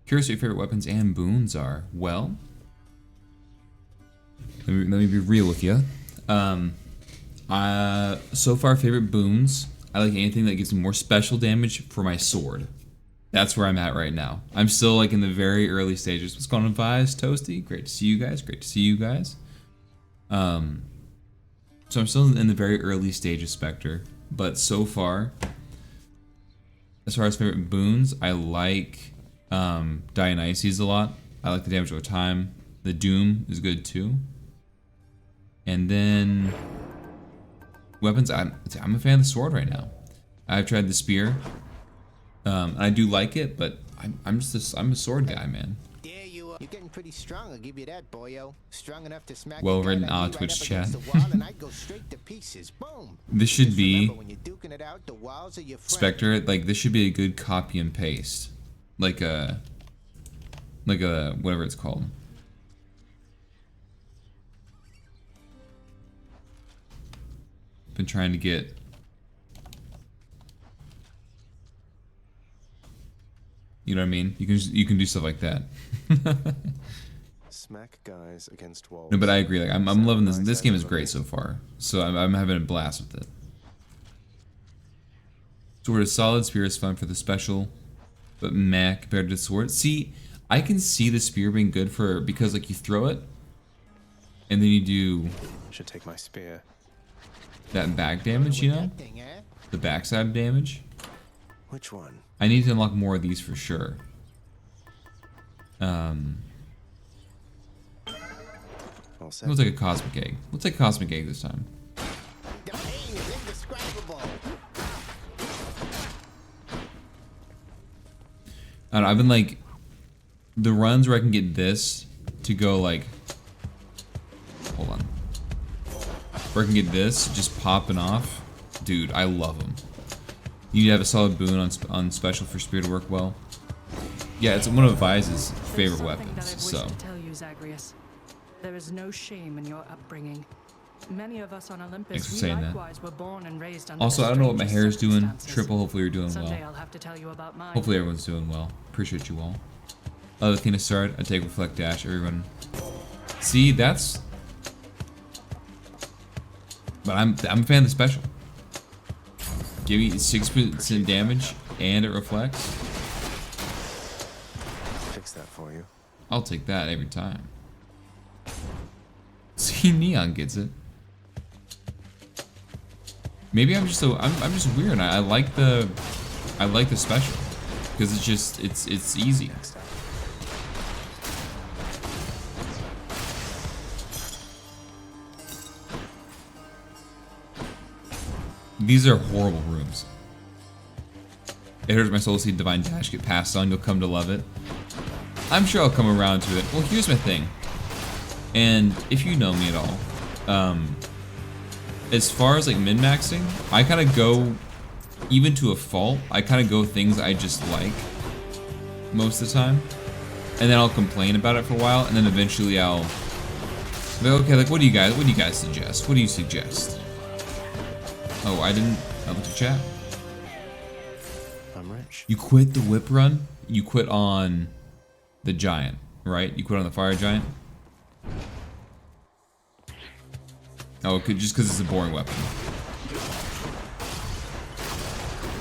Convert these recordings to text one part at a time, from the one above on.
Curious what your favorite weapons and boons are. Well, let me be real with you. So far, favorite boons. I like anything that gives me more special damage for my sword. That's where I'm at right now. I'm still like in the very early stages. What's going on, Vice? Toasty? Great to see you guys. Great to see you guys. So I'm still in the very early stage of Spectre. But so far, as far as favorite boons, I like Dionysus a lot. I like the damage over time. The Doom is good too. And then weapons, I'm a fan of the sword right now. I've tried the spear. I do like it, but I'm a sword guy, man. There you are. You're getting pretty strong, I'll give you that, boyo. Strong enough to smack Well a guy written like on me right Twitch up chat. against the wall and I'd go straight to pieces. Boom. This should Just be remember, when you're duking it out, the walls are your friend. Spectre. Like this should be a good copy and paste, like a whatever it's called. Been trying to get. You know what I mean? You can do stuff like that. Smack guys against walls. No, but I agree. Like I'm loving this. This game is great so far. So I'm having a blast with it. Sword is solid. Spear is fun for the special, but meh compared to the sword. See, I can see the spear being good for because like you throw it, and then you do Should take my spear. that back damage. You know, That thing, eh? the backside damage. Which one? I need to unlock more of these for sure. All set. We'll take a cosmic egg. We'll take cosmic egg this time. The pain is indescribable. I don't know, I've been like the runs where I can get this to go like. Hold on. Where I can get this just popping off, dude. I love them. You need to have a solid boon on special for spear to work well. Yeah, it's one of Vize's favorite weapons. So. To tell you, Zagreus. There is no shame in your upbringing. Many of us on Olympus, Thanks for we saying that. likewise were born and raised under Also, the I don't know what my strangest hair is doing. circumstances. Triple, hopefully you're doing Someday well. I'll have to tell you about mine. Hopefully everyone's doing well. Appreciate you all. Other thing to start, I take reflect dash. Everyone. See, that's. But I'm a fan of the special. Give me 6% damage and it reflects. Fix that for you. I'll take that every time. See, Neon gets it. Maybe I'm just I'm just weird. I like the special because it's easy. These are horrible rooms. It hurts my soul to see Divine Dash get passed on. You'll come to love it. I'm sure I'll come around to it. Well, here's my thing. And if you know me at all, as far as like min-maxing, I kind of go, even to a fault, I kind of go things I just like most of the time. And then I'll complain about it for a while, and then eventually I'll be like, okay, like what do you guys suggest? What do you suggest? Oh, I looked at chat. I'm rich. You quit the whip run? You quit on the giant, right? You quit on the fire giant? Oh, just because it's a boring weapon.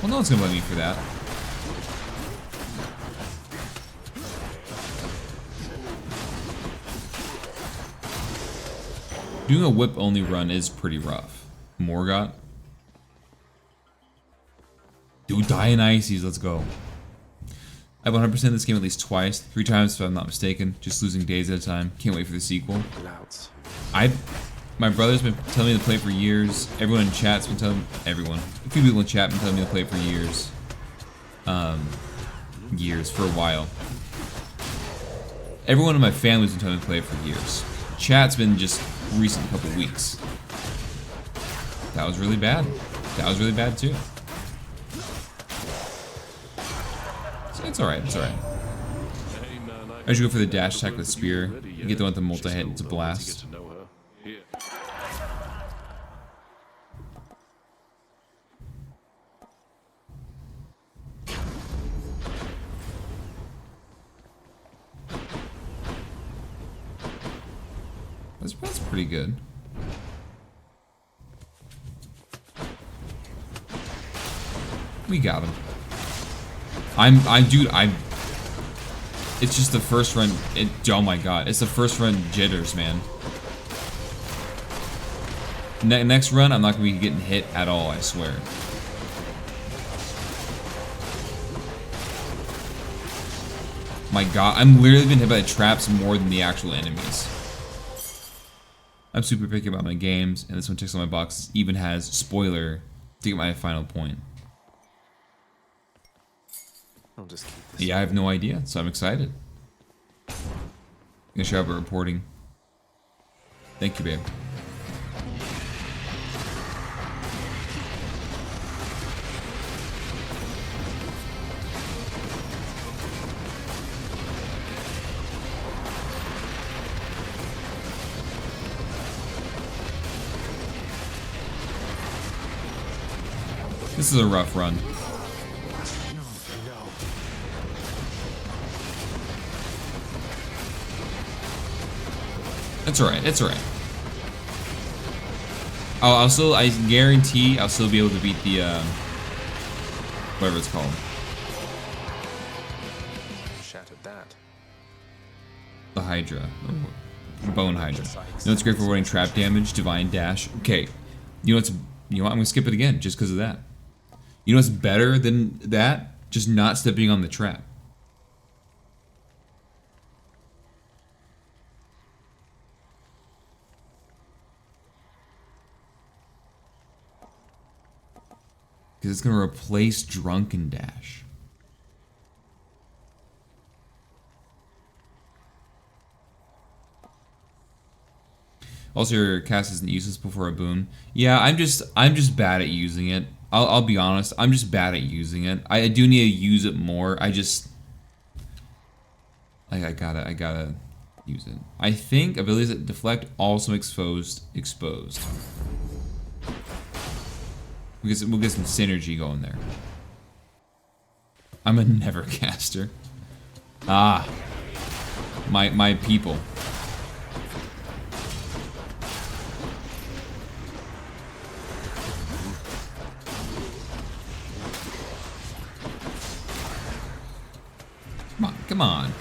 Well, no one's gonna blame me for that. Doing a whip-only run is pretty rough. Morgott. Dude, Dionysus, let's go. I've 100% this game at least twice, 3 times if I'm not mistaken, just losing days at a time. Can't wait for the sequel. Louts. My brother's been telling me to play it for years. Everyone in chat's been telling everyone. A few people in chat have been telling me to play it for years. Years, for a while. Everyone in my family's been telling me to play it for years. Chat's been just recent couple weeks. That was really bad. That was really bad too. It's alright, it's alright. I should go for the dash attack with spear. You get the one with the multi-hit, it's a blast. That's pretty good. We got him. Dude, it's just the first run. Oh my god, it's the first run jitters, man. Next run, I'm not gonna be getting hit at all, I swear. My god, I'm literally been hit by the traps more than the actual enemies. I'm super picky about my games, and this one checks on my boxes, even has spoiler to get my final point. I'll just keep this. Yeah, I have no idea, so I'm excited. I'm gonna show up at reporting. Thank you, babe. This is a rough run. It's alright, it's alright. I guarantee I'll still be able to beat the, whatever it's called. Shattered that. The Hydra. Or Bone Hydra. You know what's great for avoiding trap damage? Divine Dash. Okay. You know what? I'm gonna skip it again just because of that. You know what's better than that? Just not stepping on the trap. Because it's going to replace Drunken Dash. Also, your cast isn't useless before a boon. Yeah, I'm just bad at using it. I'll be honest. I'm just bad at using it. I do need to use it more. I gotta use it. I think abilities that deflect also exposed. We'll get some synergy going there. I'm a never caster. Ah, my people. Come on.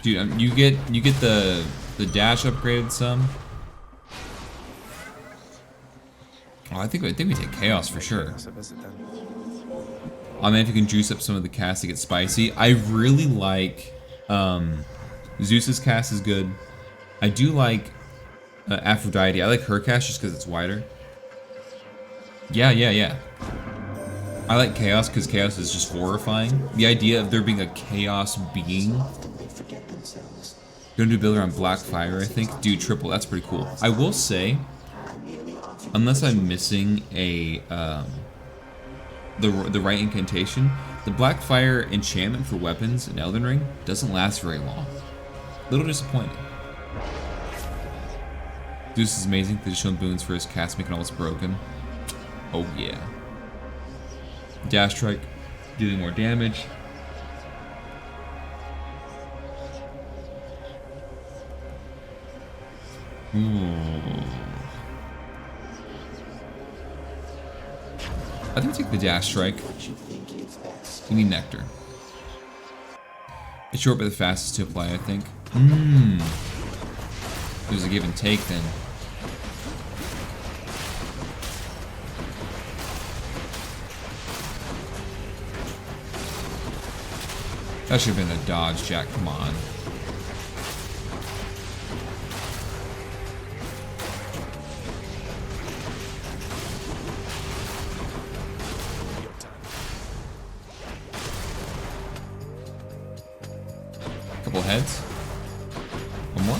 Dude, you get the dash upgraded some. Oh, I think we take chaos for sure. I mean, if you can juice up some of the casts to get spicy. I really like Zeus's cast is good. I do like Aphrodite. I like her cast just because it's wider. Yeah. I like chaos because chaos is just horrifying. The idea of there being a chaos being. Gonna do builder on Blackfire, I think. Dude, triple. That's pretty cool. I will say, unless I'm missing a the right incantation, the Blackfire enchantment for weapons in Elden Ring doesn't last very long. A little disappointing. Zeus is amazing. They've shown boons for his cast making almost broken. Oh yeah. Dash strike, dealing more damage. Ooh. I think take the dash strike. We need nectar. It's short but the fastest to apply, I think. There's a give and take then. That should have been a dodge, Jack. Come on. Couple heads. One more.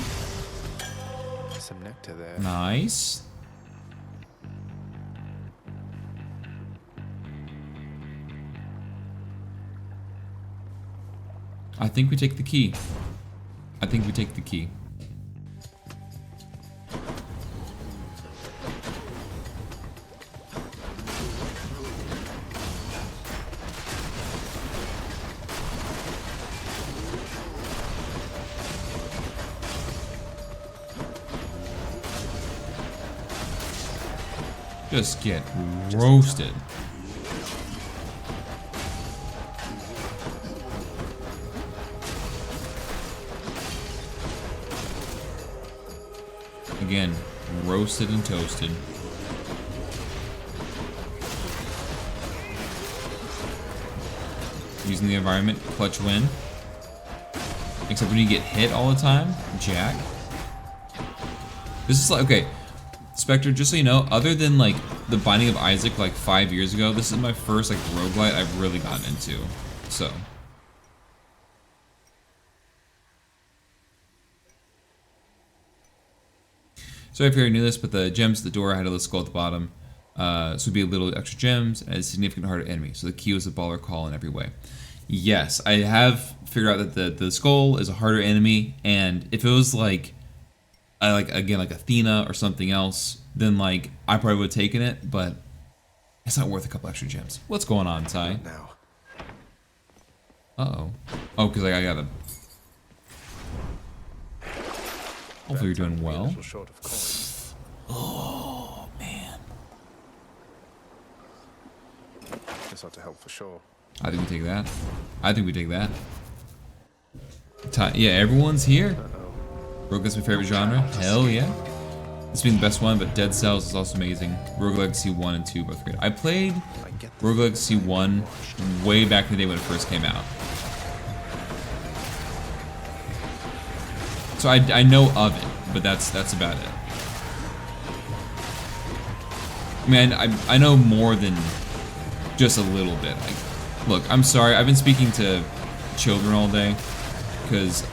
Some nectar there. Nice. I think we take the key. Just get roasted. Again, roasted and toasted. Using the environment, clutch win. Except when you get hit all the time, Jack. This is like, okay, Spectre, just so you know, other than like the Binding of Isaac like 5 years ago, this is my first like roguelite I've really gotten into. So. Sorry if you already knew this, but the gems at the door had a little skull at the bottom. So it'd be a little extra gems and a significant harder enemy. So the key was a baller call in every way. Yes, I have figured out that the skull is a harder enemy, and if it was like again like Athena or something else, then like I probably would have taken it, but it's not worth a couple extra gems. What's going on, Ty? Now. Uh-oh. Oh, because I gotta... Hopefully you're doing well. Short of coins. Oh, man. This ought to help for sure. I think we take that. I think we take that. Yeah, everyone's here. Roguelike's my favorite genre. Hell yeah. This being the best one, but Dead Cells is also amazing. Rogue Legacy 1 and 2 both great. I played Rogue Legacy 1 way back in the day when it first came out. So I know of it, but that's about it. I mean, I know more than just a little bit. Like, look, I'm sorry, I've been speaking to children all day, because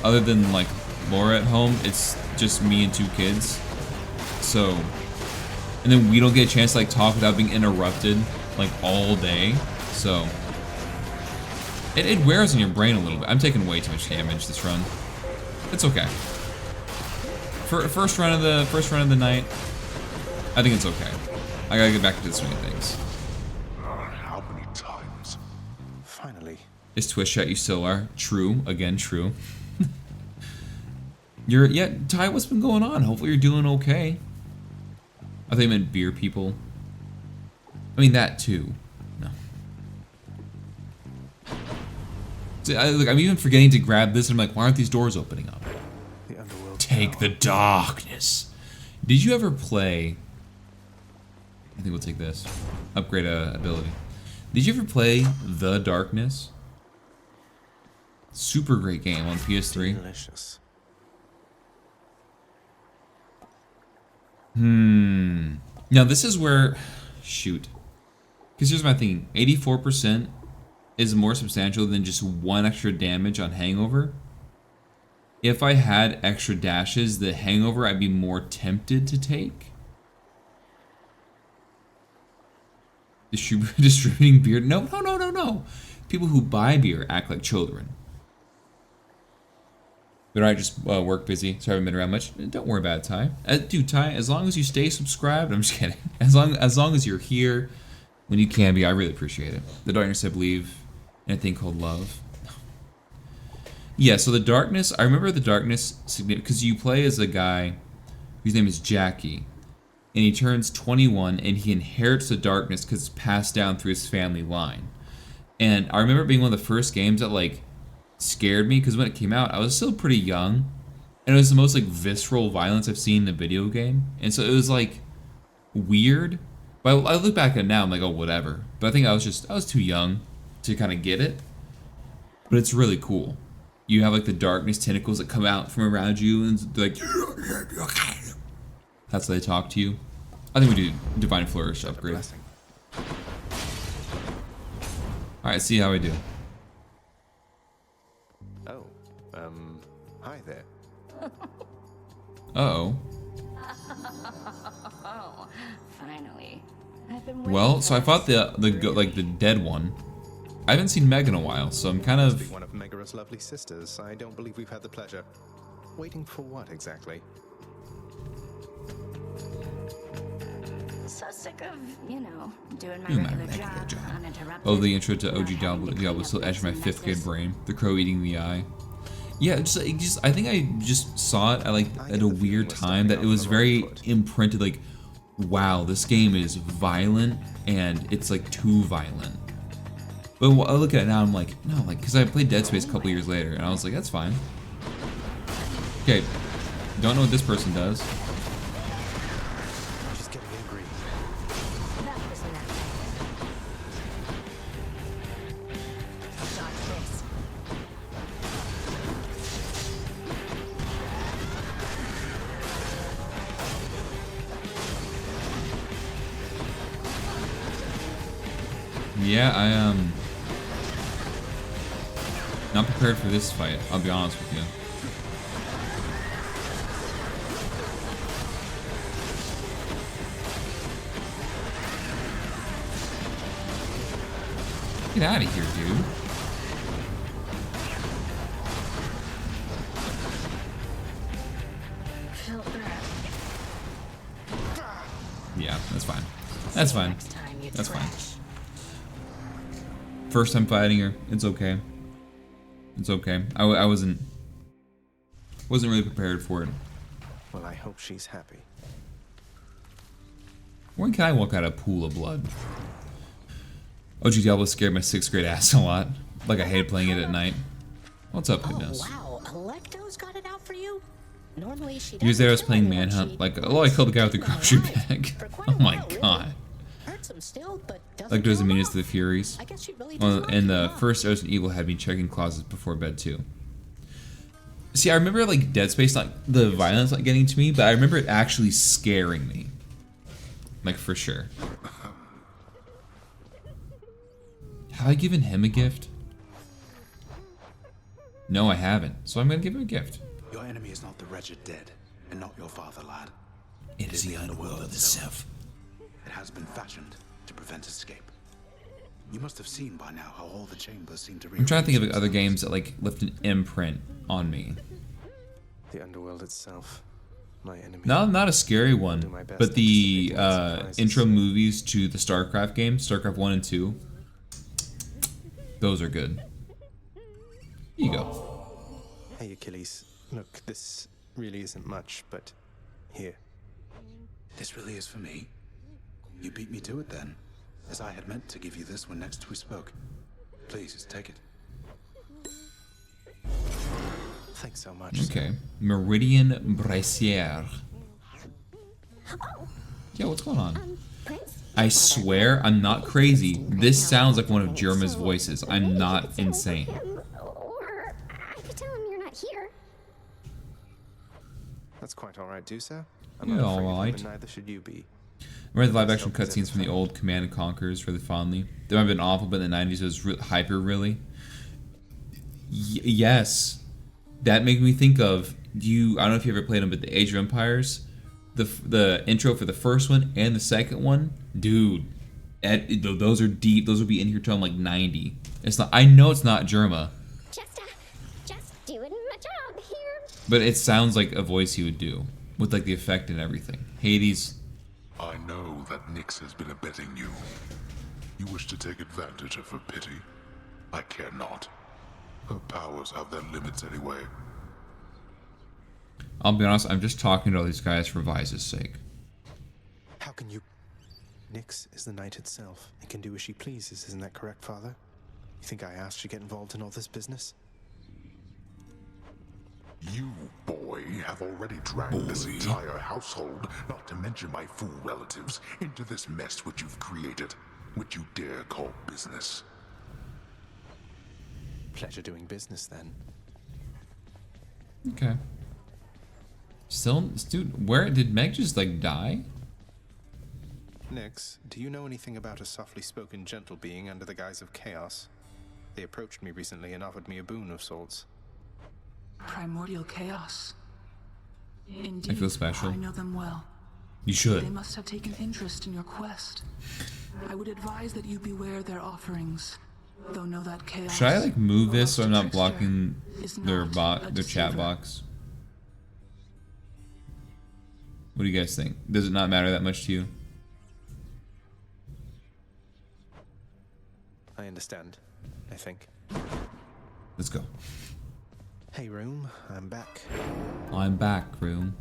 other than like Laura at home, it's just me and 2 kids. So, and then we don't get a chance to like talk without being interrupted like all day. So, it wears on your brain a little bit. I'm taking way too much damage this run. It's okay. For first run of the night, I think it's okay. I gotta get back to the swing of things. How many times? Finally. Is Twitch chat you still are? True. Again, true. Yeah, Ty, what's been going on? Hopefully you're doing okay. I thought you meant beer people. I mean that too. No. See, look, I'm even forgetting to grab this, and I'm like, why aren't these doors opening up? The underworld. Take the darkness. Did you ever play... I think we'll take this. Upgrade ability. Did you ever play The Darkness? Super great game on PS3. Delicious. Now this is where... Shoot. Because here's my thing. 84% is more substantial than just 1 extra damage on Hangover. If I had extra dashes, the Hangover I'd be more tempted to take. Distributing beer? No. People who buy beer act like children. But I just work busy, so I haven't been around much. Don't worry about it, Ty. Dude, Ty, as long as you stay subscribed, I'm just kidding. As long as you're here when you can be, I really appreciate it. The darkness, I believe, in a thing called love. Yeah, so the darkness, I remember the darkness, because you play as a guy whose name is Jackie, and he turns 21, and he inherits the darkness because it's passed down through his family line. And I remember it being one of the first games that, like, scared me, because when it came out, I was still pretty young, and it was the most, like, visceral violence I've seen in a video game, and so it was, like, weird, but I look back at it now, I'm like, oh, whatever. But I think I was too young to kind of get it, but it's really cool. You have, like, the darkness tentacles that come out from around you, and they're like, that's how they talk to you. I think we do Divine Flourish upgrade. Alright, see how I do. Oh, hi there. Uh-oh. Oh, finally. I've been Well, so I fought the dead one. I haven't seen Meg in a while, so I'm kind Be of... one of Megara's lovely sisters. I don't believe we've had the pleasure. Waiting for what exactly? so sick of, doing my Doing my regular regular job. uninterrupted. Oh, the intro to OG Not Diablo, having to Diablo clean still up etched my some 5th grade messes. brain. The crow eating the eye. Yeah, I think I just saw it at a weird time that it was very imprinted, like, wow, this game is violent, and it's like too violent. But I look at it now, I'm like, no, like, because I played Dead Space a couple years later, and I was like, that's fine. Okay, don't know what this person does. She's getting angry. That was nothing. Got this. Yeah, I am not prepared for this fight, I'll be honest with you. Get out of here, dude. Felt that. Yeah, that's fine. That's fine. Next time, you That's fine. trash. First time fighting her. It's okay. It's okay. I wasn't really prepared for it. Well, I hope she's happy. When can I walk out a pool of blood? OG Diablo scared my 6th grade ass a lot. Like I hated playing it at night. What's up, Hypnos? Wow, Electo's got it out for you? Normally she He was there, I was doesn't playing tell anyone Manhunt. she Like, oh, I killed the guy with the wants grocery to bag. for quite Oh a my while, really. god. Hurts him still, but doesn't Like, there's kill a him menace off. to the Furies. I guess she really Well, doesn't and like the him, huh? first Resident Evil had me checking closets before bed too. See, I remember like Dead Space, like the violence not getting to me, but I remember it actually scaring me. Like for sure. Have I given him a gift? No, I haven't. So I'm gonna give him a gift. Your enemy is not the wretched dead, and not your father, lad. It is the underworld of the Self. It has been fashioned to prevent escape. You must have seen by now how all the chambers seem to I'm trying to think of rearrange other themselves. games that like left an imprint on me. The underworld itself, my enemy. Not a scary one, Do my best but the to anticipate what surprises. intro movies to the StarCraft games, StarCraft 1 and 2. Those are good. Here you go. Hey, Achilles. Look, this really isn't much, but here. This really is for me. You beat me to it then, as I had meant to give you this when next we spoke. Please, take it. Thanks so much. Okay. Meridian Brassiere. Yeah, what's going on? Prince? I swear I'm not crazy. This sounds like one of Jerma's voices. I'm not insane. Or I could tell him you're not here. That's quite all right, do so. Yeah, not afraid all of him, right. and neither should you be. Remember the live action cutscenes from the old Command and Conquers really fondly? They might have been awful, but in the 90s it was hyper, really. Yes. That made me think of, I don't know if you ever played them, but the Age of Empires, the intro for the first one and the second one, dude, those are deep. Those will be in here till I'm like 90. It's not. I know it's not Jerma, Just doing my job here. but it sounds like a voice he would do with like the effect and everything. Hades. I know that Nyx has been abetting you. You wish to take advantage of her pity. I care not. Her powers have their limits anyway. I'll be honest. I'm just talking to all these guys for Vice's sake. How can you... Nyx is the night itself. It can do as she pleases, isn't that correct, Father? You think I asked you to get involved in all this business? You, boy, have already dragged this entire household, not to mention my fool relatives, into this mess which you've created, which you dare call business. Pleasure doing business, then. Okay. Still, dude, where did Meg just like die? Nyx, do you know anything about a softly spoken gentle being under the guise of chaos? They approached me recently and offered me a boon of sorts. Primordial chaos. Indeed, feel special. I know them well. You They should. must have taken interest in your quest. I would advise that you beware their offerings. Though know that chaos. Should I like move this so I'm not trickster, blocking is their not a their chat deceiver. box? What do you guys think? Does it not matter that much to you? I understand, I think. Let's go. Hey, room, I'm back. I'm back, room.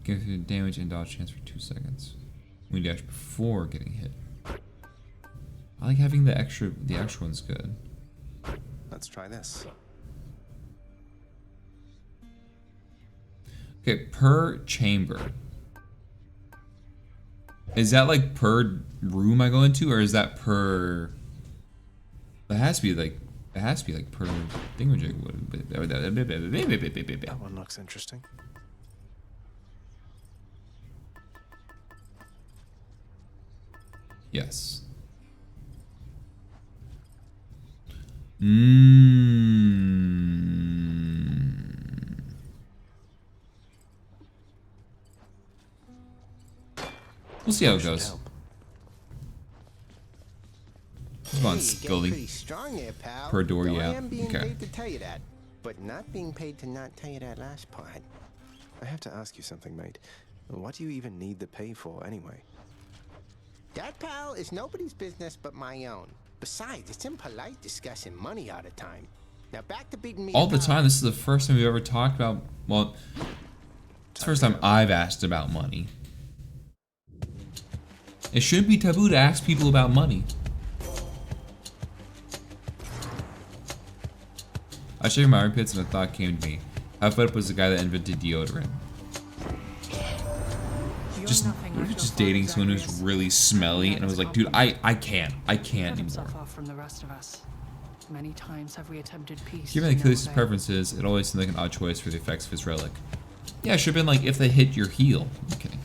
Give you damage and dodge chance for 2 seconds. We dash before getting hit. I like having the extra one's good. Let's try this. Okay, per chamber. Is that like per room I go into, or is that per? It has to be like per thingamajig. That one looks interesting. Yes. We'll see how it goes. Help. Come on, Hey, you're getting Scully. pretty strong there, pal. Per door, Though yeah. I am being Okay. paid to tell you that, but not being paid to not tell you that last part. I have to ask you something, mate. What do you even need the pay for, anyway? That, pal, is nobody's business but my own. Besides, it's impolite discussing money all the time. Now back to beating me All the about- time. This is the first time we've ever talked about. Well, it's the first time I've asked about money. It shouldn't be taboo to ask people about money. I checked my armpits and a thought came to me. How fed up was the guy that invented deodorant? Just dating someone who's really smelly, and I was like, dude, I can't anymore. Himself off from the rest of us. Many times have we attempted peace. Given Achilles' preferences, it always seemed like an odd choice for the effects of his relic. Yeah, it should have been like if they hit your heel. I'm kidding.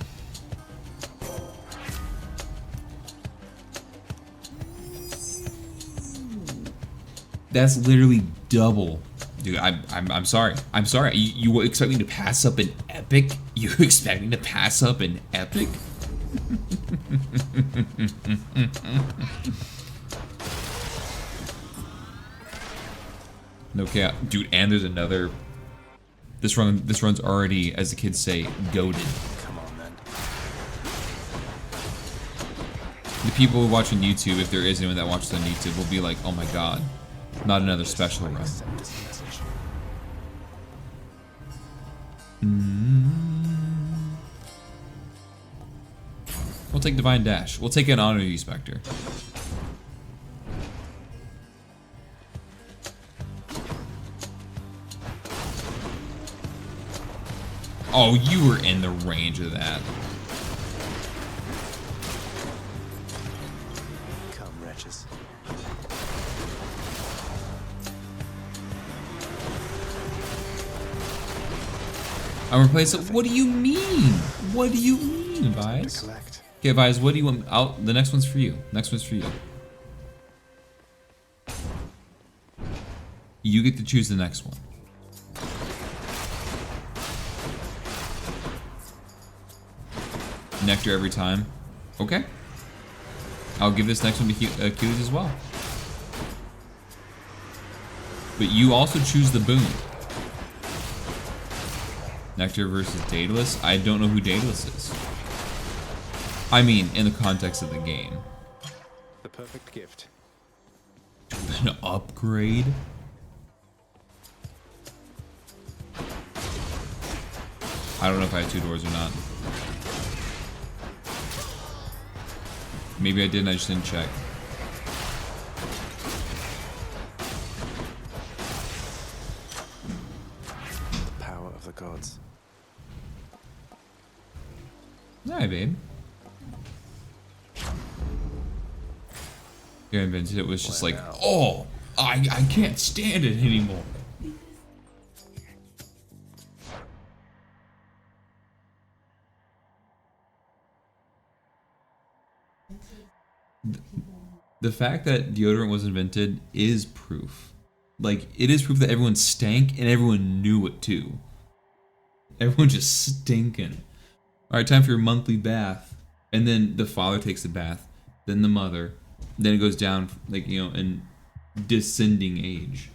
That's literally double. Dude, I'm sorry. I'm sorry. You expect me to pass up an epic? You expect me to pass up an epic? No cap, dude. And there's another. This run's already, as the kids say, goated. Come on, then. The people who watch on YouTube, if there is anyone that watches on YouTube, will be like, oh my god, not another special run. Accept this message. We'll take Divine Dash. We'll take an Honor You, Spectre. Oh, you were in the range of that. Come, wretches. I'm replacing. What do you mean? What do you mean, To Vice? collect. Okay, Vice, what do you want? The next one's for you. Next one's for you. You get to choose the next one. Nectar every time. Okay. I'll give this next one to Achilles as well. But you also choose the boon. Nectar versus Daedalus. I don't know who Daedalus is. I mean, in the context of the game. The perfect gift. An upgrade? I don't know if I had 2 doors or not. Maybe I didn't, I just didn't check. The power of the gods. Alright, babe. Yeah, invented it was just Well, like, now. oh, I can't stand it anymore. The fact that deodorant was invented is proof. Like, it is proof that everyone stank and everyone knew it too. Everyone just stinking. Alright, time for your monthly bath. And then the father takes the bath, then the mother, then it goes down, like, you know, in descending age.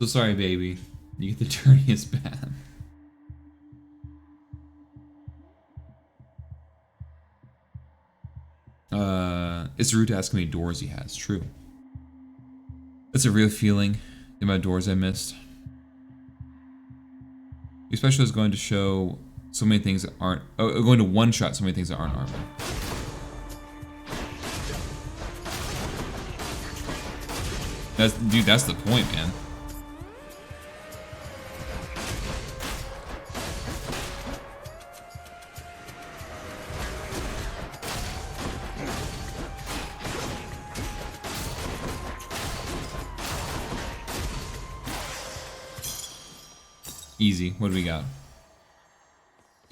So sorry, baby. You get the dirtiest bath. It's rude to ask how many doors he has. True. That's a real feeling. The amount of doors I missed. Your special is going to show so many things that aren't. Oh, going to one shot so many things that aren't armor. Dude, that's the point, man. Easy. What do we got?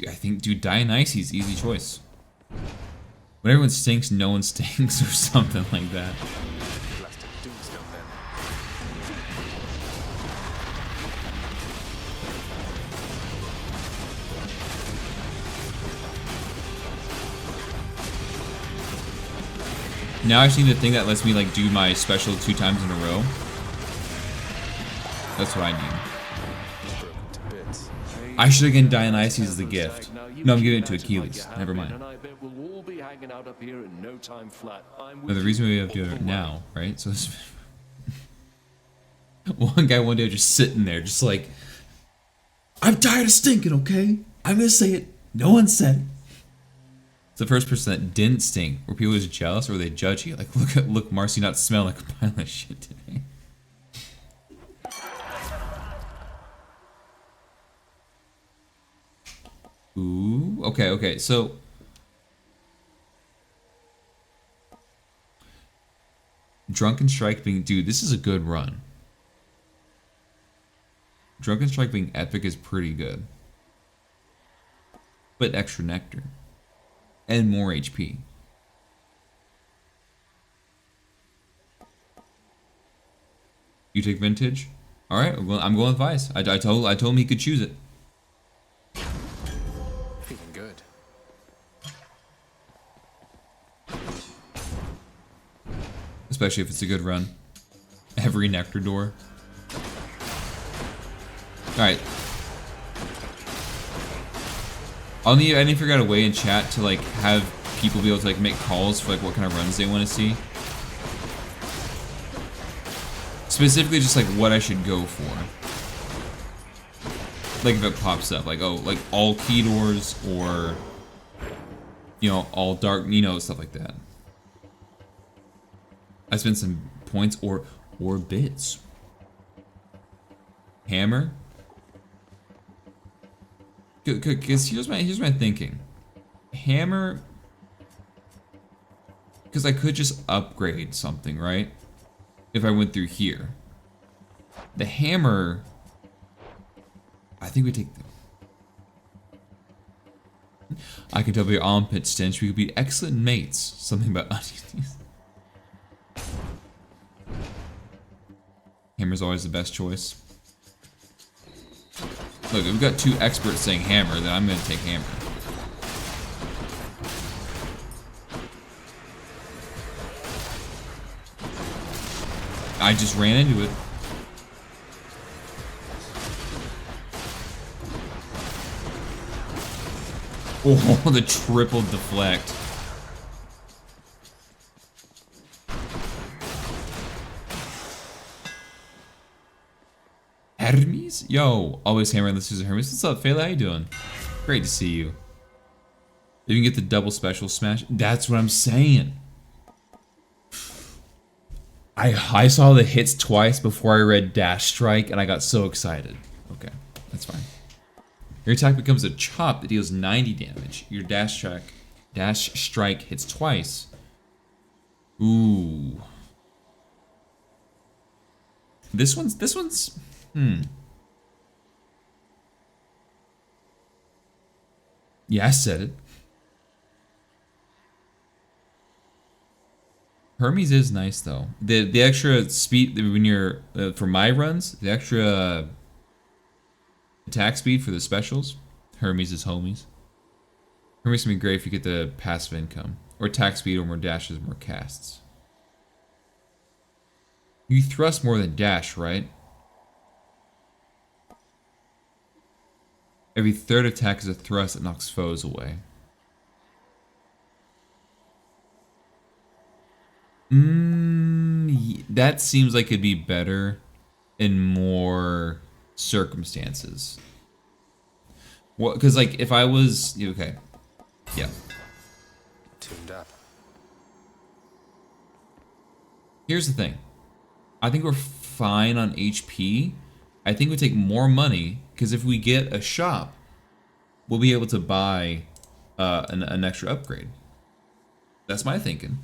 I think, dude, Dionysus, easy choice. When everyone stinks, no one stinks, or something like that. Blasted tombstone then. Now I just need the thing that lets me like do my special 2 times in a row. That's what I need. Broken to bits. I should have given Dionysus as a gift. No, I'm giving it to Achilles. Never mind. And I bet we'll all be hanging out up here in no time flat. But the reason we have to do it now, right? So this one guy one day was just sitting there, just like, I'm tired of stinking, okay? I'm gonna say it. No one said it. It's the first person that didn't stink. Were people just jealous or were they judgy? Like, look, Marcy not smell like a pile of shit today. Ooh, okay, so Drunken Strike being, dude, this is a good run. Drunken Strike being epic is pretty good. But extra nectar. And more HP. You take Vintage? Alright, I'm going with Vice. I told him he could choose it. Feeling good. Especially if it's a good run. Every nectar door. Alright. I need to figure out a way in chat to like have people be able to like make calls for like what kind of runs they want to see. Specifically just like what I should go for. Like if it pops up, like, oh, like all key doors or, you know, all dark, you know, stuff like that. I spent some points or bits. Hammer? Because here's my thinking. Hammer, because I could just upgrade something, right? If I went through here. The hammer, I think we take the... I can tell by your armpit stench we could be excellent mates. Something about onions. Hammer's always the best choice. Look, if we've got 2 experts saying hammer, then I'm gonna take hammer. I just ran into it. Oh, the triple deflect. Hermes? Yo, always hammer unless there's a Hermes. What's up, Fela? How you doing? Great to see you. You can get the double special smash. That's what I'm saying. I saw the hits twice before I read Dash Strike, and I got so excited. Okay, that's fine. Your attack becomes a chop that deals 90 damage. Your Dash Strike hits twice. Ooh. This one's. Yeah, I said it. Hermes is nice though. The extra speed when you're for my runs, the extra attack speed for the specials. Hermes is homies. Hermes can be great if you get the passive income or attack speed or more dashes, more casts. You thrust more than dash, right? Every third attack is a thrust that knocks foes away. that seems like it'd be better in more circumstances. Well, because like if I was okay, yeah. Tuned up. Here's the thing. I think we're fine on HP. I think we take more money because if we get a shop, we'll be able to buy an extra upgrade. That's my thinking.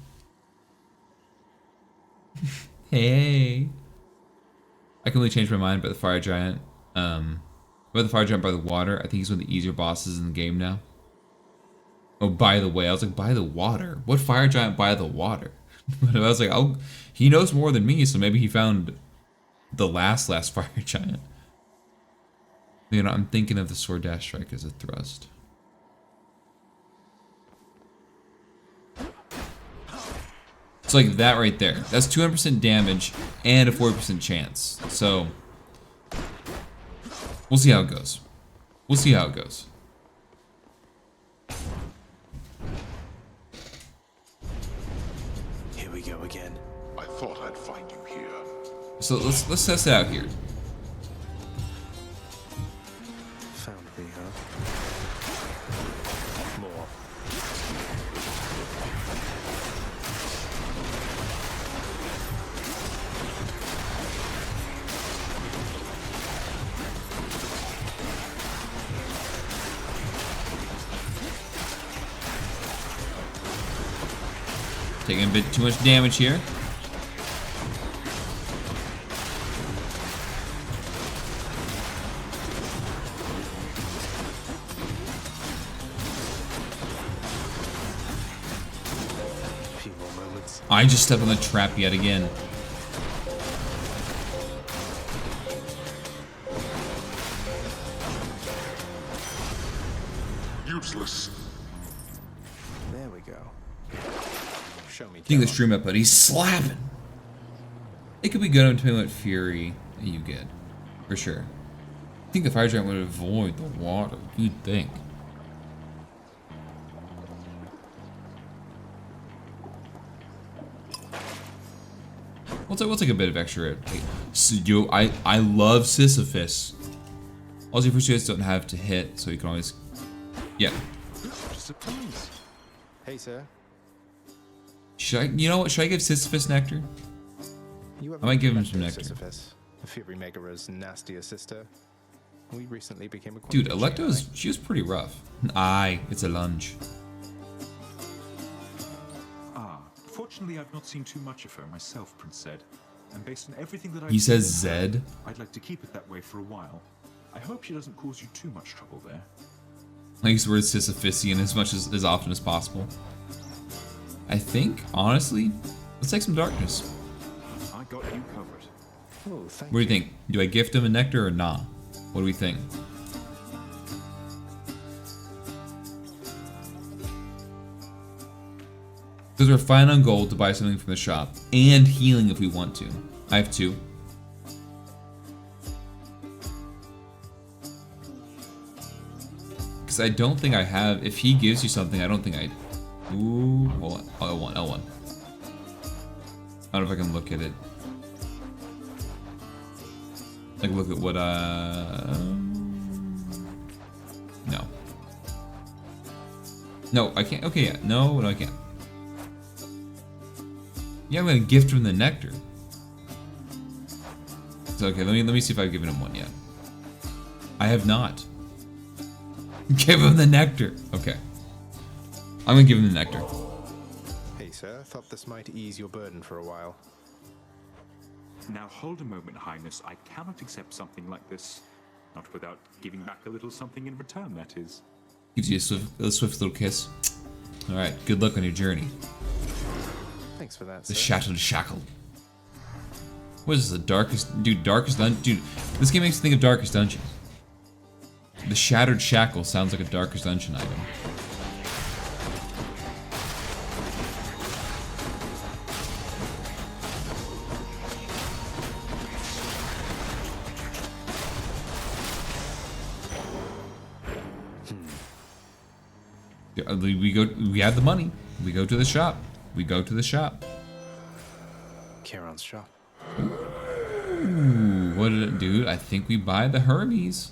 Hey. I completely changed my mind about the fire giant. About the fire giant by the water. I think he's one of the easier bosses in the game now. Oh, by the way, I was like, by the water? What fire giant by the water? But I was like, oh, he knows more than me, so maybe he found the last fire giant. You know, I'm thinking of the sword dash strike as a thrust. It's like that right there. That's 200% damage and a 40% chance. So we'll see how it goes. We'll see how it goes. Here we go again. I thought I'd find you here. So let's test it out here. Found me, huh? More. Taking a bit too much damage here. A few more moments. I just stepped on the trap yet again. Useless. There we go. Show me. I think the stream up, but he's slapping. It could be good depending on what fury you get, for sure. I think the fire giant would avoid the water. You'd think. We'll take a bit of extra. I love Sisyphus. All your first don't have to hit, so you can always. Yeah. Surprise. Hey, sir. Should I? You know what? Should I give Sisyphus nectar? You I might give him some nectar. Sisyphus, the Fury Megara's nastier sister. We recently became acquainted. Dude, Electo's she was pretty rough. Aye, it's a lunge. Fortunately, I've not seen too much of her myself, Prince Zed. And based on everything that I've He says seen of her, Zed. I'd like to keep it that way for a while. I hope she doesn't cause you too much trouble there. I use the word Sisyphusian as often as possible. I think, honestly, let's take some darkness. I got you covered. Oh, thank What do you think? Do I gift him a nectar or nah? What do we think? Because we're fine on gold to buy something from the shop. And healing if we want to. I have 2. Because I don't think I have... If he gives you something, I don't think I... Ooh, hold on. L1. I don't know if I can look at it. Like, look at what, No. No, I can't. Okay, yeah. No, I can't. Yeah, I'm gonna gift him the nectar. So, okay, let me see if I've given him one yet. I have not. Give him the nectar. Okay. I'm gonna give him the nectar. Hey, sir. Thought this might ease your burden for a while. Now hold a moment, Highness. I cannot accept something like this. Not without giving back a little something in return, that is. Gives you a swift little kiss. Alright, good luck on your journey. Thanks for that, The sir. Shattered Shackle. What is this, the darkest... Dude, darkest dungeon... Dude, this game makes me think of Darkest Dungeon. The Shattered Shackle sounds like a Darkest Dungeon item. We had the money. We go to the shop. Charon's shop. Ooh, what did it do? I think we buy the Hermes.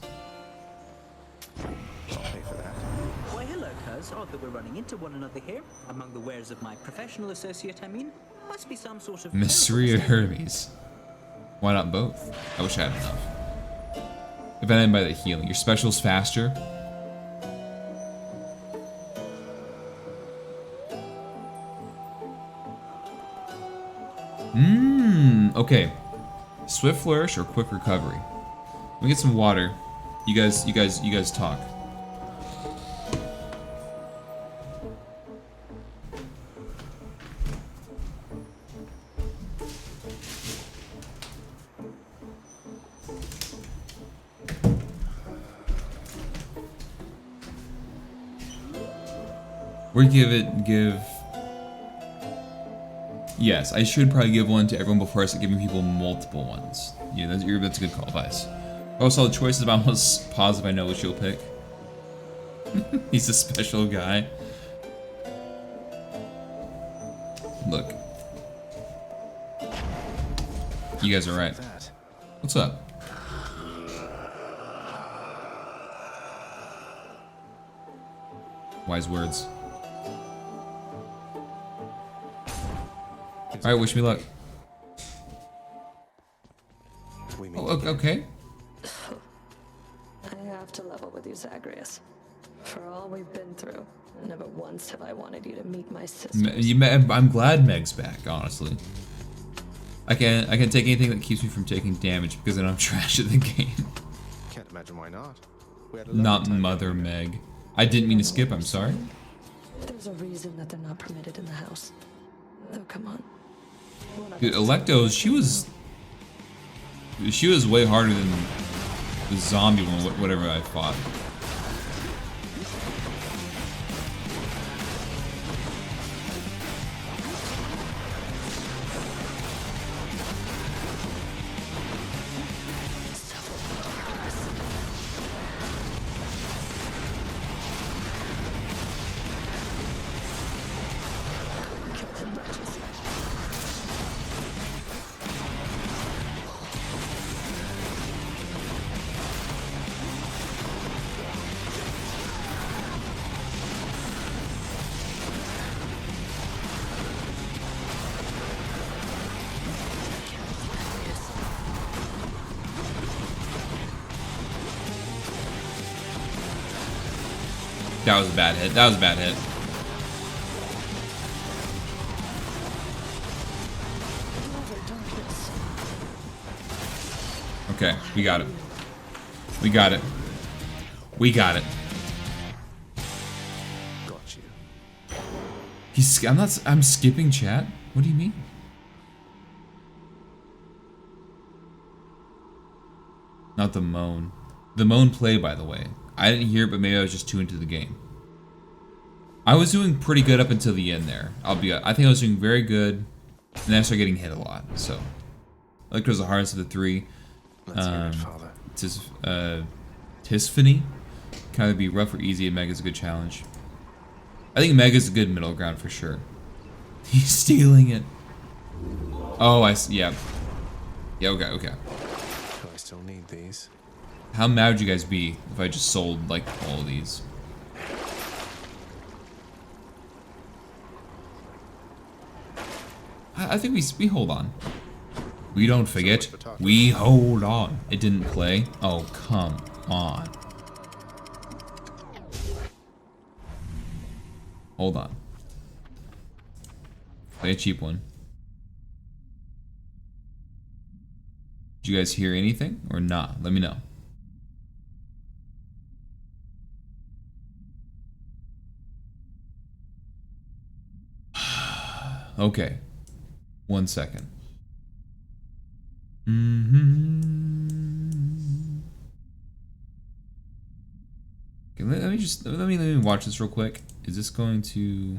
I'll pay for that. Why, hello, cuz. Odd that we're running into one another here. Among the wares of my professional associate, I mean. Must be some sort of... Mystery or Hermes? Why not both? I wish I had enough. If I didn't buy the healing. Your special's faster. Okay. Swift flourish or quick recovery? Let me get some water. You guys talk. Or give... Yes, I should probably give one to everyone before I start giving people multiple ones. Yeah, that's a good call, Vice. Also, the choices, but I'm almost positive I know what you'll pick. He's a special guy. Look. You guys are right. What's up? Wise words. Alright, wish me luck. Oh, okay. I have to level with you, Zagreus. For all we've been through, never once have I wanted you to meet my sister. I'm glad Meg's back, honestly. I can take anything that keeps me from taking damage because then I'm trash at the game. Can't imagine why not. Not Mother Meg. I didn't mean to skip, I'm sorry. There's a reason that they're not permitted in the house. Oh, come on. Dude, Electos, she was way harder than the zombie one, whatever I fought. That was a bad hit. That was a bad hit. Okay, we got it. We got it. We got it. Got you. I'm skipping chat? What do you mean? Not the moan. The moan play, by the way. I didn't hear it, but maybe I was just too into the game. I was doing pretty good up until the end there. I think I was doing very good, and then I started getting hit a lot. So, Electra was the hardest of the three. Let's hear it, Father. Tisphany kind of be rough or easy, and Mega's a good challenge. I think Mega's a good middle ground for sure. He's stealing it. Oh, I see. Yeah. Yeah. Okay. Do I still need these? How mad would you guys be if I just sold, like, all of these? I think we hold on. We don't forget. We hold on. It didn't play. Oh, come on. Hold on. Play a cheap one. Did you guys hear anything or not? Let me know. Okay. 1 second. Okay, let me watch this real quick. Is this going to...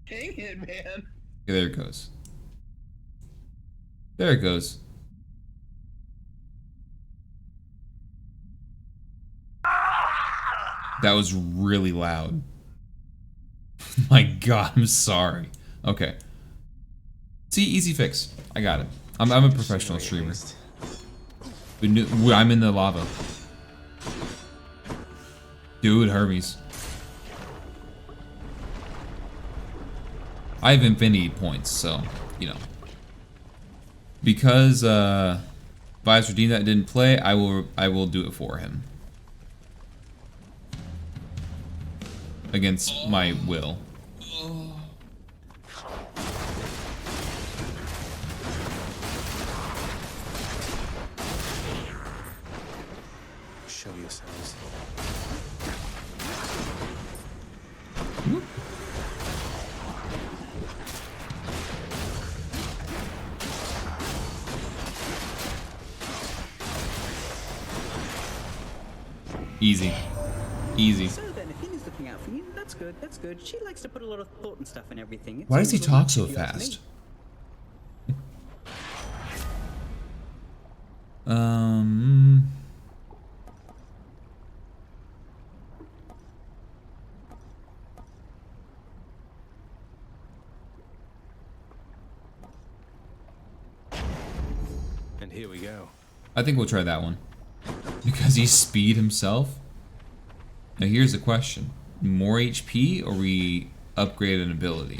Dang it, man. Okay, there it goes. There it goes. That was really loud. My God, I'm sorry. Okay. See, easy fix. I got it. I'm a professional streamer. I'm in the lava. Dude, Hermes. I have infinity points, so, you know. Because Vice redeemed that didn't play, I will do it for him. Against my will. Show yourselves. Easy. Easy. So then, if Athena's looking out for you, that's good, that's good. She likes to put a lot of thought and stuff in everything. It Why does he seems talk so like she likes me. fast? And here we go. I think we'll try that one. Because he's speed himself? Now here's the question. More HP or we upgrade an ability?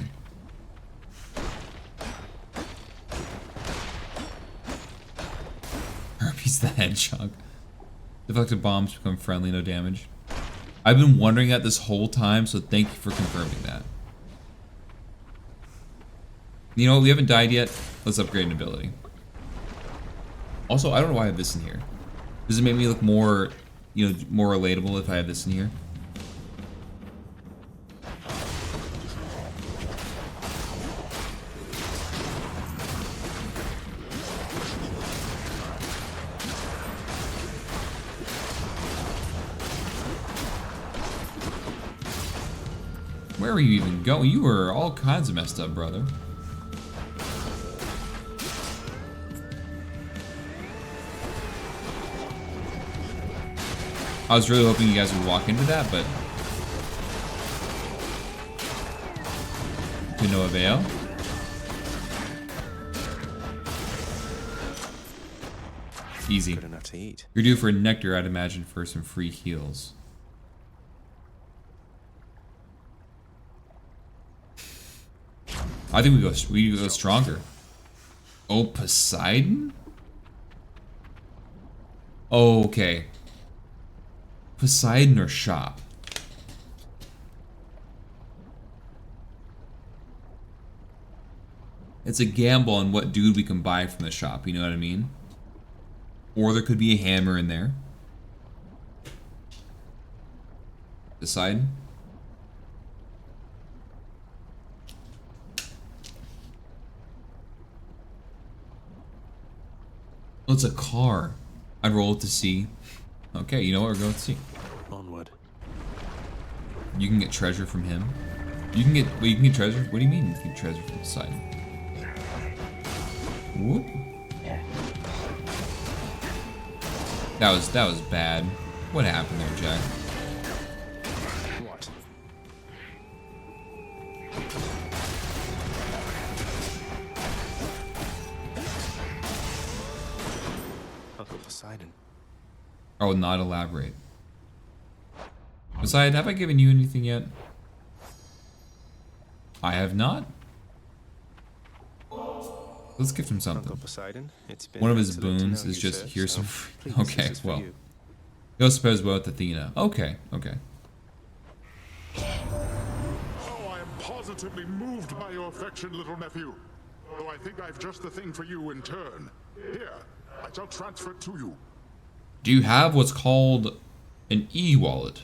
Herpes the Hedgehog. Deflected bombs become friendly, no damage. I've been wondering that this whole time, so thank you for confirming that. You know, we haven't died yet. Let's upgrade an ability. Also, I don't know why I have this in here. Does it make me look more, you know, more relatable if I have this in here? Where are you even going? You were all kinds of messed up, brother. I was really hoping you guys would walk into that, but to no avail. Easy. Good enough to eat. You're due for a nectar, I'd imagine, for some free heals. I think we go stronger. Oh, Poseidon? Oh, okay. Poseidon or shop? It's a gamble on what dude we can buy from the shop, you know what I mean? Or there could be a hammer in there. Poseidon? Oh, it's a car. I'd roll it to see. Okay, you know what? We're going to see. Onward. You can get treasure from him. You can get. Wait, you can get treasure. What do you mean you can get treasure from the side? Whoop. That was bad. What happened there, Jack? What? Uncle Poseidon. I will not elaborate. Poseidon, have I given you anything yet? I have not. Let's give him something. Uncle Poseidon, it's been One of his excellent to boons know is you, just sir, here's so some. please, Okay, this is for well, you. goes suppose well with Athena. Okay, okay. Oh, I am positively moved by your affection, little nephew. Though I think I've just the thing for you in turn. Here, I shall transfer it to you. Do you have what's called an e-wallet?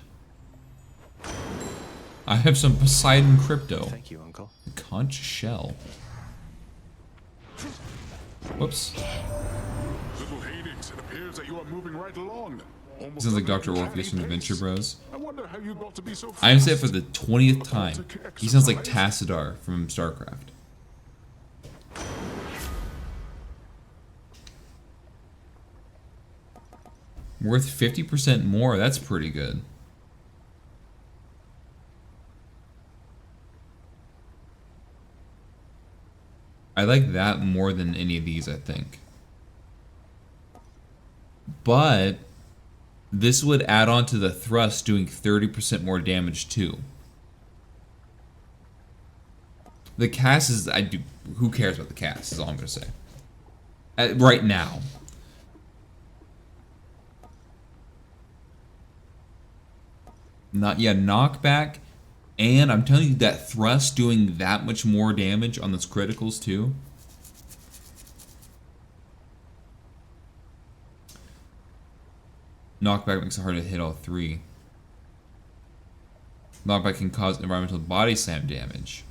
I have some Poseidon crypto. Thank you, Uncle. A conch shell. Whoops. Little Hades, it appears that you are moving right along. Almost Sounds like at an Dr. Orpheus from uncanny Adventure pace. Bros. I wonder how you got to be so I am set fast. for the 20th time. He sounds like Tassadar from StarCraft. Worth 50% more, that's pretty good. I like that more than any of these, I think. But this would add on to the thrust, doing 30% more damage too. The cast is, who cares about the cast is all I'm going to say. Right now. Knockback, and I'm telling you that thrust doing that much more damage on those criticals too. Knockback makes it hard to hit all three. Knockback can cause environmental body slam damage.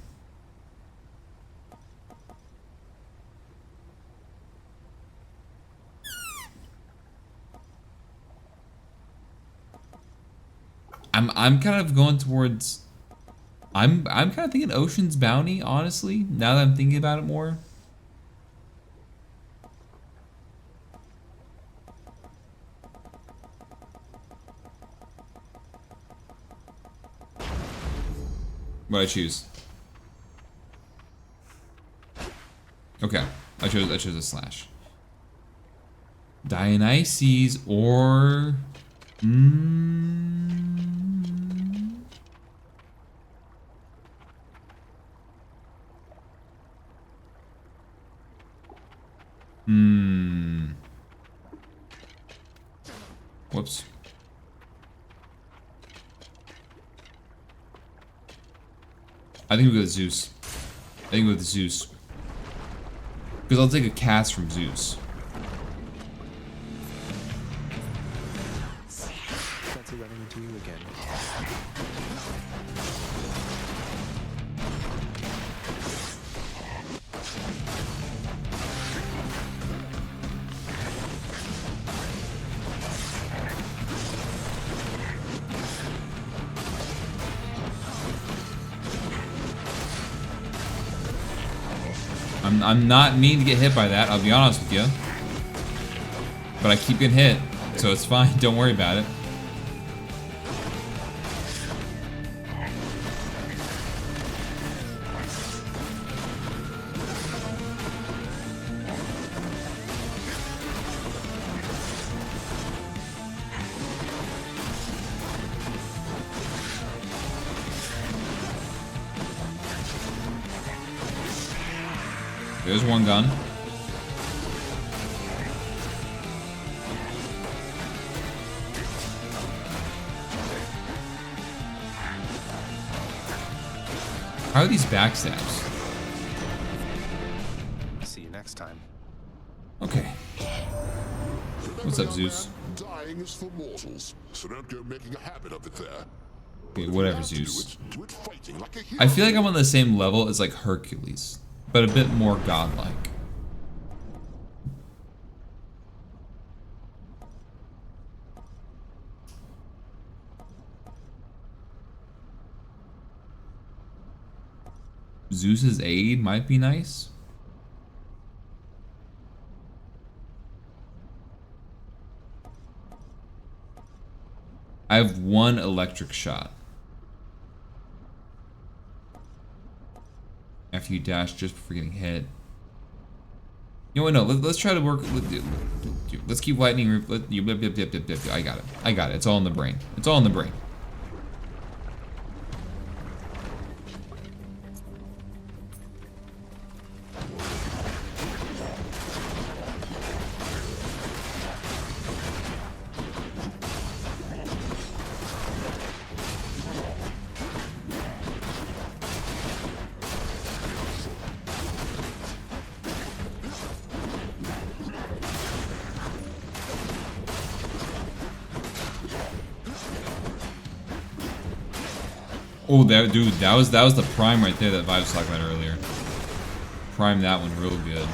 I'm kind of going towards I'm kind of thinking Ocean's Bounty, honestly, now that I'm thinking about it more. What I choose? Okay, I chose a slash. Dionysus or Whoops. I think we go with Zeus. I think we go with Zeus. Because I'll take a cast from Zeus. Fancy running into you again. I'm not mean to get hit by that, I'll be honest with you. But I keep getting hit, so it's fine, don't worry about it. There's one gun. How are these backstabs? See you next time. Okay. What's up, Zeus? Dying is for mortals, so don't go making a habit of it there. Okay, whatever, Zeus. I feel like I'm on the same level as like Hercules, but a bit more godlike. Zeus's aid might be nice. I have one electric shot. After you dash just before getting hit. You know what, no, let's try to work with, let's keep lightning, I got it, it's all in the brain, it's all in the brain. Oh, that dude, that was the prime right there that Vibe was talking about earlier. Prime that one real good.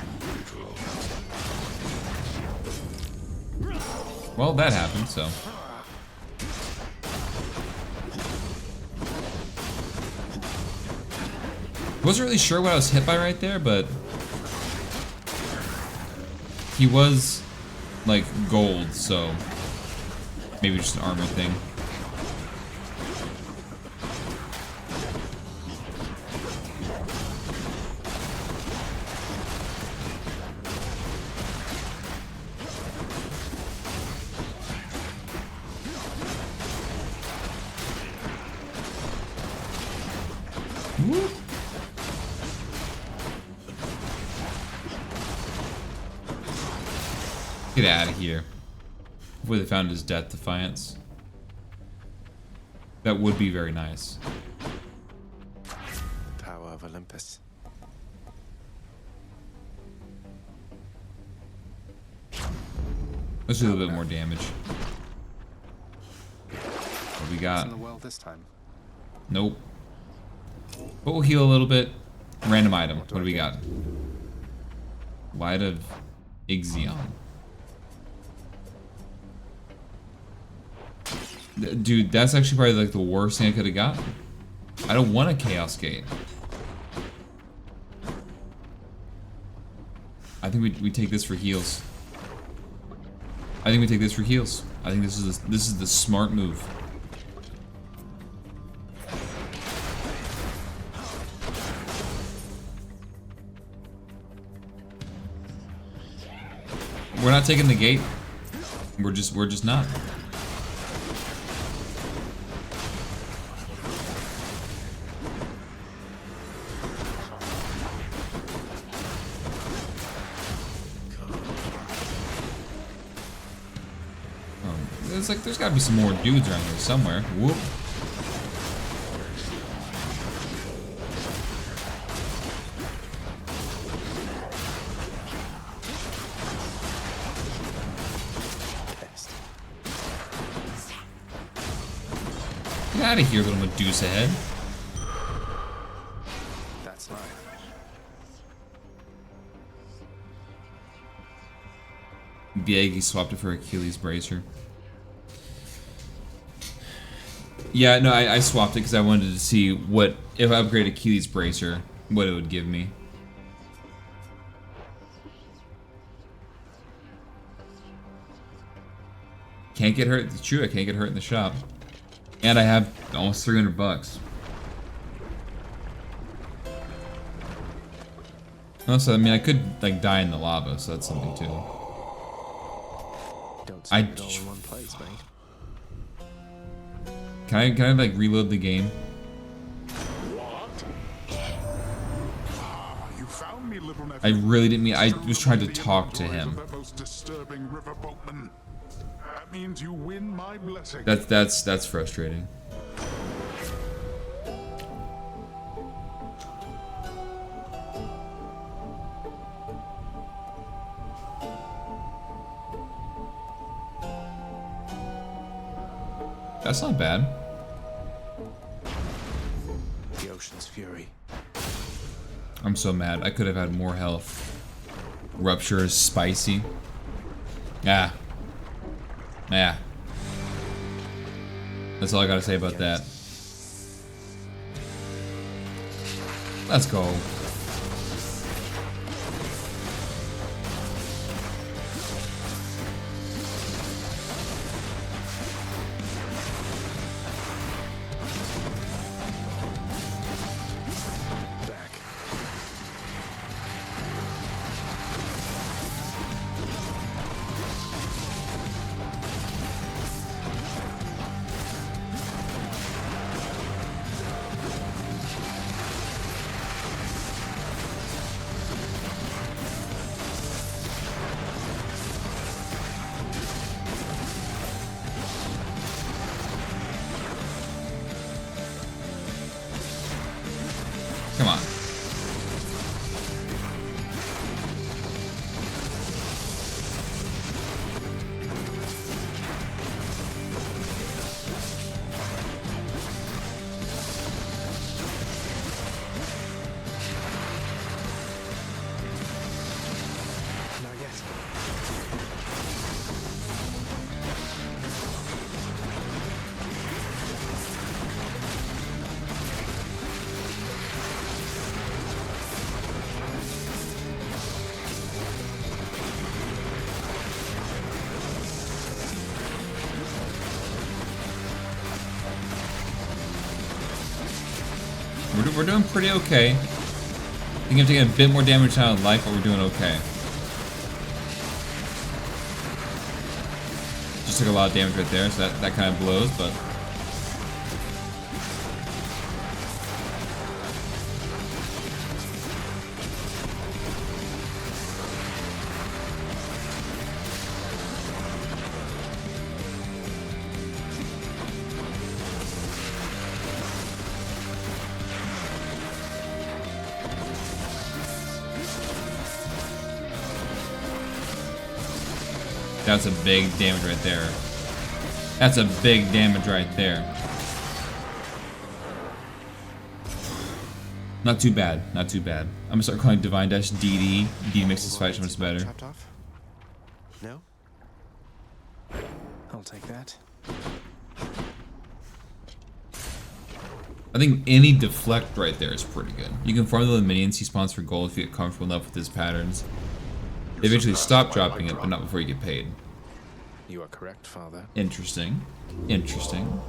Well, that happened, so. Wasn't really sure what I was hit by right there, but he was like gold, so maybe just an armor thing. Woo. Get out of here. Hopefully they found his death defiance. That would be very nice. Tower of Olympus. Let's do a little bit more damage. What we got? In the well this time. Nope. But we'll heal a little bit. Random item. What do we got? Light of Ixion. Dude, that's actually probably like the worst thing I could have gotten. I don't want a Chaos Gate. I think we take this for heals. I think we take this for heals. I think this is the smart move. We're not taking the gate. We're just not. It's like there's gotta be some more dudes around here somewhere. Whoop. Get out of here, little Medusa head. That's mine. Biegi swapped it for Achilles Bracer. Yeah, no, I swapped it because I wanted to see what, if I upgrade Achilles Bracer, what it would give me. Can't get hurt. It's true, I can't get hurt in the shop. And I have almost 300 bucks. Also, I mean, I could, like, die in the lava, so that's something, too. Don't spend it all in one place, mate. Can I like reload the game? You found me, little nephew. I really didn't mean. I was trying to talk to him. That most disturbing river boatman. That means you win my blessing. That's frustrating. That's not bad. The ocean's fury. I'm so mad. I could have had more health. Rupture is spicy. Yeah. Yeah. That's all I gotta say about that. Let's go. Come on. Not yet. We're doing pretty okay. I think I'm taking a bit more damage out of life, but we're doing okay. Just took a lot of damage right there, so that kind of blows, but... That's a big damage right there. That's a big damage right there. Not too bad. Not too bad. I'm gonna start calling Divine Dash DD. D makes this fight so much better. Chopped off? No? I'll take that. I think any deflect right there is pretty good. You can farm the minions he spawns for gold if you get comfortable enough with his patterns. They eventually stop dropping it, but not before you get paid. You are correct, Father. Interesting. Interesting.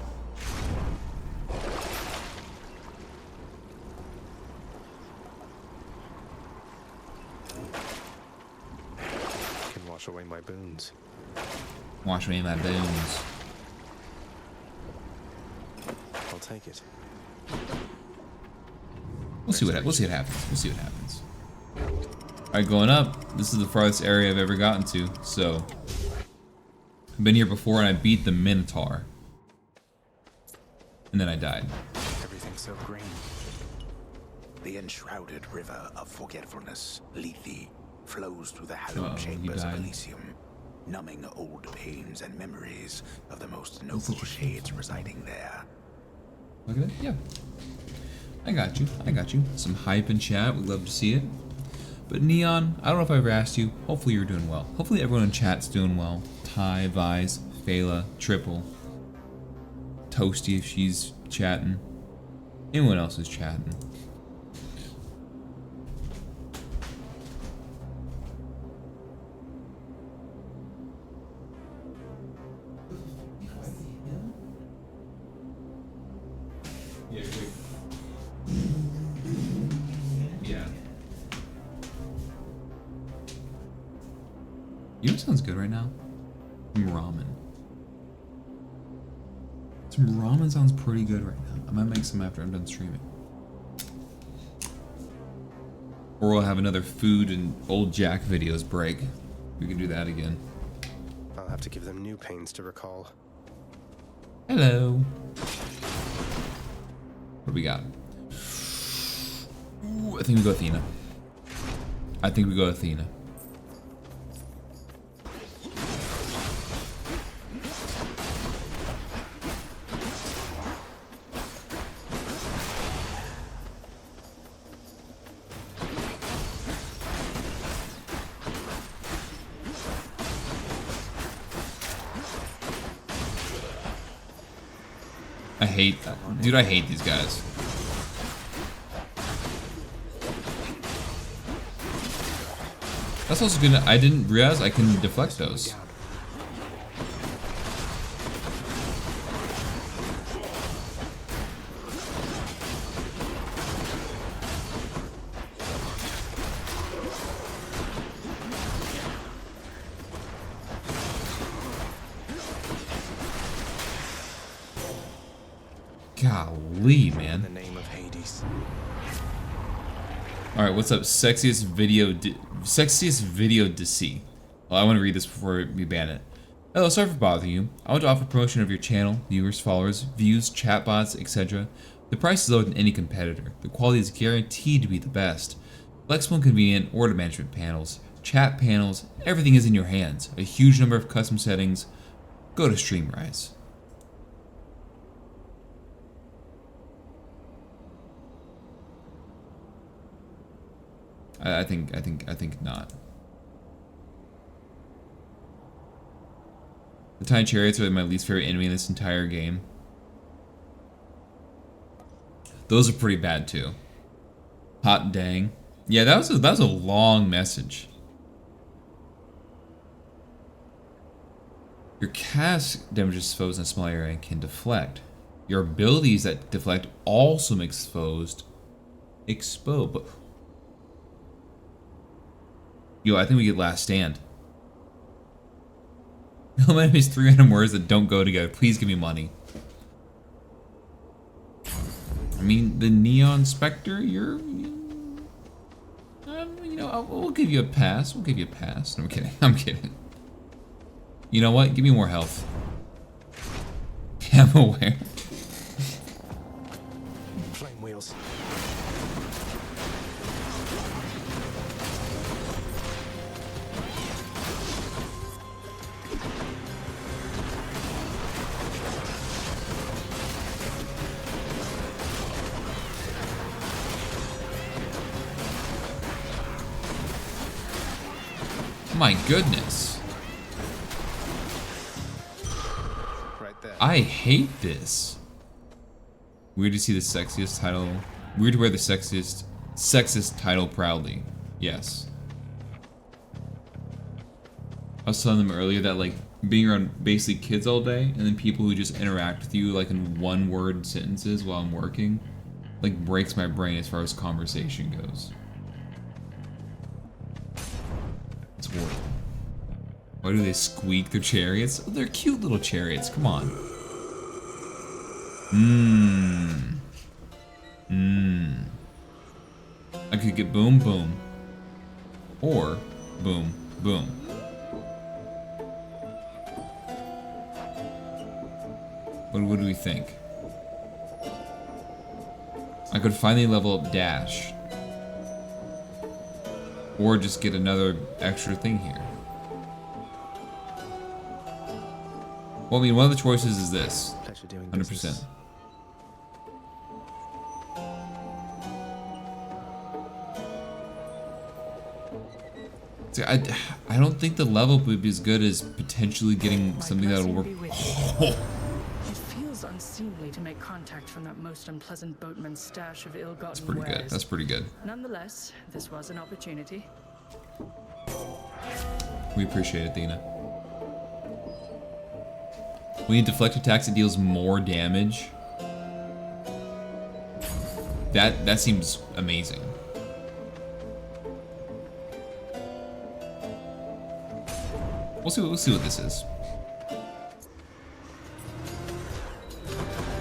Can wash away my boons. Wash away my bones. I'll take it. We'll see what happens. We'll see what happens. Alright, going up. This is the farthest area I've ever gotten to, so I've been here before and I beat the Minotaur. And then I died. Everything's so green. The enshrouded river of forgetfulness, Lethe, flows through the hallowed You chambers of died. Elysium, numbing old pains and memories of the most noble shades residing there. Look at it. Yeah. I got you. I got you. Some hype in chat. We'd love to see it. But Neon, I don't know if I ever asked you. Hopefully you're doing well. Hopefully everyone in chat's doing well. Ty, Vice, Phala, Triple, Toasty if she's chatting. Anyone else is chatting. Yeah. You know what sounds good right now? Some ramen. Some ramen sounds pretty good right now. I might make some after I'm done streaming. Or we'll have another food and old Jack videos break. We can do that again. I'll have to give them new pains to recall. Hello. What do we got? Ooh, I think we go Athena. I think we go Athena. I hate that. Dude, I hate these guys. That's also good. I didn't realize I can deflect those. Golly, man. In the name of Hades. All right, what's up? Sexiest video DC. Well, I want to read this before we ban it. Hello, sorry for bothering you. I want to offer promotion of your channel, viewers, followers, views, chatbots, etc. The price is lower than any competitor. The quality is guaranteed to be the best. Flexible and convenient order management panels, chat panels, everything is in your hands. A huge number of custom settings. Go to Streamrise. I think not. The tiny chariots are my least favorite enemy in this entire game. Those are pretty bad too. Hot dang. Yeah, that was a long message. Your cast damages foes in a small area and can deflect. Your abilities that deflect also make foes exposed. But yo, I think we get last stand. No my enemies 3 random words that don't go together. Please give me money. I mean, the Neon Spectre, you know, we'll give you a pass. We'll give you a pass. No, I'm kidding. I'm kidding. You know what? Give me more health. Yeah, I'm aware. Flame wheels. My goodness. Right there. I hate this. Weird to see the sexiest title. Weird to wear the sexist title proudly. Yes. I was telling them earlier that like being around basically kids all day and then people who just interact with you like in one-word sentences while I'm working like breaks my brain as far as conversation goes. It's horrible. Why do they squeak their chariots? Oh, they're cute little chariots. Come on. I could get boom boom. Or boom boom. What do we think? I could finally level up Dash. Or just get another extra thing here. Well, I mean, one of the choices is this. 100%. See, I don't think the level would be as good as potentially getting something that'll work. It feels unseemly to make contact from that most unpleasant boatman's stash of ill-gotten That's pretty good. wares. That's pretty good. Nonetheless, this was an opportunity. We appreciate it, Athena. We need deflect attacks that deals more damage. That seems amazing. We'll see what this is.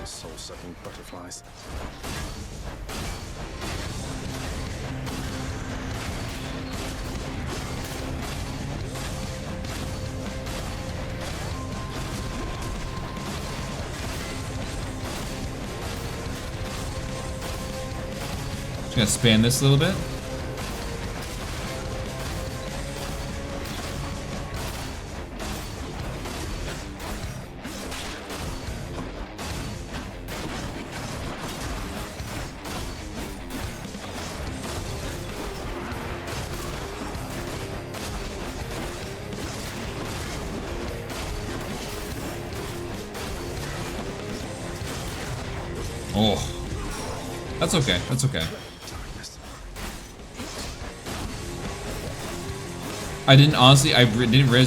Soul-sucking butterflies. Just gonna span this a little bit. Oh, that's okay. That's okay. I didn't realize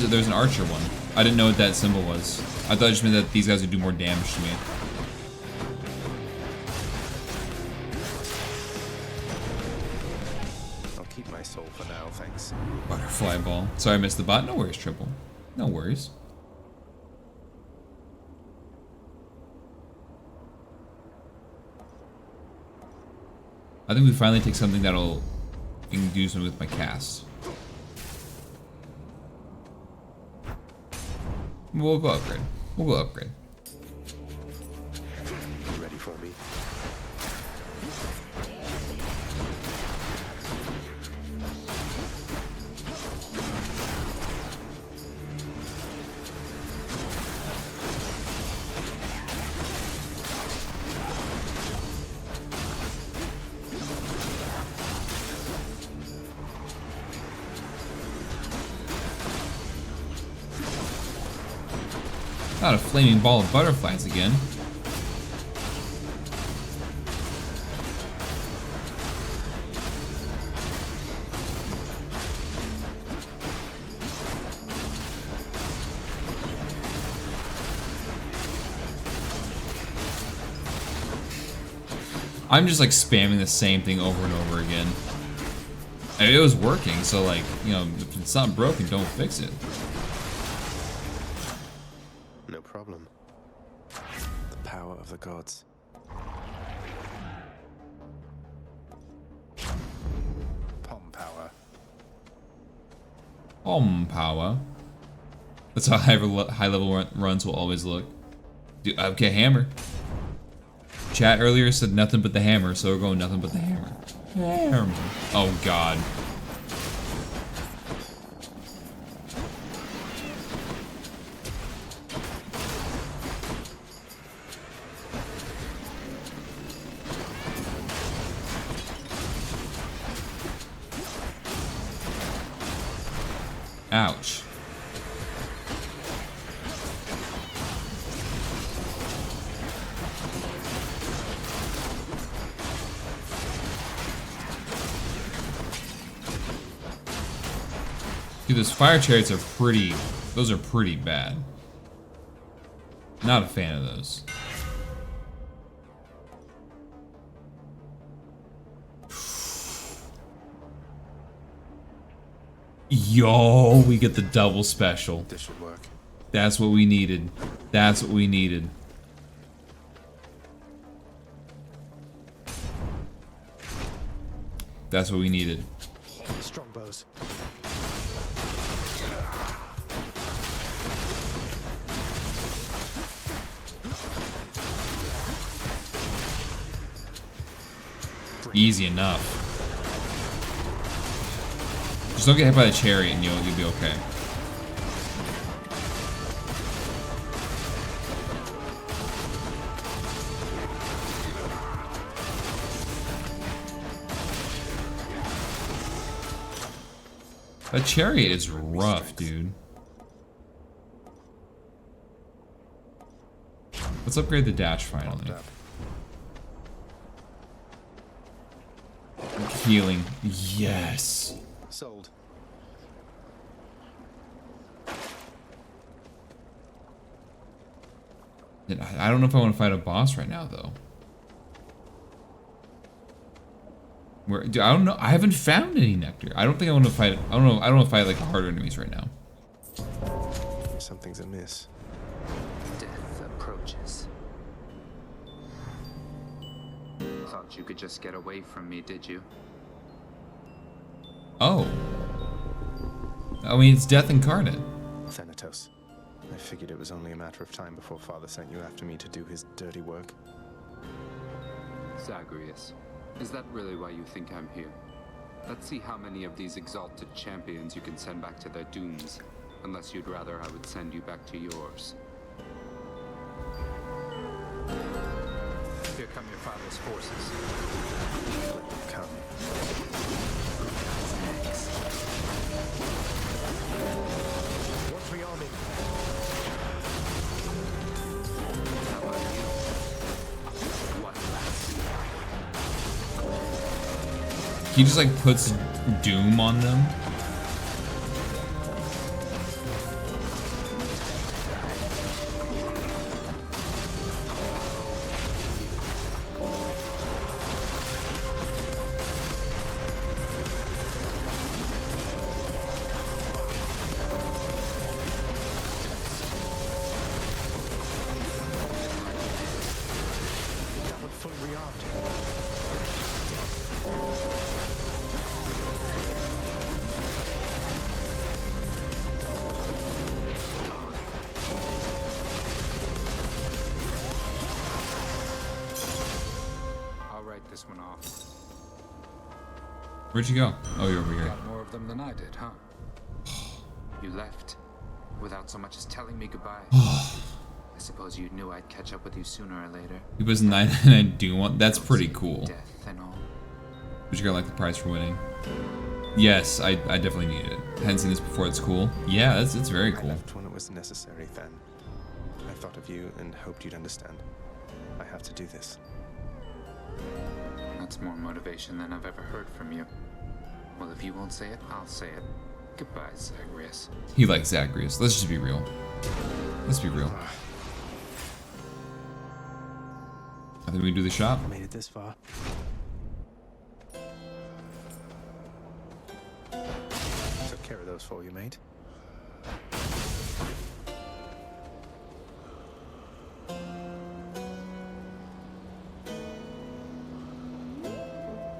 that there was an archer one. I didn't know what that symbol was. I thought it just meant that these guys would do more damage to me. I'll keep my soul for now, thanks. Butterfly ball. Sorry I missed the bot. No worries, Triple. No worries. I think we finally take something that'll induce me with my cast. We'll go upgrade. We'll go upgrade. You ready for me? Not a flaming ball of butterflies again. I'm just like spamming the same thing over and over again. And it was working, so like, you know, if it's not broken, don't fix it. No problem. The power of the gods. Palm power. Palm power. That's how high level runs will always look. Dude, okay, hammer. Chat earlier said nothing but the hammer, so we're going nothing but the hammer. Hammer. Oh god. Ouch. Dude, those fire chariots are pretty... Those are pretty bad. Not a fan of those. Yo, we get the double special. This should work. That's what we needed. That's what we needed. That's what we needed. Strong bows. Easy enough. Just don't get hit by the chariot and you'll be okay. That chariot is rough, dude. Let's upgrade the dash finally. Healing. Yes. Sold. I don't know if I want to fight a boss right now, though. Where? Dude, I don't know. I haven't found any nectar. I don't think I want to fight. I don't know. I don't want to fight like harder enemies right now. Something's amiss. Death approaches. Thought you could just get away from me, did you? Oh. I mean, it's death incarnate. Thanatos. I figured it was only a matter of time before Father sent you after me to do his dirty work. Zagreus, is that really why you think I'm here? Let's see how many of these exalted champions you can send back to their dooms. Unless you'd rather I would send you back to yours. Here come your father's forces. Come. What's the army? How about you? One last. He just like puts doom on them. This one off. Where'd you go? Oh, you're over here. Got more of them than I did, huh? You left without so much as telling me goodbye. I suppose you knew I'd catch up with you sooner or later. He was 999 do want. That's pretty cool. Death and all. But you got like the prize for winning. Yes, I definitely needed it. Hadn't seen this before. It's cool. Yeah, it's very cool. I left when it was necessary, Than. I thought of you and hoped you'd understand. I have to do this. That's more motivation than I've ever heard from you. Well, if you won't say it, I'll say it. Goodbye, Zagreus. He likes Zagreus. Let's just be real. Let's be real. I think we can do the shop. I made it this far. Took care of those for you, mate.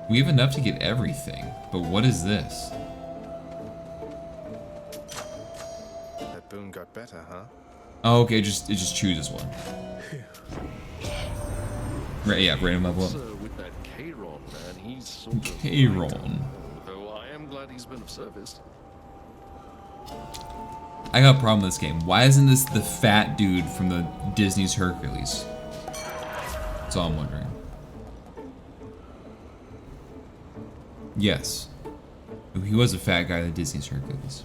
We have enough to get everything, but what is this? That boon got better, huh? Oh, okay, it just chooses one. Right, yeah, random level up. So with that Charon man, he's sort of Charon. Though I am glad he's been of service. I got a problem with this game. Why isn't this the fat dude from the Disney's Hercules? That's all I'm wondering. Yes. He was a fat guy in the Disney's Hercules.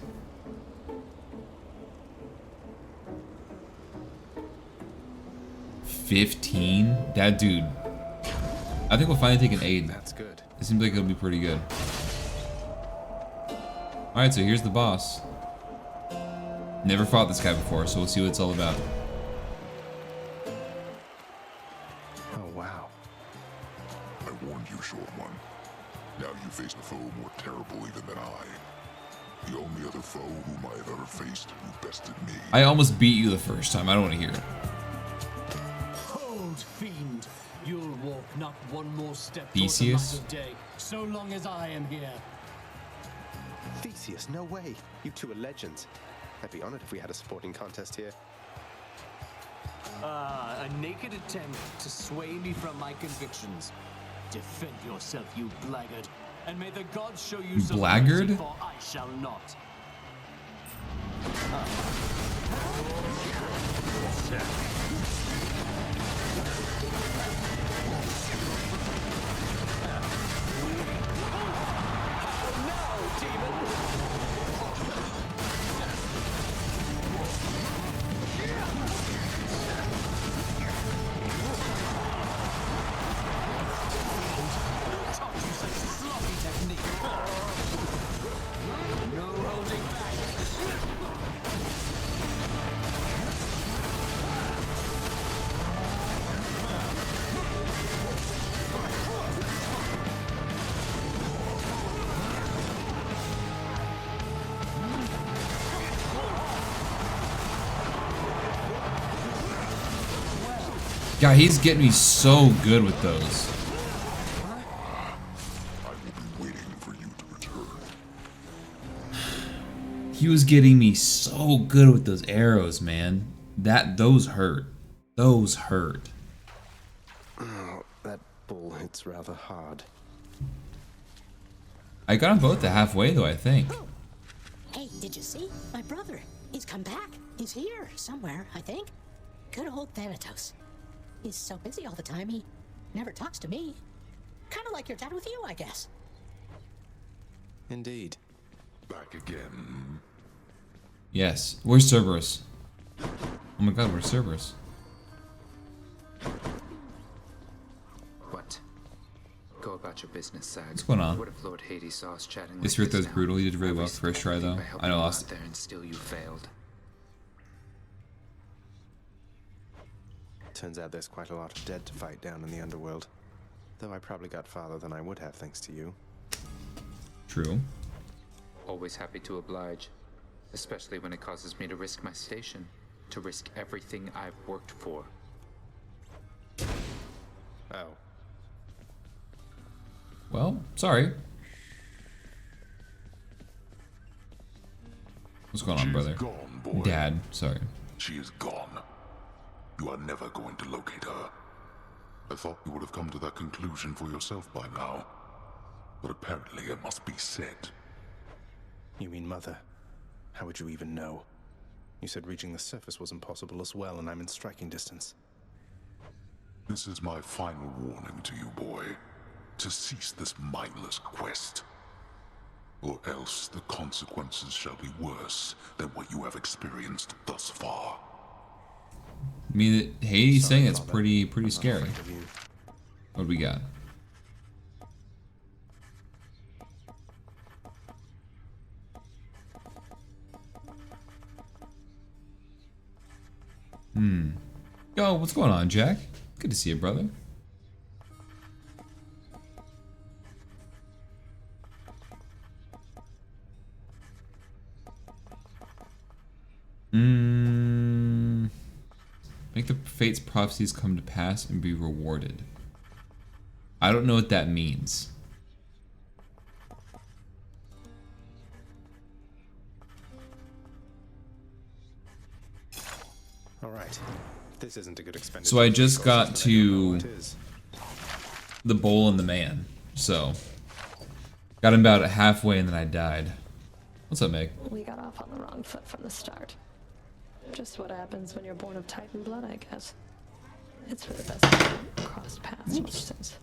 15? That dude. I think we'll finally take an aid. That's good. It seems like it'll be pretty good. Alright, so here's the boss. Never fought this guy before, so we'll see what it's all about. Oh, wow. I warned you, short one. Now you face a foe more terrible even than I. The only other foe whom I have ever faced who bested me. I almost beat you the first time. I don't want to hear it. Hold, fiend. You'll walk not one more step Theseus? towards the light of day, so long as I am here. Theseus, no way. You two are legends. I'd be honored if we had a sporting contest here. A naked attempt to sway me from my convictions. Defend yourself, you blackguard, and may the gods show you some Blackguard? mercy, for I shall not. God, he's getting me so good with those. I will be waiting for you to return. He was getting me so good with those arrows, man. Those hurt. Those hurt. Oh, that bull hits rather hard. I got them both to halfway though, I think. Hey, did you see? My brother. He's come back. He's here somewhere, I think. Good old Thanatos. He's so busy all the time, he never talks to me. Kind of like your dad with you, I guess. Indeed. Back again. Yes. Where's Cerberus? Oh my god, where's Cerberus? What? Go about your business, Sag. What's going on? What if Lord Hades saw us chatting This like Rutho's this now? brutal. He did really well risked first try though. everything by helping I know I you lost. out there and still you failed. Turns out there's quite a lot of dead to fight down in the underworld. Though I probably got farther than I would have thanks to you. True. Always happy to oblige. Especially when it causes me to risk my station. To risk everything I've worked for. Oh. Well, sorry. What's going on, brother? Gone, boy. Dad, sorry. She is gone. You are never going to locate her. I thought you would have come to that conclusion for yourself by now. But apparently it must be said. You mean Mother? How would you even know? You said reaching the surface was impossible as well, and I'm in striking distance. This is my final warning to you, boy. To cease this mindless quest. Or else the consequences shall be worse than what you have experienced thus far. I mean, Hades saying it's Father. pretty I'm not scary. afraid of you. What do we got? Yo, what's going on, Jack? Good to see you, brother. Make the fate's prophecies come to pass and be rewarded. I don't know what that means. All right. This isn't a good expenditure. So I just got But I don't know to what is. the bowl and the man. So got him about halfway and then I died. What's up, Meg? We got off on the wrong foot from the start. Just what happens when you're born of Titan blood, I guess. It's for the best that we crossed paths most since.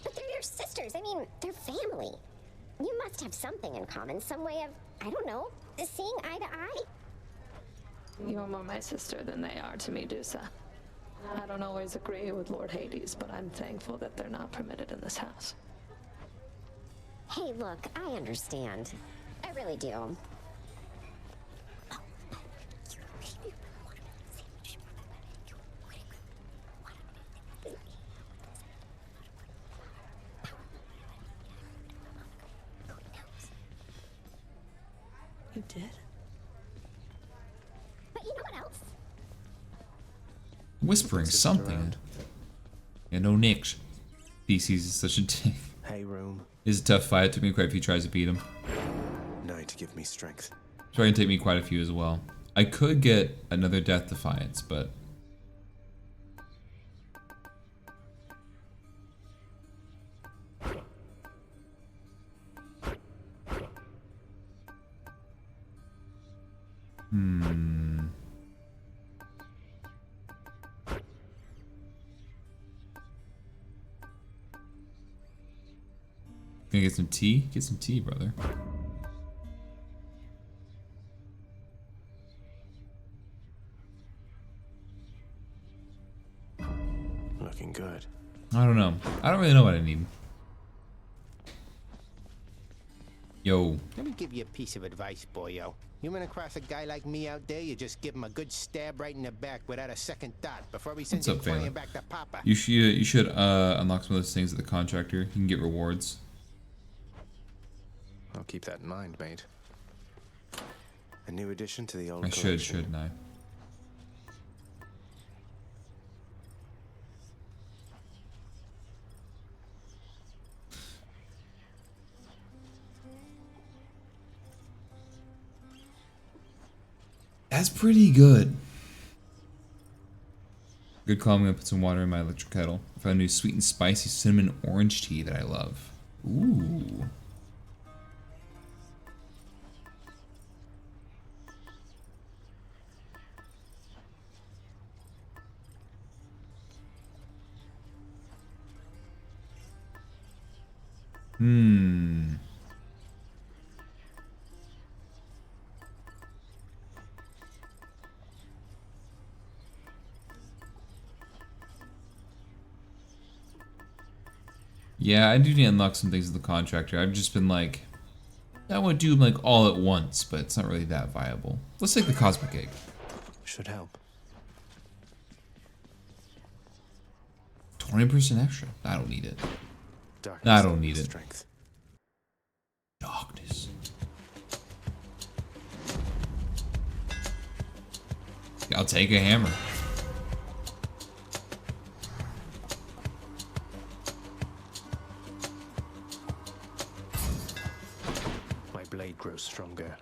But they're your sisters. I mean, they're family. You must have something in common, some way of, I don't know, seeing eye to eye. You're more my sister than they are to me, Dusa. I don't always agree with Lord Hades, but I'm thankful that they're not permitted in this house. Hey, look, I understand. I really do. You did? But you know what else? Whispering something. Yeah, no Nick. Theses is such a dick. Hey, room. It's a tough fight. It took me quite a few tries to beat him. Night, give me strength. It's probably gonna take me quite a few as well. I could get another Death Defiance, but Gonna get some tea? Get some tea, brother. Looking good. I don't know. I don't really know what I need. Yo. Let me give you a piece of advice, boyo. You run across a guy like me out there, you just give him a good stab right in the back without a second thought before he sends What's you up, Vela? flying back to Papa. You should unlock some of those things at the contractor. You can get rewards. I'll keep that in mind, mate. A new addition to the old I collection. shouldn't I? That's pretty good. Good call. I'm gonna put some water in my electric kettle. I found a new sweet and spicy cinnamon orange tea that I love. Ooh. Yeah, I do need to unlock some things with the contractor. I've just been like, I want to do them like all at once, but it's not really that viable. Let's take the cosmic egg. Should help. 20% extra. I don't need it. Darkness, I don't need it. Strength. Darkness. I'll take a hammer. My blade grows stronger.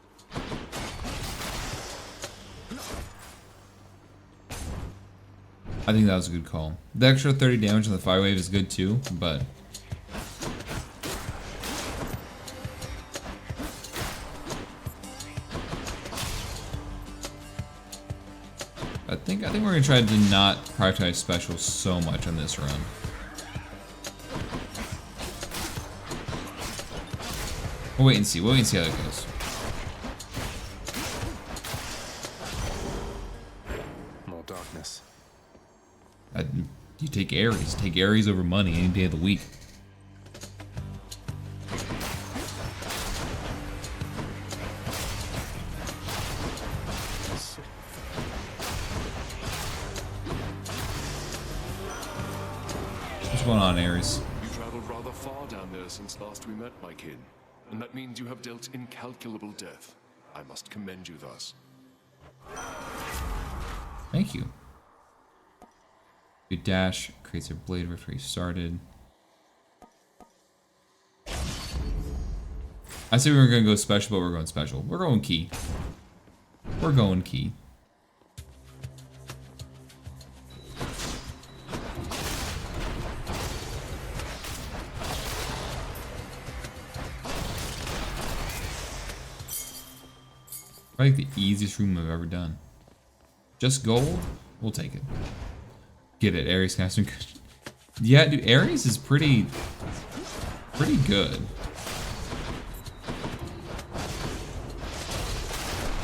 I think that was a good call. The extra 30 damage on the fire wave is good too, but I think we're gonna try to not prioritize specials so much on this run. We'll wait and see. We'll wait and see how that goes. More darkness. You take Ares. Take Ares over money any day of the week. What's going on, Ares? You traveled rather far down there since last we met, my kin. And that means you have dealt incalculable death. I must commend you thus. Thank you. Good dash. Creates a blade rift where you started. I said we were going to go special, but we're going special. We're going key. We're going key. Probably the easiest room I've ever done. Just gold? We'll take it. Get it, Ares casting. Yeah, dude, Ares is pretty good.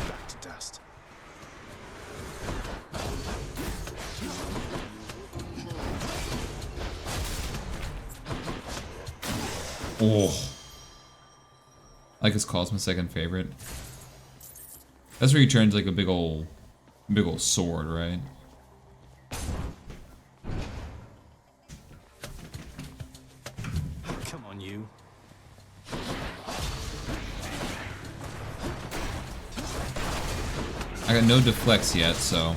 Back to dust. Oh. I like his call. It's my second favorite. That's where he turns like a big old sword, right? Come on, you. I got no deflects yet, so.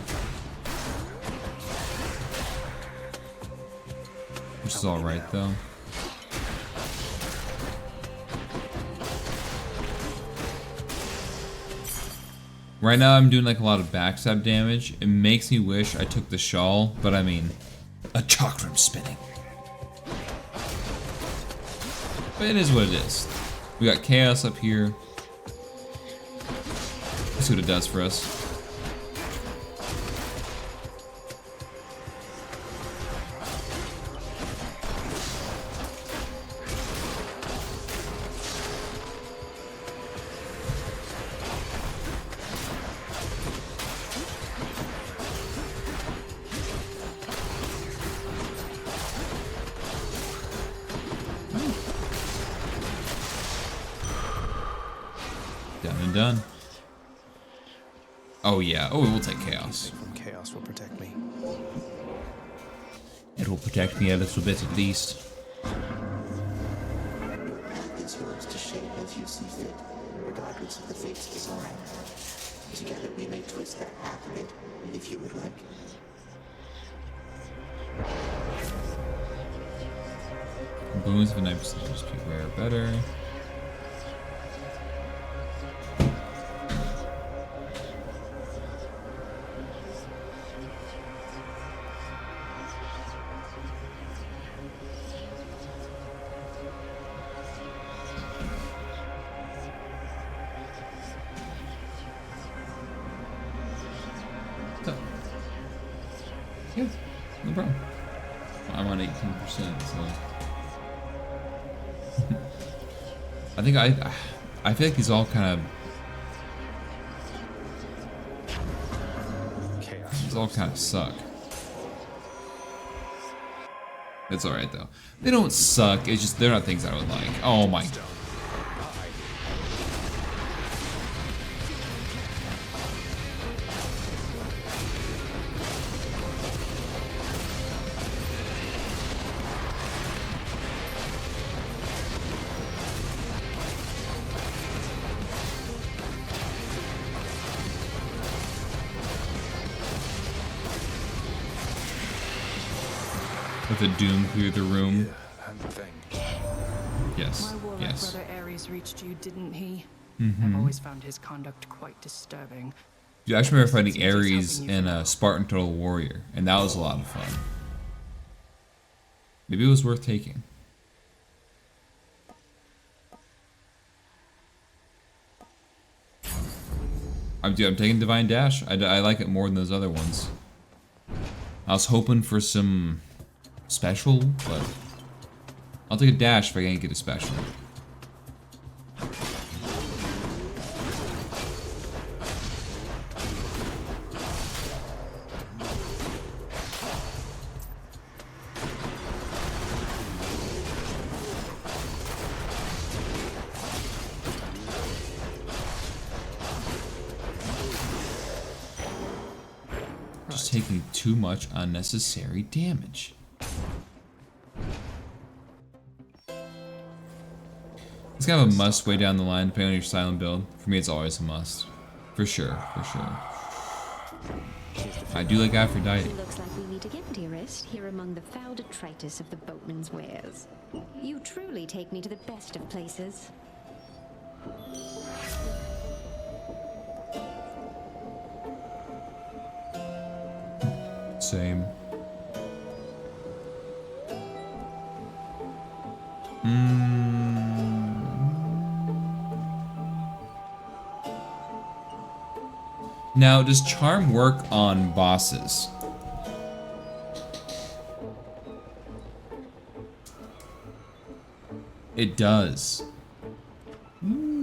Which is alright though. Right now I'm doing like a lot of backstab damage. It makes me wish I took the shawl, but I mean, a chakram spinning. But it is what it is. We got chaos up here. Let's see what it does for us. Done. Oh yeah. Oh, it will take chaos. Chaos will protect me. It will protect me a little bit at least. It's yours to shape as you see fit, regardless of the fate's design. Together we may twist that half of it, if you would like. Boons of a 9% just keep rare better. Yeah, no problem. I'm on 18%, so I think I feel like these all kind of these all kind of suck. It's all right though. They don't suck. It's just they're not things I would like. Oh my. With the doom clear the room. Yes. My warlock Yes. brother Ares reached you, didn't he? Mhm. I've always found his conduct quite disturbing. Dude, I actually remember fighting Ares in a Spartan Total Warrior, and that was a lot of fun. Maybe it was worth taking. I'm taking Divine Dash. I like it more than those other ones. I was hoping for some special, but I'll take a dash if I can't get a special. Just taking too much unnecessary damage. It's kind of a must way down the line, depending on your silent build. For me, it's always a must. For sure, for sure. I do like Aphrodite. Looks like we meet again, dearest, here among the foul detritus of the boatman's wares. You truly take me to the best of places. Same. Now, does charm work on bosses? It does. Ooh.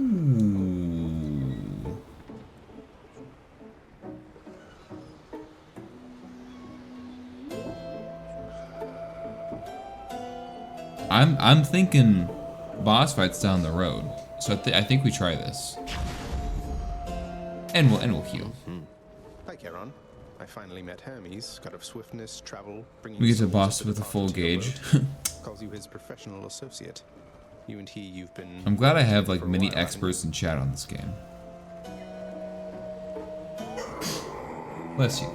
I'm thinking boss fight's down the road, so I think we try this, and we'll heal. Hi, Charon. I finally met Hermes, god of swiftness, travel, bringing We get to souls boss up with the a full path to your gauge. boat. Calls you his professional associate. You and you've been. I'm glad I have like for a many while, haven't experts in chat on this game. Bless you.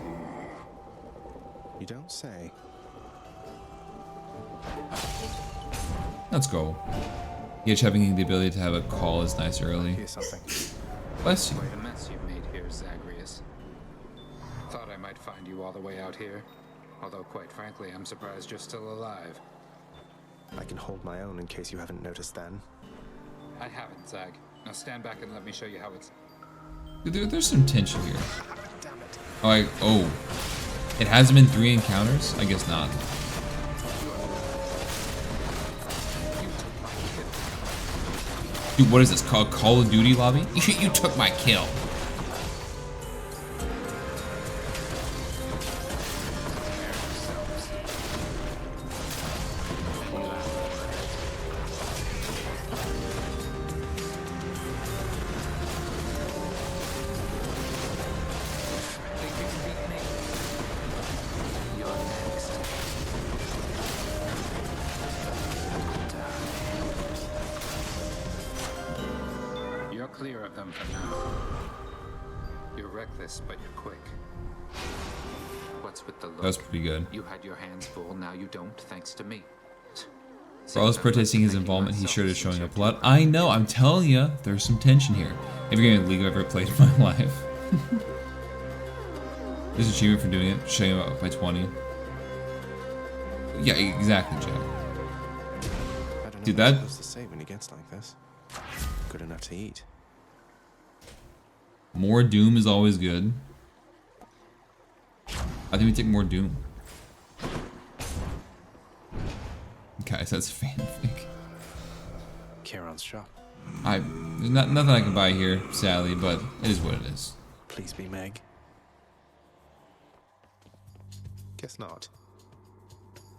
You don't say. Let's go. Each having the ability to have a call is nice early. Here's something. Bless you. Quite a mess you've made here, Zagreus. Thought I might find you all the way out here. Although, quite frankly, I'm surprised you're still alive. I can hold my own in case you haven't noticed then. I haven't, Zag. Now stand back and let me show you how it's... There's some tension here. Oh, it hasn't been 3 encounters? I guess not. Dude, what is this called? Call of Duty lobby? You took my kill. You're clear of them for now. You're reckless, but you're quick. What's with the look? That was pretty good. You had your hands full, now you don't, thanks to me. For all his protesting his involvement, he sure is showing up blood. I know, I'm telling you, there's some tension here. Every game of League I've ever played in my life. There's an achievement for doing it, showing him up by 20. Yeah, exactly, Jack. I don't know Dude, what I'm that... supposed to say when he gets like this. Good enough to eat. More Doom is always good. I think we take more Doom. Guys, that's fanfic. Charon's shop. There's nothing I can buy here, sadly, but it is what it is. Please be Meg. Guess not.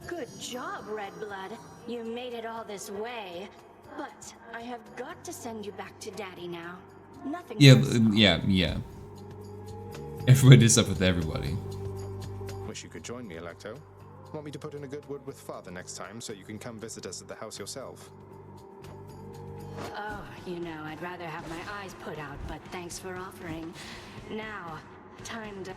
Good job, Red Blood. You made it all this way. But I have got to send you back to Daddy now. Nothing. Yeah. Everybody did stuff with everybody. Wish you could join me, Electo. Want me to put in a good word with Father next time so you can come visit us at the house yourself? Oh, you know, I'd rather have my eyes put out, but thanks for offering. Now, time to...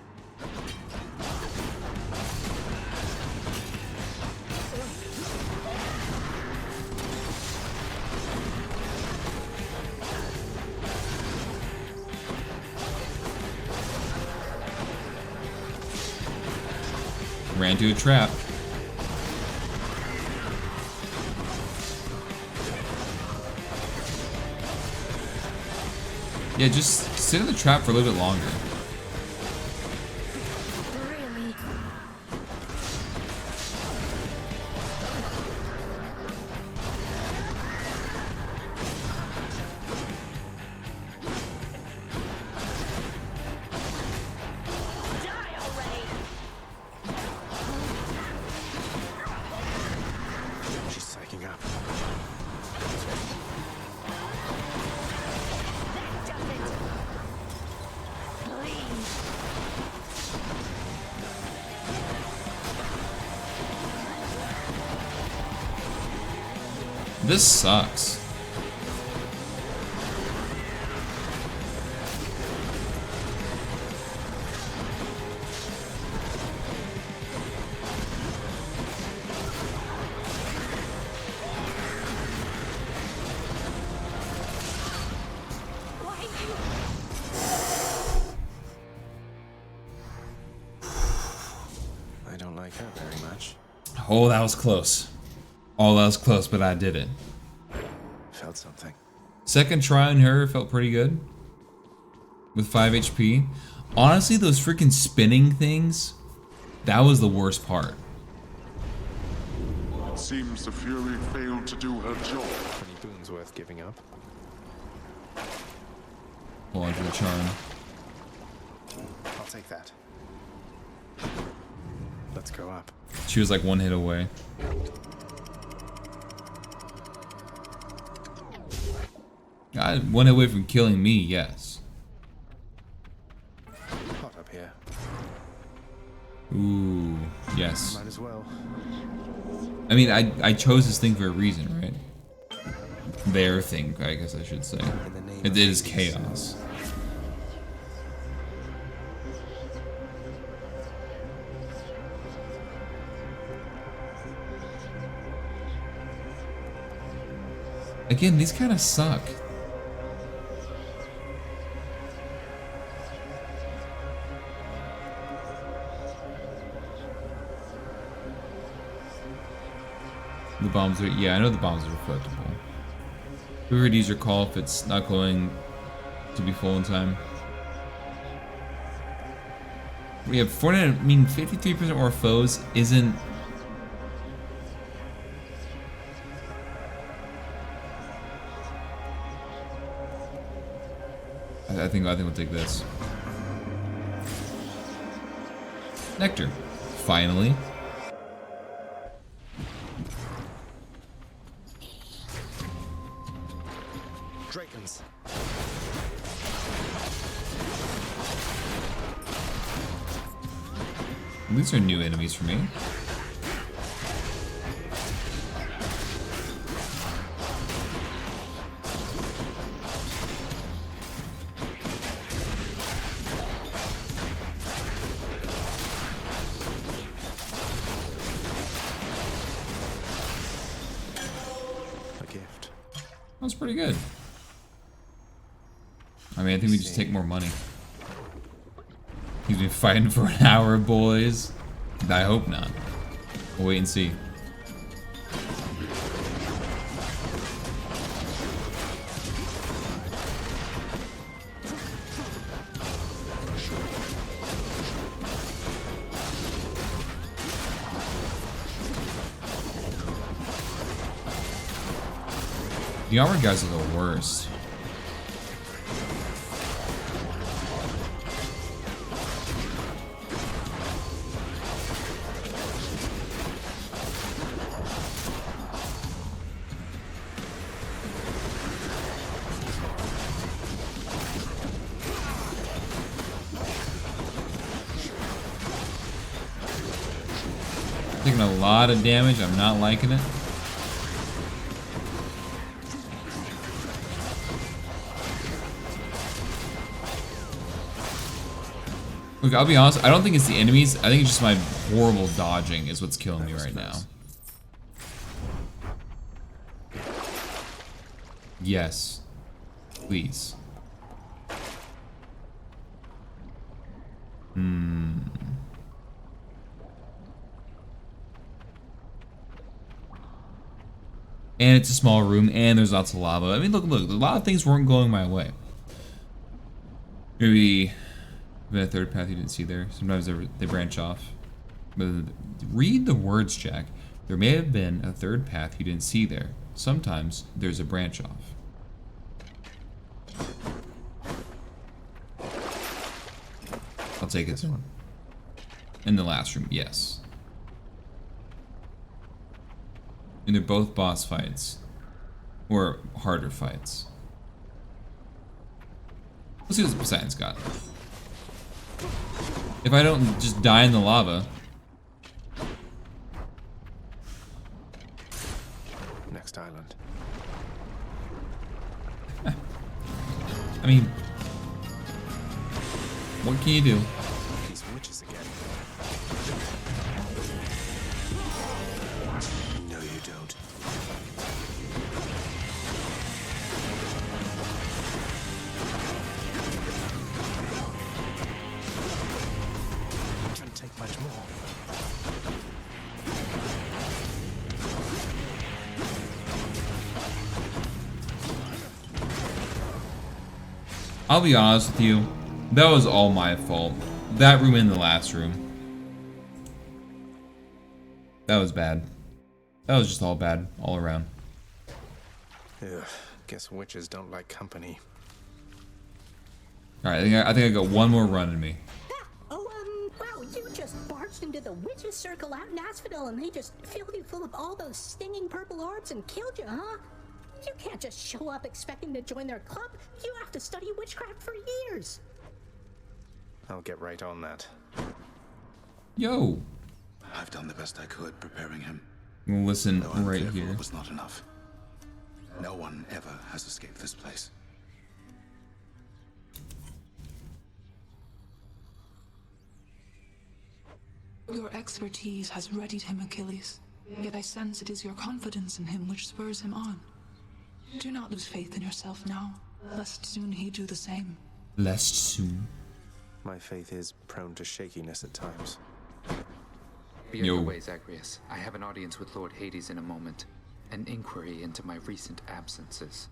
Ran to a trap. Yeah, just sit in the trap for a little bit longer. Really? She's psyching up. This sucks. I don't like her very much. Oh, that was close. Oh, that was close, but I did it. Felt something. Second try on her felt pretty good. With 5 HP. Honestly, those freaking spinning things, that was the worst part. It seems the Fury failed to do her job. 20 boons worth giving up. Hold on to the charm. I'll take that. Let's go up. She was like 1 hit away. one away from killing me, yes. Hot up here. Ooh, yes. Might as well. I mean, I chose this thing for a reason, right? Their thing, I guess I should say. It is chaos. Again, these kind of suck. The bombs are, yeah, I know the bombs are reflectable. Feel free to use your call if it's not going to be full in time. We have 49, I mean 53% more foes isn't... I think we'll take this. Nectar. Finally. Dragons. These are new enemies for me. That's pretty good. I mean, I think we just take more money. He's been fighting for an hour, boys. I hope not. We'll wait and see. The armored guys are the worst. Taking a lot of damage, I'm not liking it. Look, I'll be honest, I don't think it's the enemies, I think it's just my horrible dodging is what's killing me right now. Yes. Please. And it's a small room, and there's lots of lava. I mean, look, a lot of things weren't going my way. Maybe a third path you didn't see there. Sometimes they branch off. But read the words, Jack. There may have been a third path you didn't see there. Sometimes there's a branch off. I'll take it. In the last room, yes. And they're both boss fights. Or harder fights. Let's see what Poseidon's got. If I don't just die in the lava. Next island. I mean, what can you do? These witches again. No, you don't. Can't take much more. I'll be honest with you, that was all my fault. That room and the last room. That was bad. That was just all bad, all around. Ugh, guess witches don't like company. Alright, I think I got one more run in me. Oh, wow, you just barged into the witches' circle out in Asphodel and they just filled you full of all those stinging purple orbs and killed you, huh? You can't just show up expecting to join their club. You have to study witchcraft for years. I'll get right on that. Yo. I've done the best I could preparing him. Listen Though I'm right fearful here. it was not enough. No one ever has escaped this place. Your expertise has readied him, Achilles. Yet I sense it is your confidence in him which spurs him on. Do not lose faith in yourself now, lest soon he do the same. Lest soon. My faith is prone to shakiness at times. Be on your way, Zagreus. I have an audience with Lord Hades in a moment. An inquiry into my recent absences.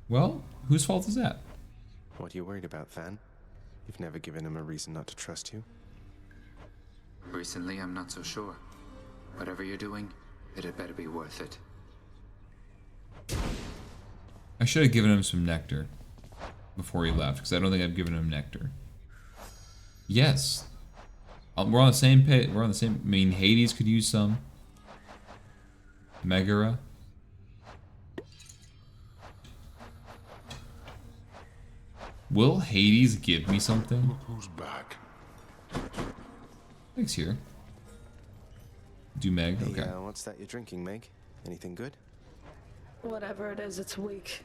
Well, whose fault is that? What are you worried about, Than? You've never given him a reason not to trust you. Recently, I'm not so sure. Whatever you're doing, it had better be worth it. I should have given him some nectar before he left, because I don't think I've given him nectar. Yes. We're on the same page. We're on the same. I mean, Hades could use some. Megara. Will Hades give me something? Look who's back. Thanks here. Do Meg? Hey, Okay. what's that you're drinking, Meg? Anything good? Whatever it is, it's weak.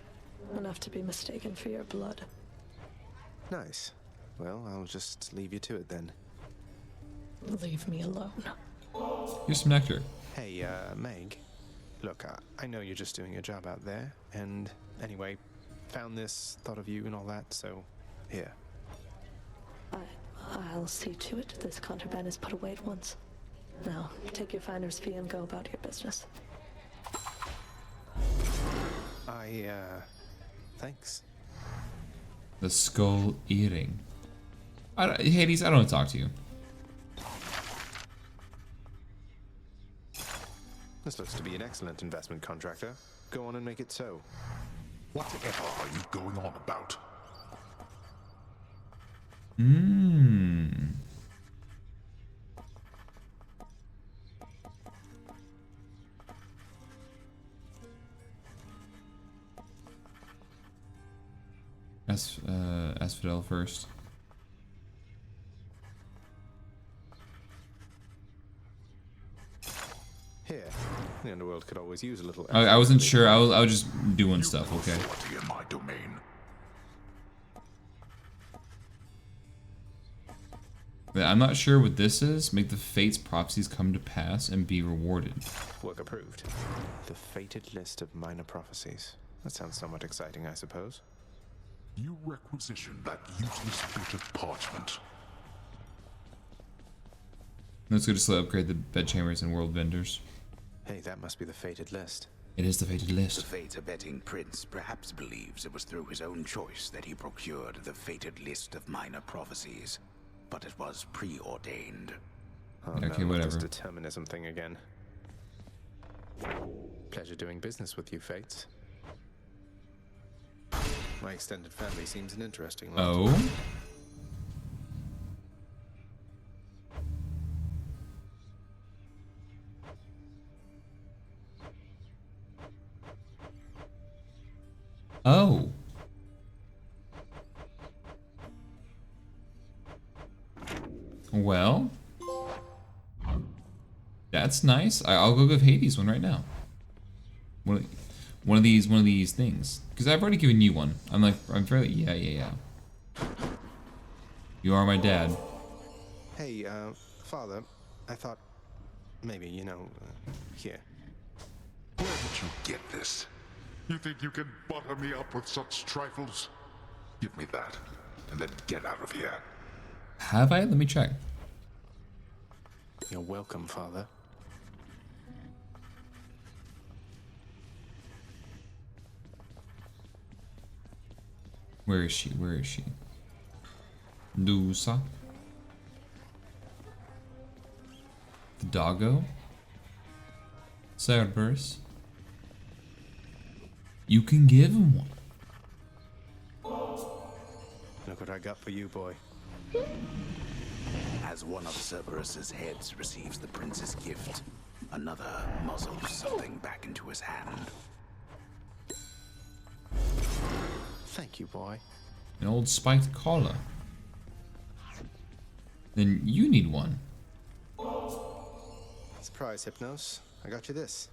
Enough to be mistaken for your blood. Nice. Well, I'll just leave you to it then. Leave me alone. Here's some nectar. Hey, Meg. Look, I know you're just doing your job out there, and anyway, found this, thought of you and all that, so here. I'll see to it this contraband is put away at once. Now, take your finder's fee and go about your business. Thanks. The skull earring. Hades, I don't want to talk to you. This looks to be an excellent investment, contractor. Go on and make it so. Whatever are you going on about? Asphodel first. Here. The underworld could always use a little. I wasn't sure. I was just doing stuff. Okay. Authority in my domain. I'm not sure what this is. Make the fates prophecies come to pass and be rewarded. Work approved. The fated list of minor prophecies. That sounds somewhat exciting, I suppose. You requisition that useless bit of parchment. Let's go just upgrade the bedchambers and world vendors. Hey, that must be the fated list. It is the fated list. The fate-abetting prince perhaps believes it was through his own choice that he procured the fated list of minor prophecies. But it was preordained. Oh, okay, no, whatever. This determinism thing again. Pleasure doing business with you, Fates. My extended family seems an interesting lot. Oh? Oh. Well, that's nice. I'll go give Hades one right now. One of these things, because I've already given you one. I'm fairly yeah. You are my dad. Hey, Father, I thought maybe, here. Where did you get this? You think you can butter me up with such trifles? Give me that, and then get out of here. Have I? Let me check. You're welcome, Father. Where is she? Where is she? Dusa. The doggo. Cerberus. You can give him one. Look what I got for you, boy. As one of Cerberus's heads receives the prince's gift, another muzzles something back into his hand. Thank you, boy. An old spiked collar. Then you need one. Surprise, Hypnos. I got you this.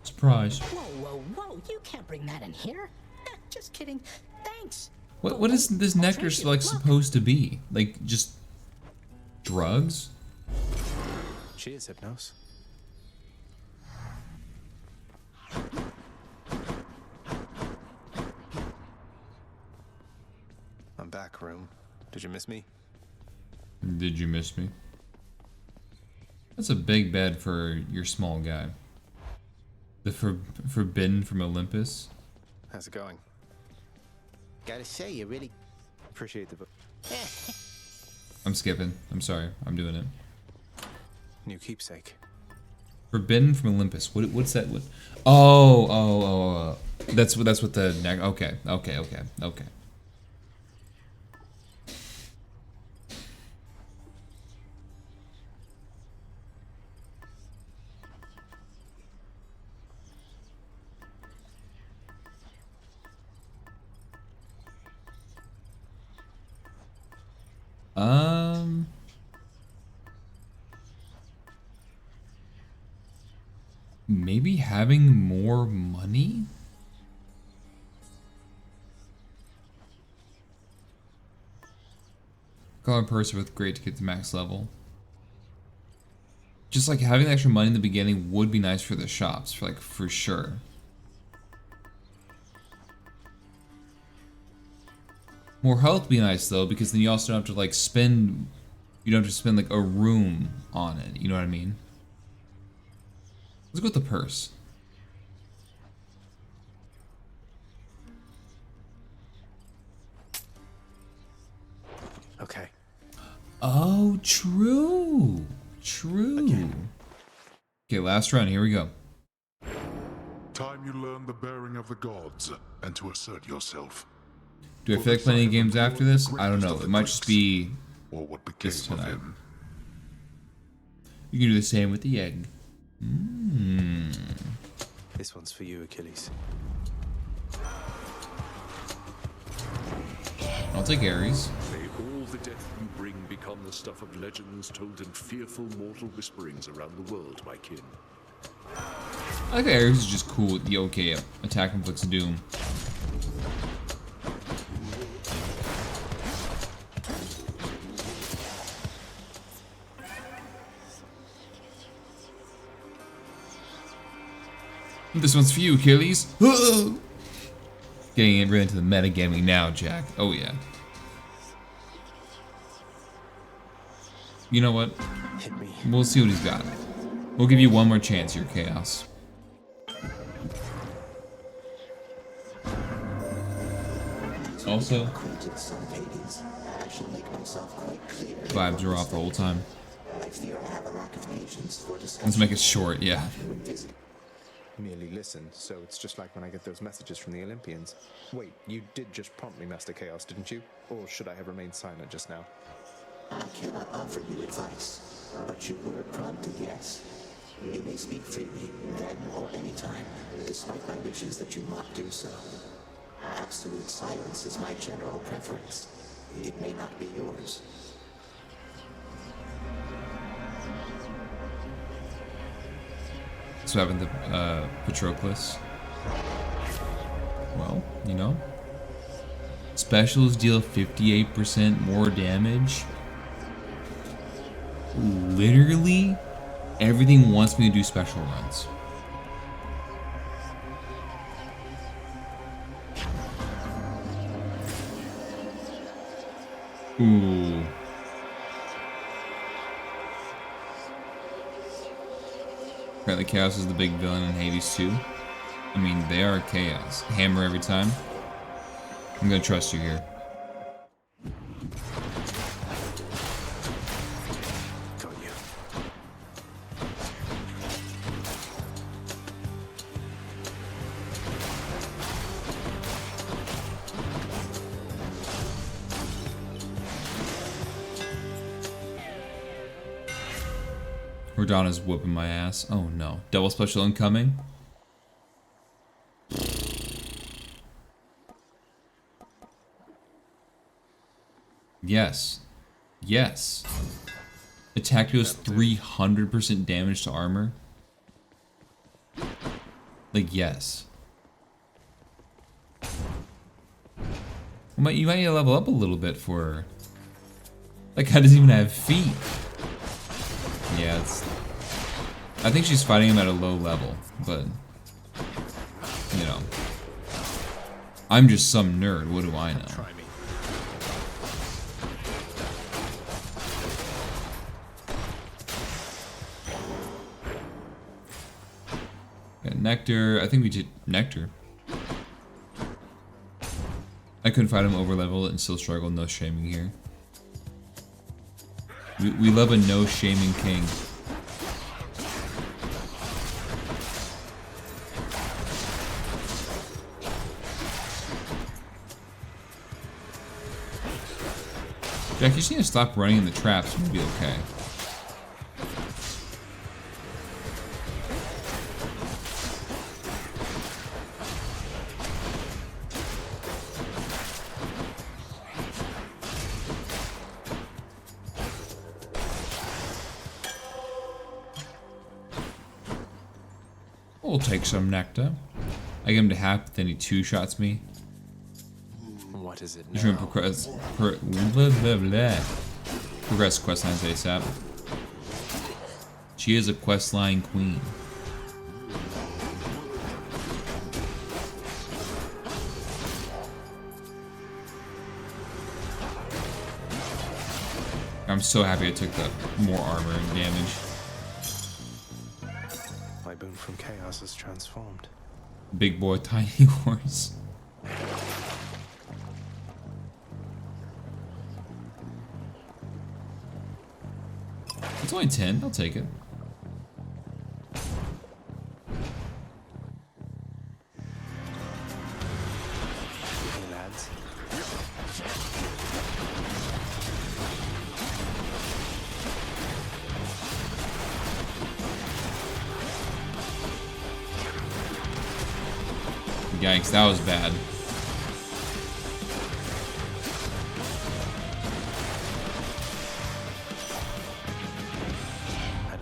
Surprise. Whoa, whoa, whoa. You can't bring that in here. Just kidding. Thanks. What is this nectar like supposed to be? Like just drugs? Cheers, Hypnos. I'm back, room. Did you miss me? Did you miss me? That's a big bed for your small guy. The forbidden from Olympus. How's it going? Gotta say, you really appreciate the book. I'm skipping. I'm sorry. I'm doing it. New keepsake. Forbidden from Olympus. What's that? What? Oh. That's what the neck. Okay. Maybe having more money? Color person with great to get to max level. Just like having the extra money in the beginning would be nice for the shops, for sure. More health would be nice though, because then you also don't have to spend. You don't have to spend a room on it. You know what I mean? Let's go with the purse. Okay. Oh, true. True. Again. Okay, last round. Here we go. Time you learn the bearing of the gods and to assert yourself. Do I feel like playing any games after this? I don't know. It might just be or what became this tonight. of him. You can do the same with the egg. This one's for you, Achilles. I'll take Ares. May all the death you bring become the stuff of legends told in fearful mortal whisperings around the world, my kin. I like how Ares is just cool with the okay attack inflicts doom. This one's for you, Achilles. Getting really into the metagaming now, Jack. Oh yeah. You know what? Hit me. We'll see what he's got. We'll give you one more chance here, Chaos. Also, vibes are off the whole time. Let's make it short, yeah. Merely listen, so it's just like when I get those messages from the Olympians. Wait, you did just prompt me, Master Chaos, didn't you? Or should I have remained silent just now? I cannot offer you advice, but you were prompted, yes. You may speak freely, then or any time, despite my wishes that you not do so. Absolute silence is my general preference. It may not be yours. So having the Patroclus. Well, you know. Specials deal 58% more damage. Literally, everything wants me to do special runs. Ooh. Apparently Chaos is the big villain in Hades 2. I mean, they are Chaos. Hammer every time. I'm gonna trust you here. Got you. Rodana's whooping my ass. Oh no. Double special incoming. Yes. Yes. Attack deals 300% damage to armor. Like, yes. You might need to level up a little bit for her. That guy doesn't even have feet. Yeah, it's... I think she's fighting him at a low level, but... You know. I'm just some nerd, what do I know? Yeah, Nectar, I think we did Nectar. I couldn't fight him over level and still struggle, no shaming here. We love a no shaming king. Jack, you just need to stop running in the traps and you'll be okay. We'll take some nectar. I give him to half, but then he two-shots me. What is it now? Trying to progress quest lines ASAP. She is a questline queen. I'm so happy I took the more armor and damage. My boon from chaos is transformed. Big boy, tiny horse. It's only 10, I'll take it. Hey lads. Yikes, that was bad.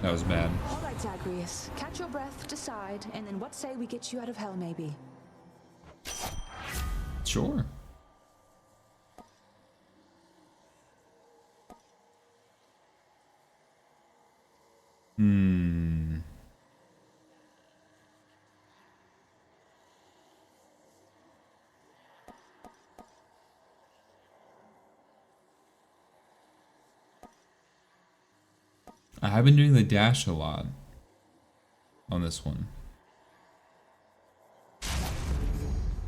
That was bad. All right, Zagreus. Catch your breath, decide, and then what say we get you out of hell, maybe? Sure. I have been doing the dash a lot on this one.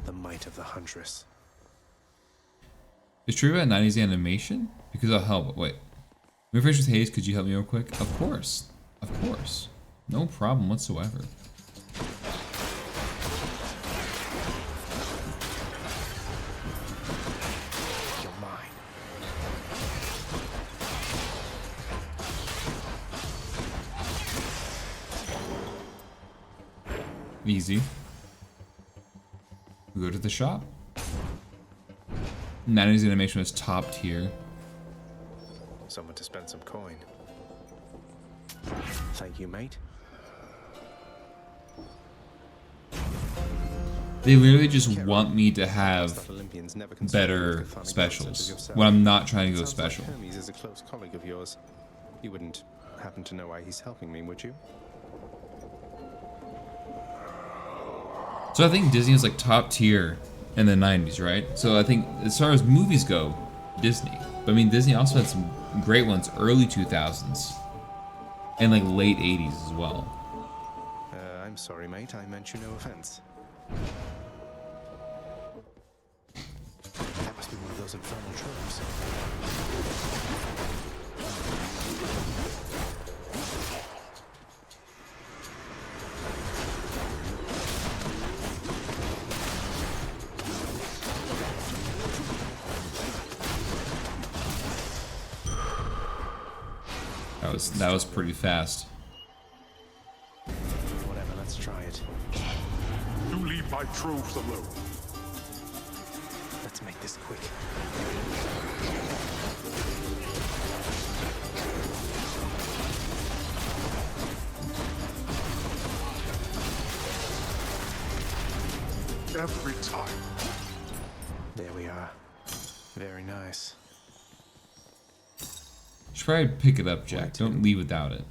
The might of the Huntress. Is true about 90s animation? Because I'll help. Wait. Move with Haze, could you help me real quick? Of course. Of course. No problem whatsoever. You're mine. Easy. We go to the shop. 90s animation was top tier. Someone to spend some coin. Thank you, mate. They literally just want me to have better specials when I'm not trying to go special. Like Hermes is a close colleague of yours. You wouldn't happen to know why he's helping me, would you? So I think Disney was like top tier in the 90s, right? So I think as far as movies go, Disney. But I mean, Disney also had some great ones early 2000s and like late 80s as well. I'm sorry, mate. I meant you no offense. That must be one of those infernal tropes. That was pretty fast. Whatever, let's try it. You leave my troves alone. Let's make this quick. every time. There we are. Very nice. Should probably pick it up, Jack. Don't leave without it.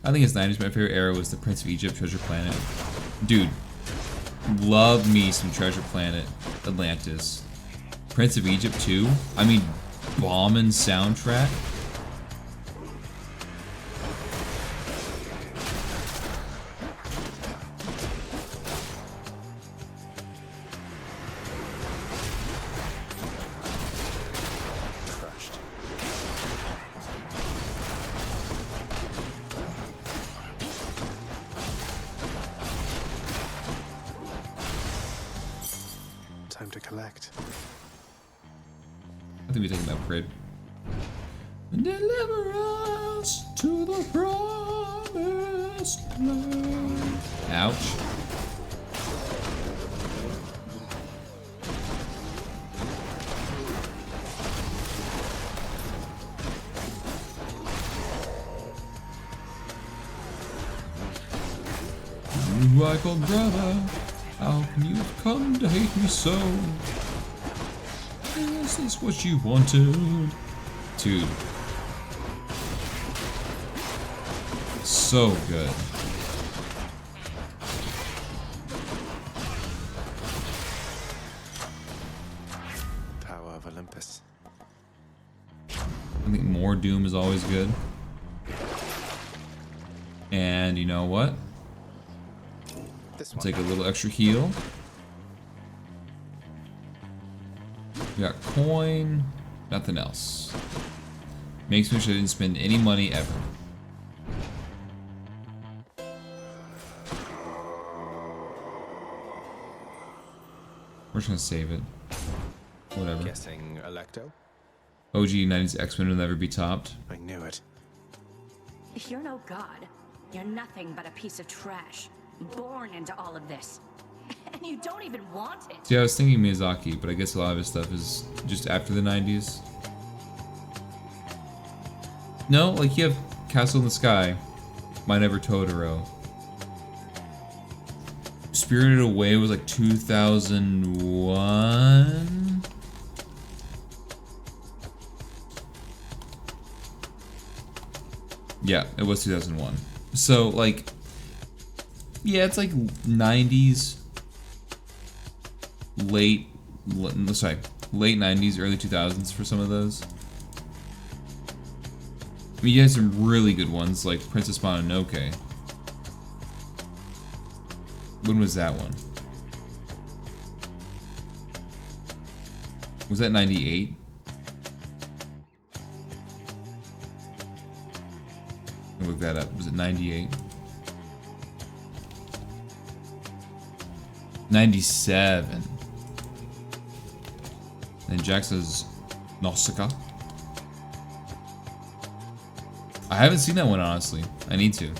I think it's 90s. My favorite era was the Prince of Egypt Treasure Planet. Dude, love me some Treasure Planet Atlantis. Prince of Egypt 2. I mean, bombing soundtrack. Crushed. Time to collect. I think we take an upgrade. Deliver us to the promised land. Ouch. Michael brother, how can you come to hate me so? Is this what you wanted? Dude. So good. Tower of Olympus. I think more Doom is always good. And you know what? I'll take a little extra heal. We got coin, nothing else. Makes me wish I didn't spend any money ever. We're just gonna save it. Whatever. Guessing Electo? OG 90s X-Men will never be topped. I knew it. You're no god. You're nothing but a piece of trash. Born into all of this. And you don't even want it. See, I was thinking Miyazaki, but I guess a lot of his stuff is just after the 90s. No, like you have Castle in the Sky, My Never Totoro. Spirited Away was like 2001. Yeah, it was 2001. So like, yeah, it's like 90s, late 90s, early 2000s for some of those. I mean, you had some really good ones like Princess Mononoke. When was that one? Was that 98? I'll look that up. Was it 98? 97. And Jack says Nausicaa. I haven't seen that one, honestly. I need to.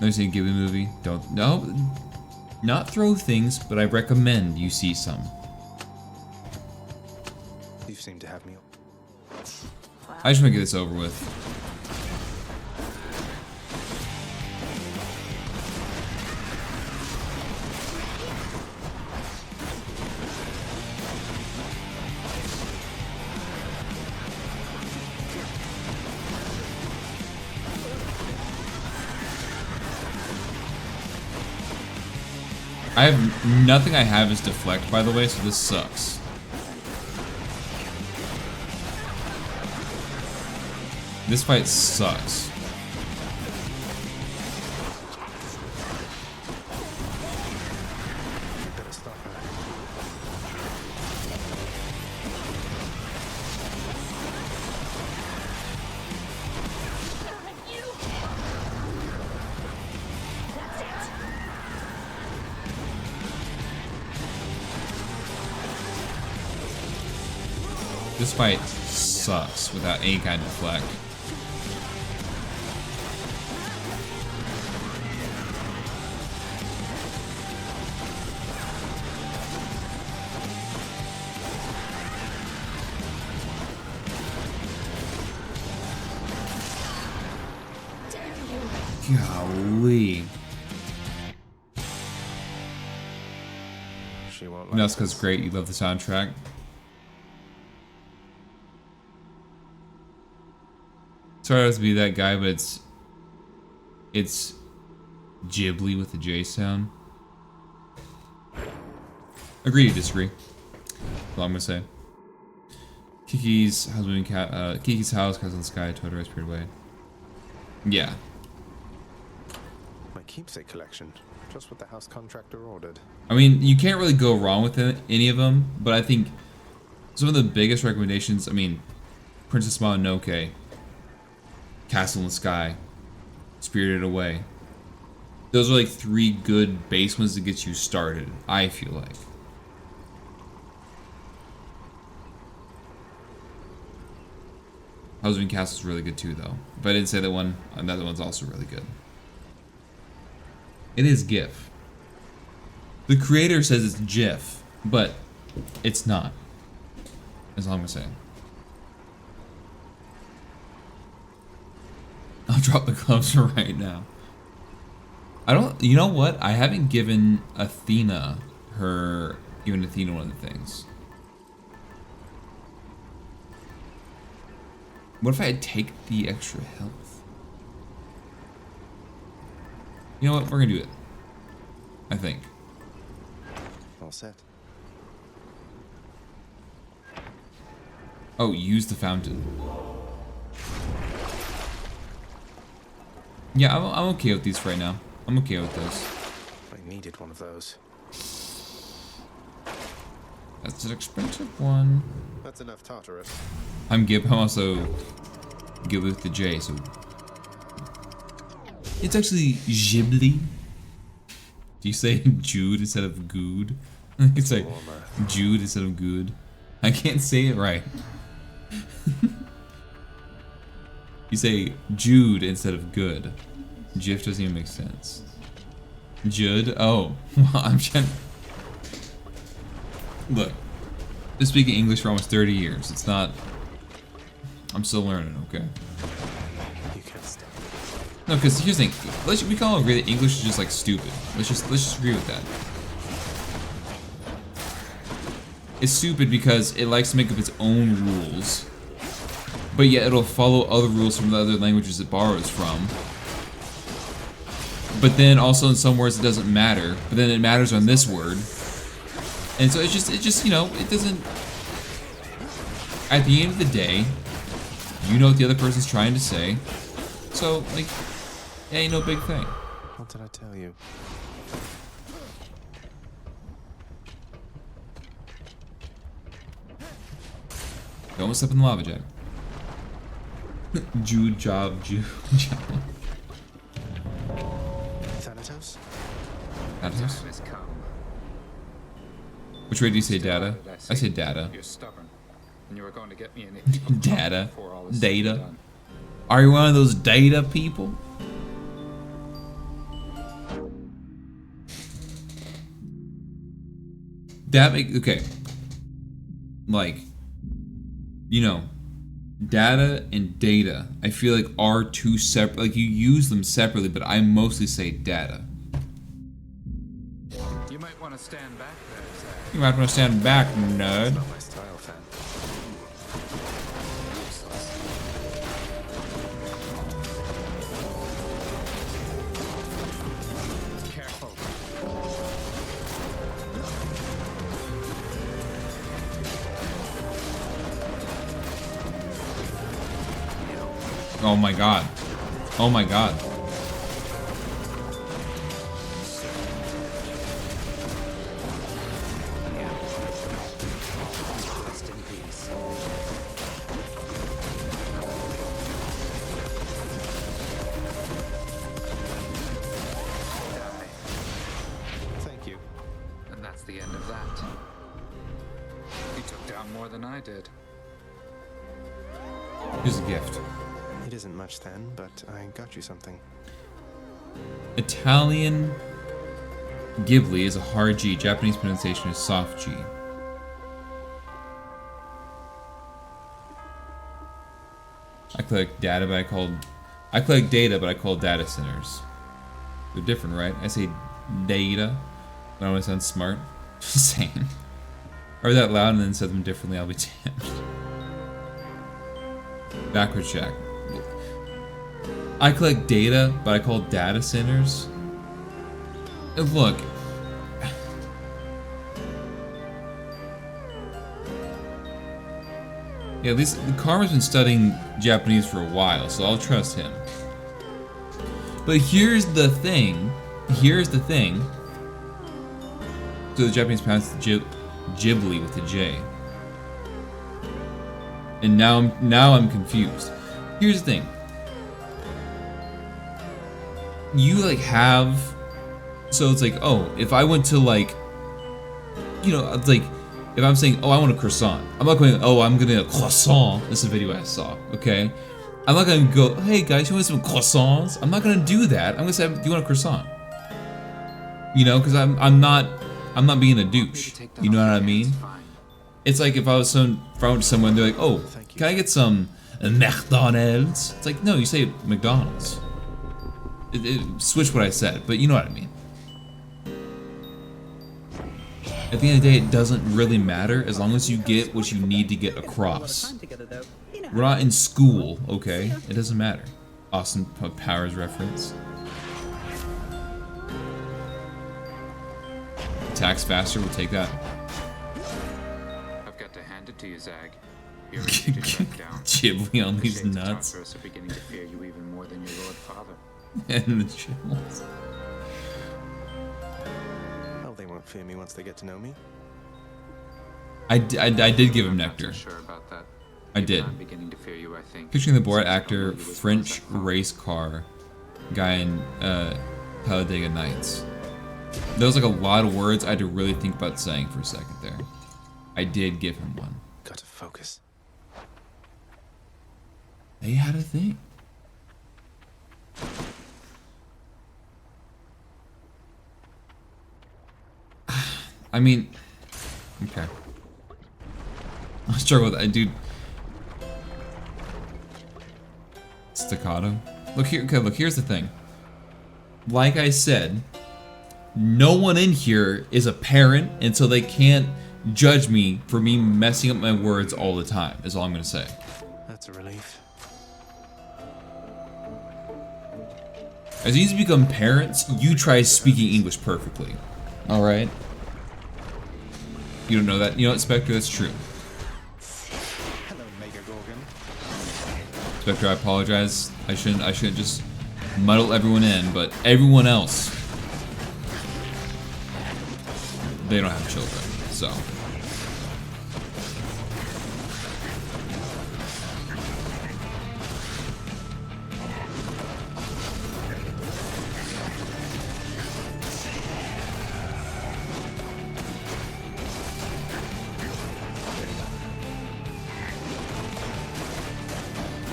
Never seen a Ghibli movie. Don't. No. Not throw things, but I recommend you see some. You seem to have me. I just want to get this over with. I have nothing I have is deflect, by the way, so this sucks. This fight sucks. This fight sucks without any kind of deflect. Golly. She won't You know, it's because great. You love the soundtrack. Sorry to be that guy, but it's Ghibli with the J sound. Agree to disagree. That's all I'm gonna say. Kiki's house, Kiki's house, Castle in the Sky, Totoro's Spirit Away. Yeah. My keepsake collection, just what the house contractor ordered. I mean, you can't really go wrong with any of them, but I think some of the biggest recommendations, I mean, Princess Mononoke, Castle in the Sky, Spirited Away. Those are like 3 good base ones to get you started, I feel like. Husband Castle's really good too, though. If I didn't say that one, another one's also really good. It is GIF. The creator says it's GIF, but it's not. That's all I'm gonna say. I'll drop the gloves right now. You know what? I haven't given Athena one of the things. What if I take the extra health? You know what? We're gonna do it. I think. All set. Oh, use the fountain. Yeah, I'm okay with these for right now. I'm okay with those. I needed one of those. That's an expensive one. That's enough Tartarus. I'm also Ghibli with the J, so it's actually Ghibli. Do you say Jude instead of Good? It's like Jude instead of Good. I can't say it right. You say Jude instead of good. GIF doesn't even make sense. Jude? Oh, well, I'm trying. Look, been speaking English for almost 30 years. It's not. I'm still learning, okay? You can't stop. No, because here's the thing. We can all agree that English is just like stupid. Let's just agree with that. It's stupid because it likes to make up its own rules, but yet it'll follow other rules from the other languages it borrows from. But then also in some words it doesn't matter, but then it matters on this word. And so it's just, you know, it doesn't. At the end of the day, you know what the other person's trying to say. So, like, it ain't no big thing. What did I tell you? Don't step in the lava, Jack. Jude job, Jude job. Thanatos? Thanatos? Which way do you say data? I say data. You're stubborn, and you were going to get me an Data. Data. Are you one of those data people? Okay. Like, you know, data and data, I feel like are two separate, like you use them separately, but I mostly say data. You might want to stand back there, Zach. You might want to stand back, nerd. It's not my style, fan. Careful. Oh my god. Oh my god. Rest in peace. Thank you. And that's the end of that. You took down more than I did. Here's a gift. It isn't much then, but I got you something. Italian Ghibli is a hard G. Japanese pronunciation is soft G. I clicked data, but I collect data, but I call data centers. They're different, right? I say data, but I want to sound smart. Just saying. I heard that loud and then said them differently, I'll be damned. Backwards Jack. I collect data, but I call data centers. Look. Yeah, at least Karma's been studying Japanese for a while, so I'll trust him. But here's the thing. Here's the thing. So the Japanese pronounce Ghibli with a J. And now I'm confused. Here's the thing. You like have, so it's like, oh, if I went to like, you know, it's like, if I'm saying, oh, I want a croissant, I'm not going, oh, I'm gonna croissant. This is a video I saw, okay? I'm not gonna go, hey guys, you want some croissants? I'm not gonna do that. I'm gonna say, do you want a croissant? You know, because I'm not being a douche. You know what I mean? It's like if I went to someone, they're like, oh, can I get some McDonald's? It's like, no, you say McDonald's. Switch what I said, but you know what I mean. At the end of the day, it doesn't really matter as long as you get what you need to get across. We're not in school, okay? It doesn't matter. Austin Powers reference. Tax faster, we'll take that. I've got to hand it to you, Zag. You're ready to shut down. Ghibli on these nuts. The are beginning to fear you even more than your Lord Father. And the chills. Well, they won't fear me once they get to know me. I did give him nectar. Sure about that. I did. I'm beginning to fear you, I think. Picturing the Borat actor, French race car guy in Talladega Nights. There was like a lot of words I had to really think about saying for a second there. I did give him one. Got to focus. They had a thing. I mean, okay. I struggle with that, dude. Staccato. Look here. Okay, look. Here's the thing. Like I said, no one in here is a parent, and so they can't judge me for me messing up my words all the time. Is all I'm gonna say. That's a relief. As you become parents, you try speaking English perfectly. All right. You don't know that? You know what, Spectre? That's true. Hello, Mega Gorgon. Spectre, I apologize. I shouldn't just muddle everyone in, but everyone else, they don't have children, so.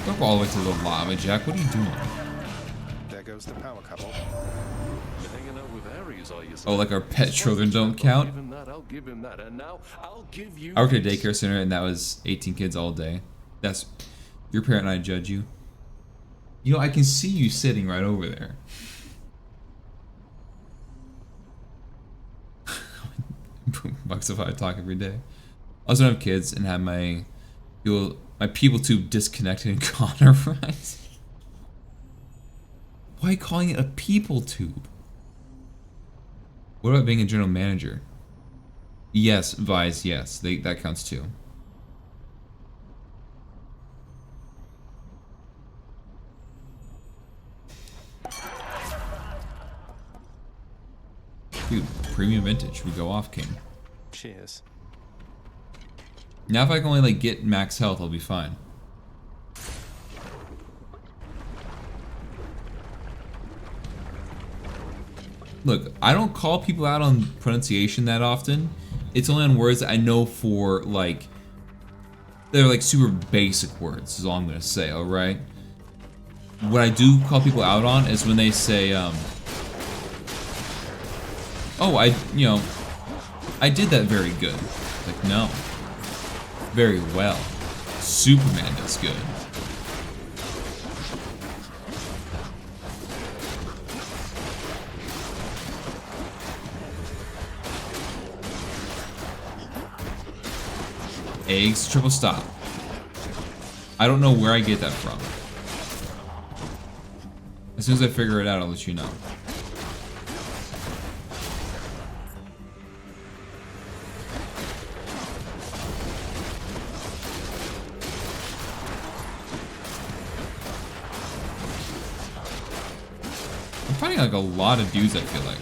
Don't go all the way to the lava, Jack. What are you doing? There goes the power couple. Hanging out with Ares, are you? Oh, like our pet children don't count? I'll give him that, and now I'll give you. I worked at a daycare center, and that was 18 kids all day. That's your parent, and I judge you. You know, I can see you sitting right over there. Bucks if I talk every day. I also don't have kids and have my people tube disconnected and cauterized. Why calling it a people tube? What about being a general manager? Yes, Vise, yes. That counts too. Dude, premium vintage. We go off, King. Cheers. Now if I can only like get max health, I'll be fine. Look, I don't call people out on pronunciation that often. It's only on words that I know for like, they're like super basic words is all I'm gonna say, alright? What I do call people out on is when they say, oh, I did that very good. Like, no. Very well. Superman does good. eggs, triple stop. I don't know where I get that from. As soon as I figure it out, I'll let you know. I'm fighting like a lot of dudes, I feel like.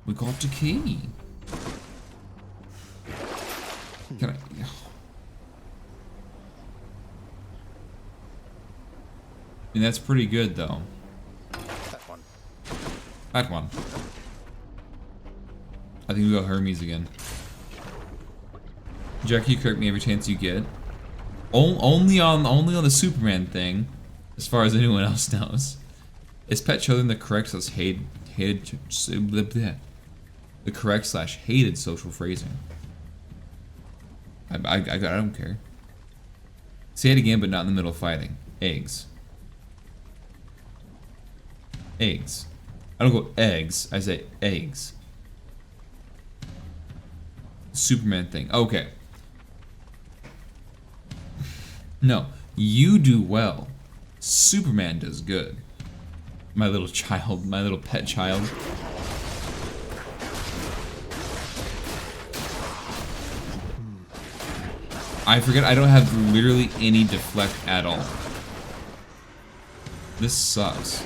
We got the key. Can I? I mean, that's pretty good, though. That one. That one. I think we got Hermes again. Jackie, you correct me every chance you get. Only on the Superman thing, as far as anyone else knows. Is pet children the correct slash hated social phrasing? I don't care. Say it again, but not in the middle of fighting. Eggs. Eggs. I don't go eggs. I say eggs. Superman thing. Okay. No, you do well. Superman does good. My little child, my little pet child. I forget I don't have literally any deflect at all. This sucks.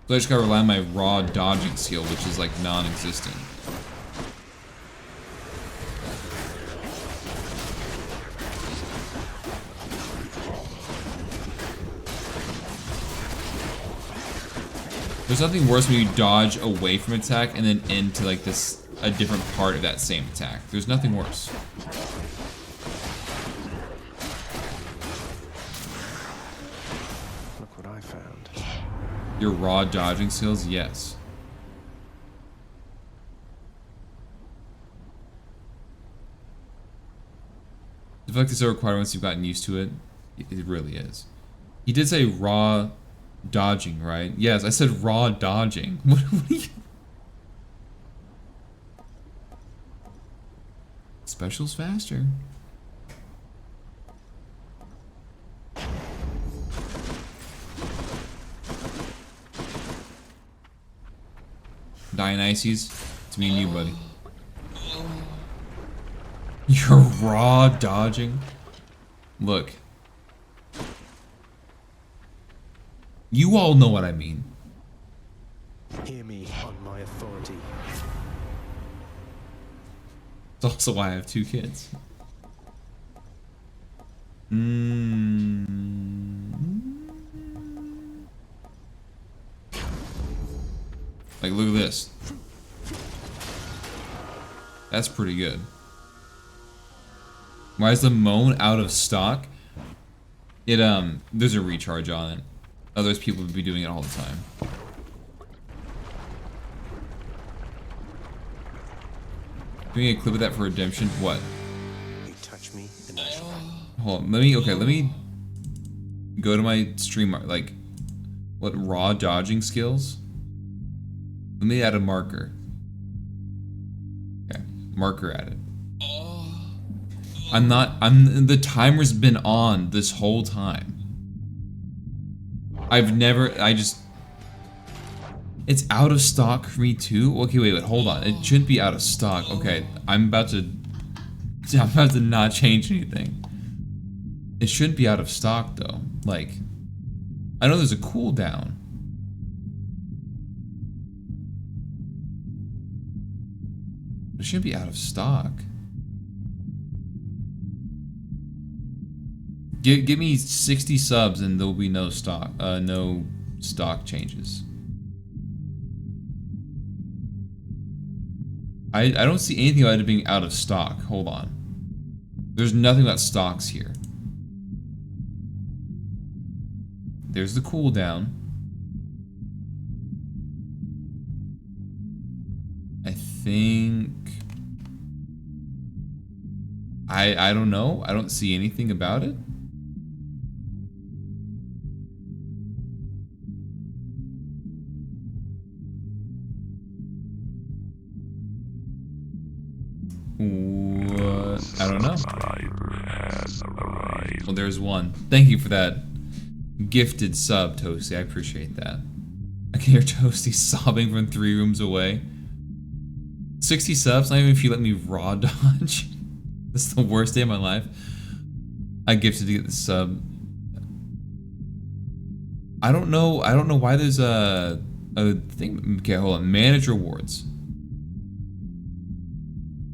So I just gotta rely on my raw dodging skill, which is like non-existent. There's nothing worse when you dodge away from attack and then into like this, a different part of that same attack. There's nothing worse. Look what I found. Your raw dodging skills, yes. The fact is so required once you've gotten used to it. It really is. He did say raw dodging, right? Yes, I said raw dodging. What are you... Special's faster. Dionysus, it's me and you, buddy. You're raw dodging? Look. You all know what I mean. Hear me on my authority. It's also why I have 2 kids. Like, look at this. That's pretty good. Why is the Moan out of stock? It, there's a recharge on it. Otherwise, people would be doing it all the time. Doing a clip of that for redemption? What? You touch me, and I shall. Hold on, let me go to my stream, like, what, raw dodging skills? Let me add a marker. Okay, marker added. The timer's been on this whole time. It's out of stock for me too? Okay, wait, hold on. It shouldn't be out of stock. Okay, I'm about to not change anything. It shouldn't be out of stock though. Like, I know there's a cooldown. It shouldn't be out of stock. Give me 60 subs and there'll be no stock changes. I don't see anything about it being out of stock. Hold on. There's nothing about stocks here. There's the cooldown. I think... I don't know. I don't see anything about it. What? I don't know. Well, there's one. Thank you for that gifted sub, Toasty. I appreciate that. I can hear Toasty sobbing from 3 rooms away. 60 subs, not even if you let me raw dodge. This is the worst day of my life. I gifted to get the sub. I don't know why there's a thing. Okay, hold on. Manage rewards.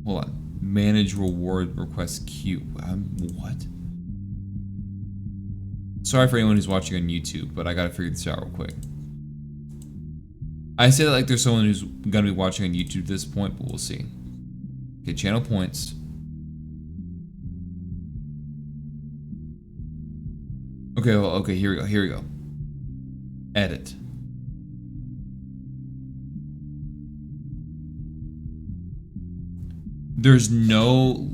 Hold on. Manage reward request queue. What? Sorry for anyone who's watching on YouTube, but I gotta figure this out real quick. I say that like there's someone who's gonna be watching on YouTube at this point, but we'll see. Okay, channel points. Okay, well, okay, here we go. Edit. There's no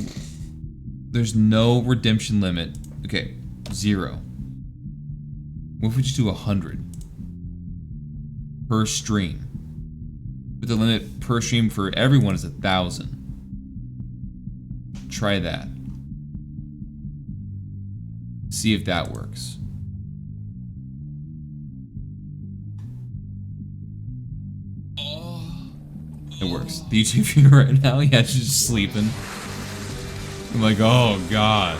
redemption limit. Okay, 0. What if we just do 100 per stream? But the limit per stream for everyone is 1,000. Try that. See if that works. It works. The YouTube viewer right now, yeah, she's just sleeping. I'm like, oh god.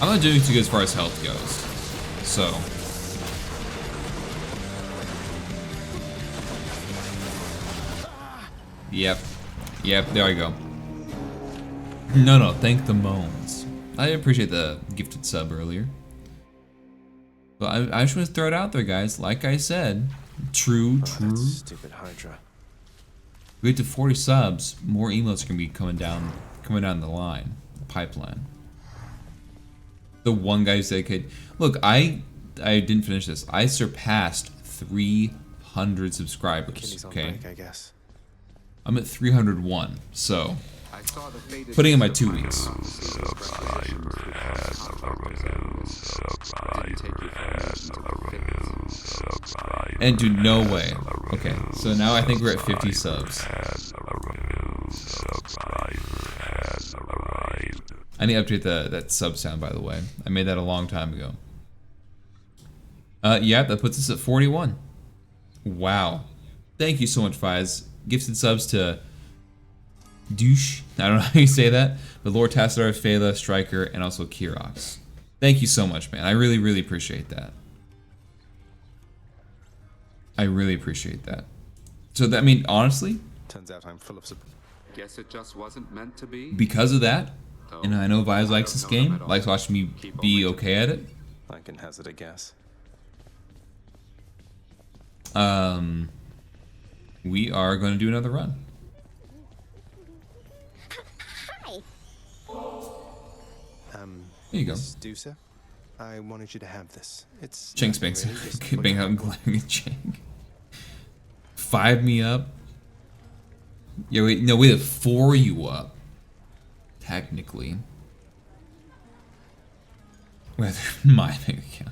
I'm not doing too good as far as health goes, so. Yep, there I go. No, thank the moans. I appreciate the gifted sub earlier. But I just want to throw it out there, guys. Like I said, true. Stupid Hydra. We get to 40 subs, more emails are gonna be coming down the line, the pipeline. The one guy who said, "Okay, look, I didn't finish this. I surpassed 300 subscribers. Okay, break, I guess. I'm at 301, so putting in my 2 weeks." And dude, no way. Okay, so now I think we're at 50 subs. I need to update that sub sound, by the way. I made that a long time ago. Yeah, that puts us at 41. Wow. Thank you so much, Fiz. Gifted subs to Douche. I don't know how you say that. But Lord Tassadar, Phala, Striker, and also Kirox. Thank you so much, man. I really, really appreciate that. I really appreciate that. So that, I mean, honestly, turns out I'm full of Guess it just wasn't meant to be. Because of that, and I know Viz likes this game, likes watching me be okay at it. I can hazard a guess. We are going to do another run. Hi. Here you go. Miss Dusa, I wanted you to have this. It's Chink Spanks. Bang out and glaring at Chink. 5 me up. Yeah, wait, no, we have 4 you up. Technically. Whether my bank account.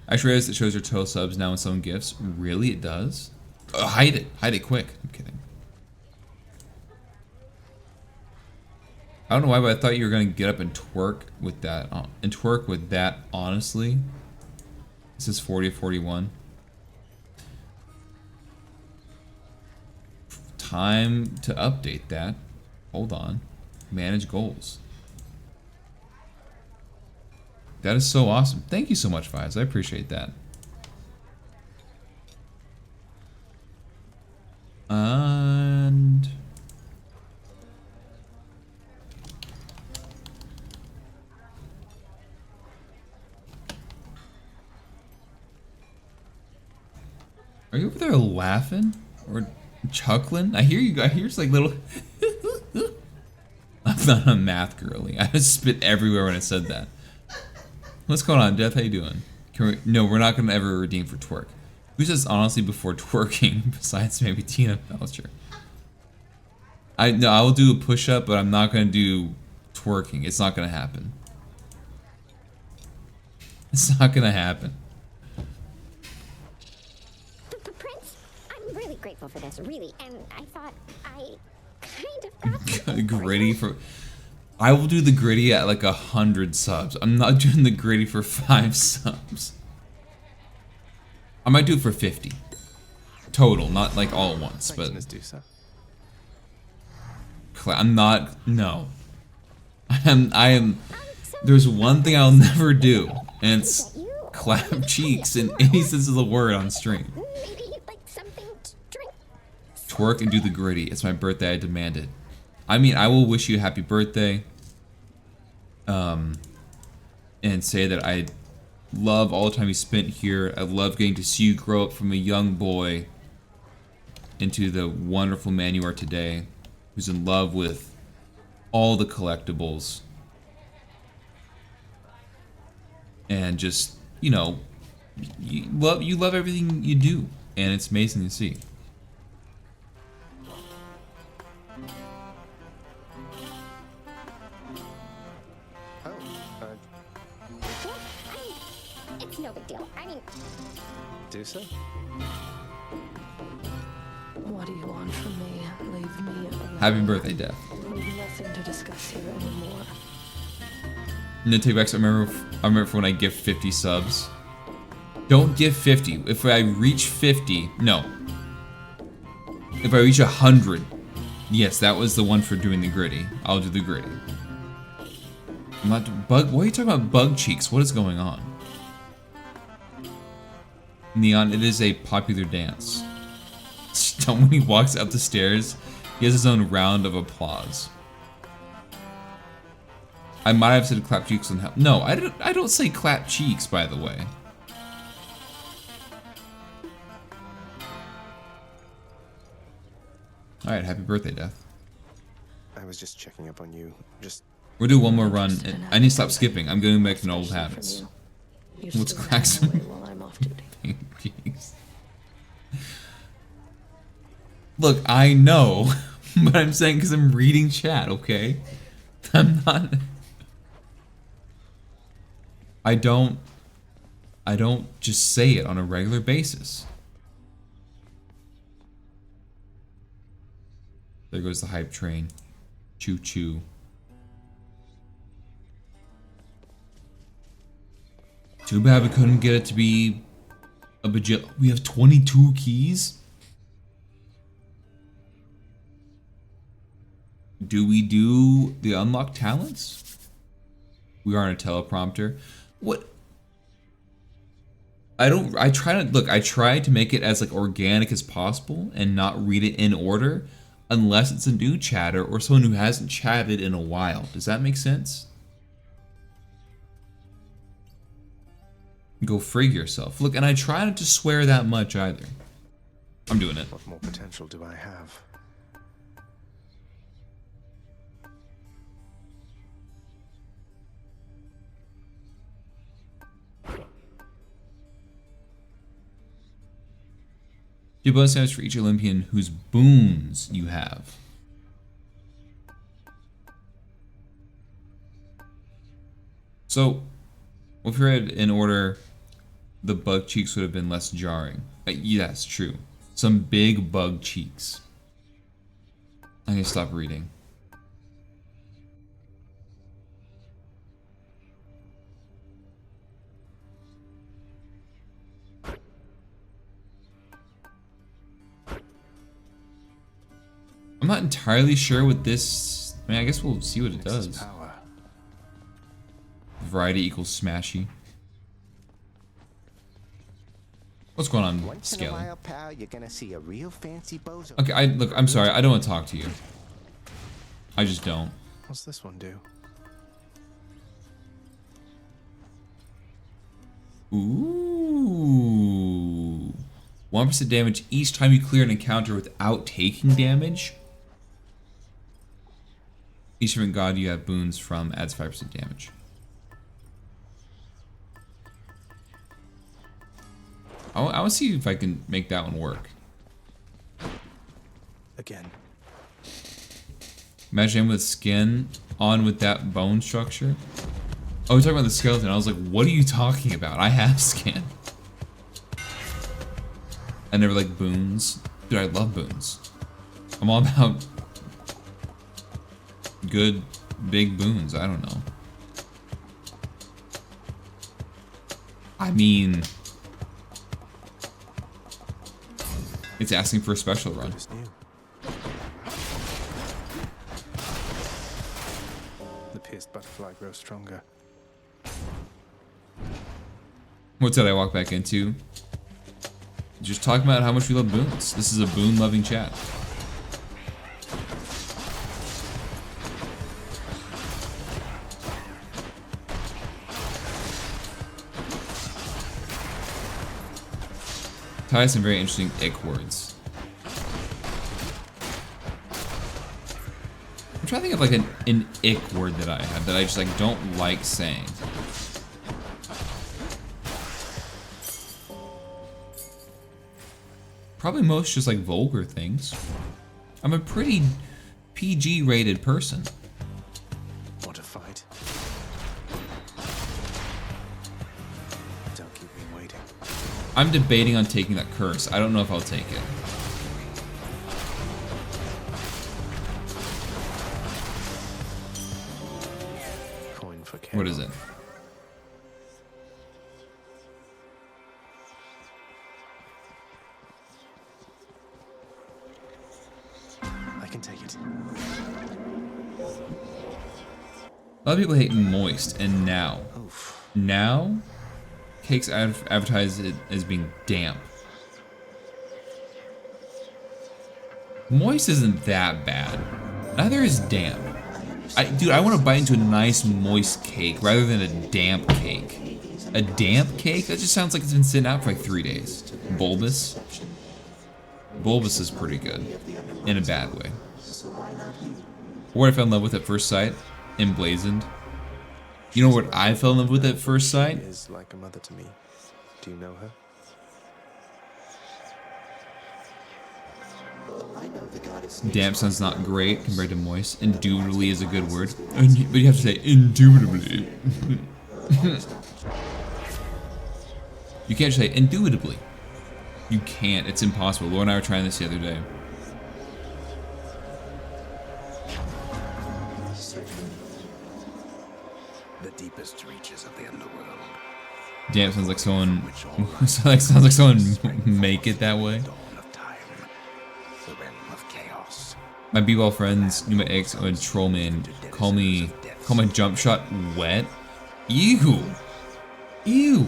I just realized it shows your total subs now in some gifts. Really, it does? Hide it. Hide it quick. I'm kidding. I don't know why, but I thought you were going to get up and twerk with that. Honestly. This is 40 to 41. Time to update that. Hold on. Manage goals. That is so awesome. Thank you so much, Fives. I appreciate that. And are you over there laughing or chuckling? I hear you. I hear it's like little. I'm not a math girly. I just spit everywhere when I said that. What's going on, Death? How you doing? No, we're not gonna ever redeem for twerk. Who says honestly before twerking? Besides maybe Tina Belcher. I will do a push-up, but I'm not gonna do twerking. It's not gonna happen. It's not gonna happen. Prince, I'm really grateful for this, really, and I thought I kind of got Gritty for... I will do the gritty at like 100 subs. I'm not doing the gritty for 5 subs. I might do it for 50. Total, not like all at once, but... I'm not... No. I am... There's one thing I'll never do, and it's clap cheeks in any sense of the word on stream. Twerk and do the gritty. It's my birthday, I demand it. I mean, I will wish you a happy birthday. And say that I love all the time you spent here. I love getting to see you grow up from a young boy into the wonderful man you are today, who's in love with all the collectibles. And just, you know, you love everything you do, and it's amazing to see. It's no big deal. I mean, Do so. What do you want from me? Leave me alone. Happy birthday, Death. We've nothing to discuss here anymore. No, take back. I remember for when I give 50 subs. Don't give 50. If I reach 50, no. If I reach 100, yes, that was the one for doing the gritty. I'll do the gritty. I'm not bug. Why are you talking about bug cheeks? What is going on? Neon, it is a popular dance. When he walks up the stairs, he has his own round of applause. I might have said clap cheeks on help. No, I don't say clap cheeks, by the way. Alright, happy birthday, Death. I was just checking up on you. We'll do one more run. And I need to stop skipping. I'm going back to old habits. Let's crack some cheeks. Look, I know, but I'm saying because I'm reading chat, okay? I'm not... I don't just say it on a regular basis. There goes the hype train. Choo choo. Too bad we couldn't get it to be a bajillion. We have 22 keys? Do we do the unlocked talents? We are on a teleprompter. What? I try to make it as like organic as possible and not read it in order unless it's a new chatter or someone who hasn't chatted in a while. Does that make sense? Go frig yourself. Look, and I try not to swear that much either. I'm doing it. What more potential do I have? Do bonus damage for each Olympian whose boons you have. So, if we read in order, the bug cheeks would have been less jarring. Yeah, that's true. Some big bug cheeks. I need to stop reading. I'm not entirely sure what this... I mean, I guess we'll see what it does. Variety equals smashy. What's going on, Once in a Scaly? while, pal, you're gonna see a real fancy bozo. Okay, look, I'm sorry. I don't want to talk to you. I just don't. What's this one do? Ooh. 1% damage each time you clear an encounter without taking damage. Each different god you have boons from adds 5% damage. I want to see if I can make that one work. Again. Imagine him with skin on with that bone structure. Oh, we're talking about the skeleton. I was like, what are you talking about? I have skin. I never like boons. Dude, I love boons. I'm all about good, big boons. I don't know. I mean, it's asking for a special run. The pierced butterfly grows stronger. What's that I walk back into? Just talking about how much we love boons. This is a boon-loving chat. Ty has some very interesting ick words. I'm trying to think of like an ick word that I have that I just like don't like saying. Probably most just like vulgar things. I'm a pretty PG rated person. What a fight. Don't keep me waiting. I'm debating on taking that curse. I don't know if I'll take it. Coin for chaos. What is it? I can take it. A lot of people hate moist, and now, cakes advertise it as being damp. Moist isn't that bad. Neither is damp. Dude, I want to bite into a nice moist cake rather than a damp cake. A damp cake? That just sounds like it's been sitting out for like 3 days. Bulbous? Bulbous is pretty good. In a bad way. What I fell in love with at first sight? Emblazoned. You know what I fell in love with at first sight? She is like a mother to me. Do you know her? Damp sounds not great compared to moist. Indubitably is a good word. But you have to say indubitably. You can't just say indubitably. You can't. It's impossible. Laura and I were trying this the other day. The deepest reaches of the underworld. Damn, sounds like someone. sounds like someone make it that way. The realm of chaos. My b-ball friends knew my ex and troll me and call my jump shot wet. Ew. Ew.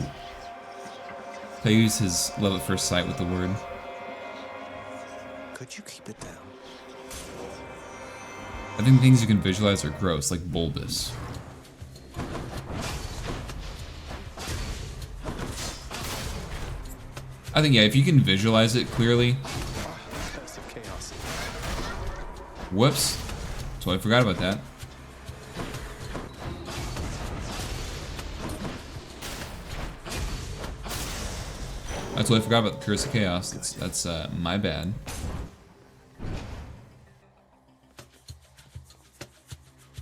I use his love at first sight with the word. Could you keep it down? I think things you can visualize are gross, like bulbous. I think, yeah, if you can visualize it clearly. Whoops. Totally forgot about that. I totally forgot about the Curse of Chaos. That's my bad.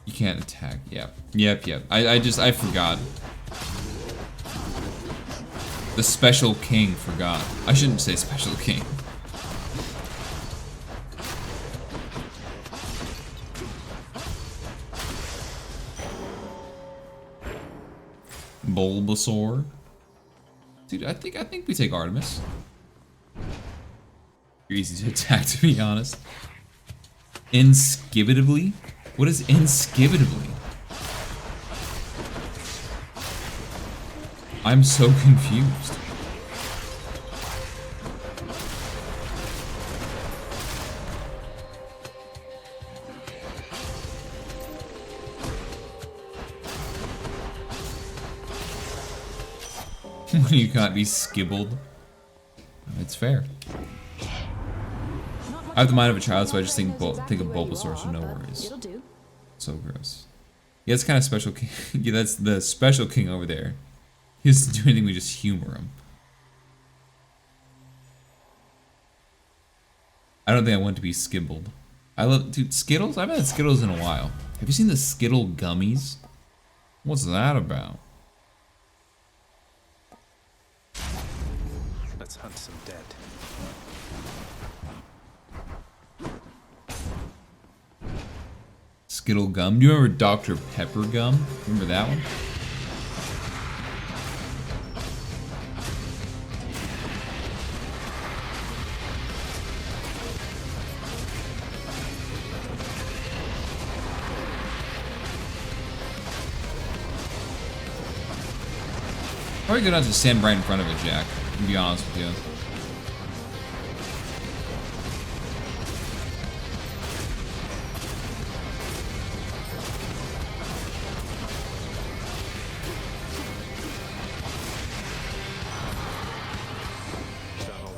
You can't attack. Yep. I forgot. The Special King forgot. I shouldn't say Special King. Bulbasaur. Dude, I think we take Artemis. You're easy to attack, to be honest. Inskibitably? What is inskibitably? I'm so confused. When you can't be skibbled. It's fair. I have the mind of a child, so I just think of Bulbasaur, so no worries. So gross. Yeah, it's kind of special king. Yeah, that's the special king over there. He doesn't do anything, we just humor him. I don't think I want to be skibbled. I love, dude, Skittles? I haven't had Skittles in a while. Have you seen the Skittle gummies? What's that about? Let's hunt some dead. Skittle gum. Do you remember Dr. Pepper gum? Remember that one? Probably go down to stand right in front of it, Jack. To be honest with you.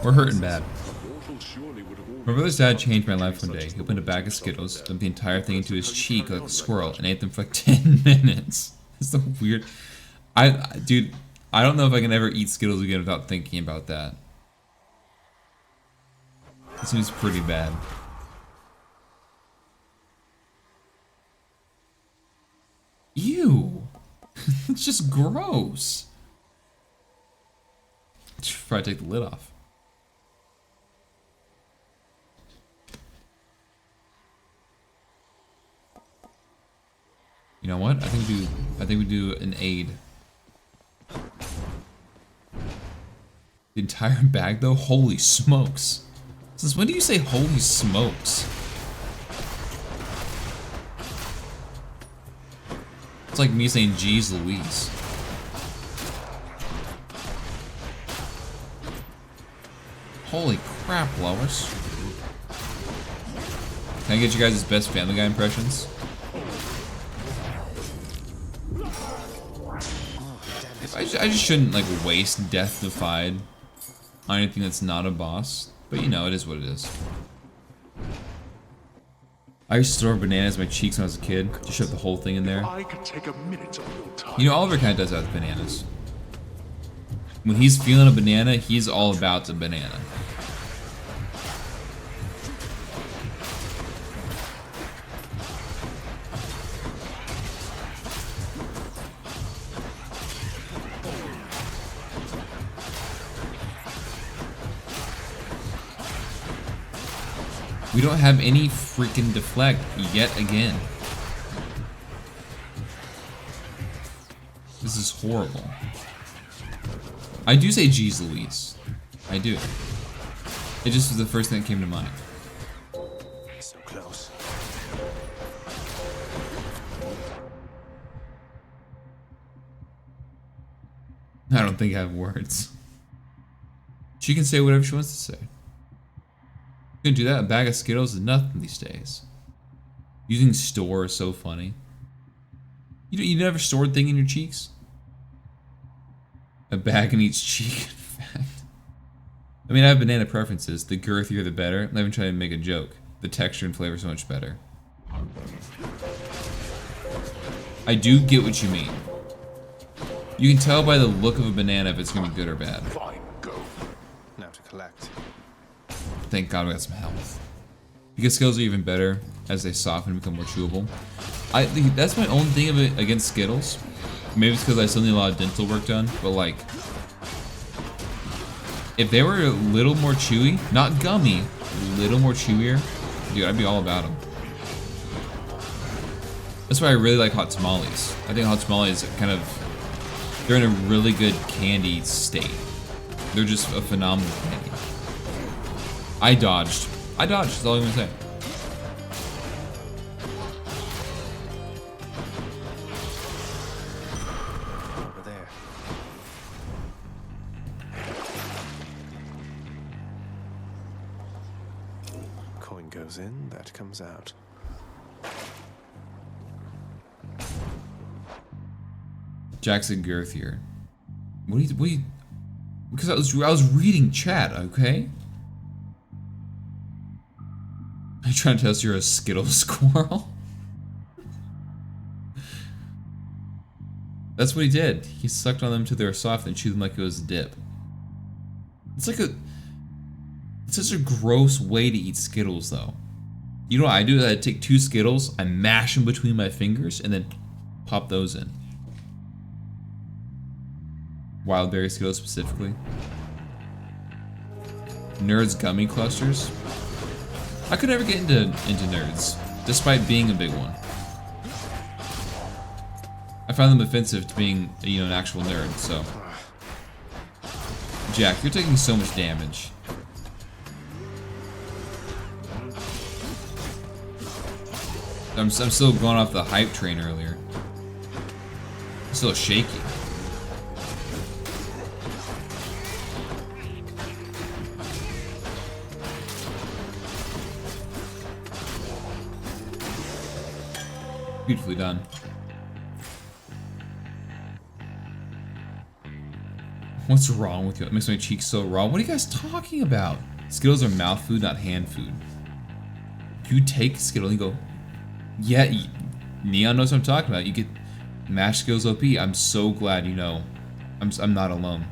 We're hurting bad. My brother's dad changed my life one day. He opened a bag of Skittles, dumped the entire thing into his cheek like a squirrel, and ate them for like 10 minutes. It's so weird. Dude, I don't know if I can ever eat Skittles again without thinking about that. It seems pretty bad. Ew. It's just gross. Should probably take the lid off. You know what? I think we do an aid. The entire bag though? Holy smokes. Since when do you say holy smokes? It's like me saying geez Louise. Holy crap, Lois. Can I get you guys' best Family Guy impressions? I just shouldn't like waste Death Defied on anything that's not a boss, but you know, it is what it is. I used to store bananas in my cheeks when I was a kid, just shove the whole thing in there. I could take a minute of your time. You know, Oliver kind of does that with bananas. When he's feeling a banana, he's all about the banana. We don't have any freaking deflect yet again. This is horrible. I do say geez Louise. I do. It just was the first thing that came to mind. So close. I don't think I have words. She can say whatever she wants to say. You can do that. A bag of Skittles is nothing these days. Using store is so funny. You never stored thing in your cheeks? A bag in each cheek, in fact. I mean, I have banana preferences. The girthier, the better. I'm not even trying to make a joke. The texture and flavor is so much better. I do get what you mean. You can tell by the look of a banana if it's going to be good or bad. Fine, go. Now to collect. Thank God we got some health. Because Skittles are even better as they soften and become more chewable. That's my own thing of it against Skittles. Maybe it's because I still need a lot of dental work done, but like, if they were a little more chewy, not gummy, a little more chewier, dude, I'd be all about them. That's why I really like hot tamales. I think hot tamales kind of, they're in a really good candy state. They're just a phenomenal candy. I dodged, that's all I'm gonna say. Over there. Coin goes in, that comes out. Jackson girthier. What do you? Because I was reading chat, okay? Are you trying to tell us you're a Skittle squirrel? That's what he did. He sucked on them till they were soft and chewed them like it was dip. It's like it's such a gross way to eat Skittles, though. You know what I do? I take 2 Skittles, I mash them between my fingers, and then pop those in. Wild berry Skittles specifically. Nerds gummy clusters. I could never get into Nerds, despite being a big one. I find them offensive to being, you know, an actual nerd, so. Jack, you're taking so much damage. I'm still going off the hype train earlier. I'm still shaky. Beautifully done. What's wrong with you? It makes my cheeks so raw. What are you guys talking about? Skittles are mouth food, not hand food. You take Skittle and you go, yeah, Neon knows what I'm talking about. You get mashed Skittles OP. I'm so glad you know. I'm not alone.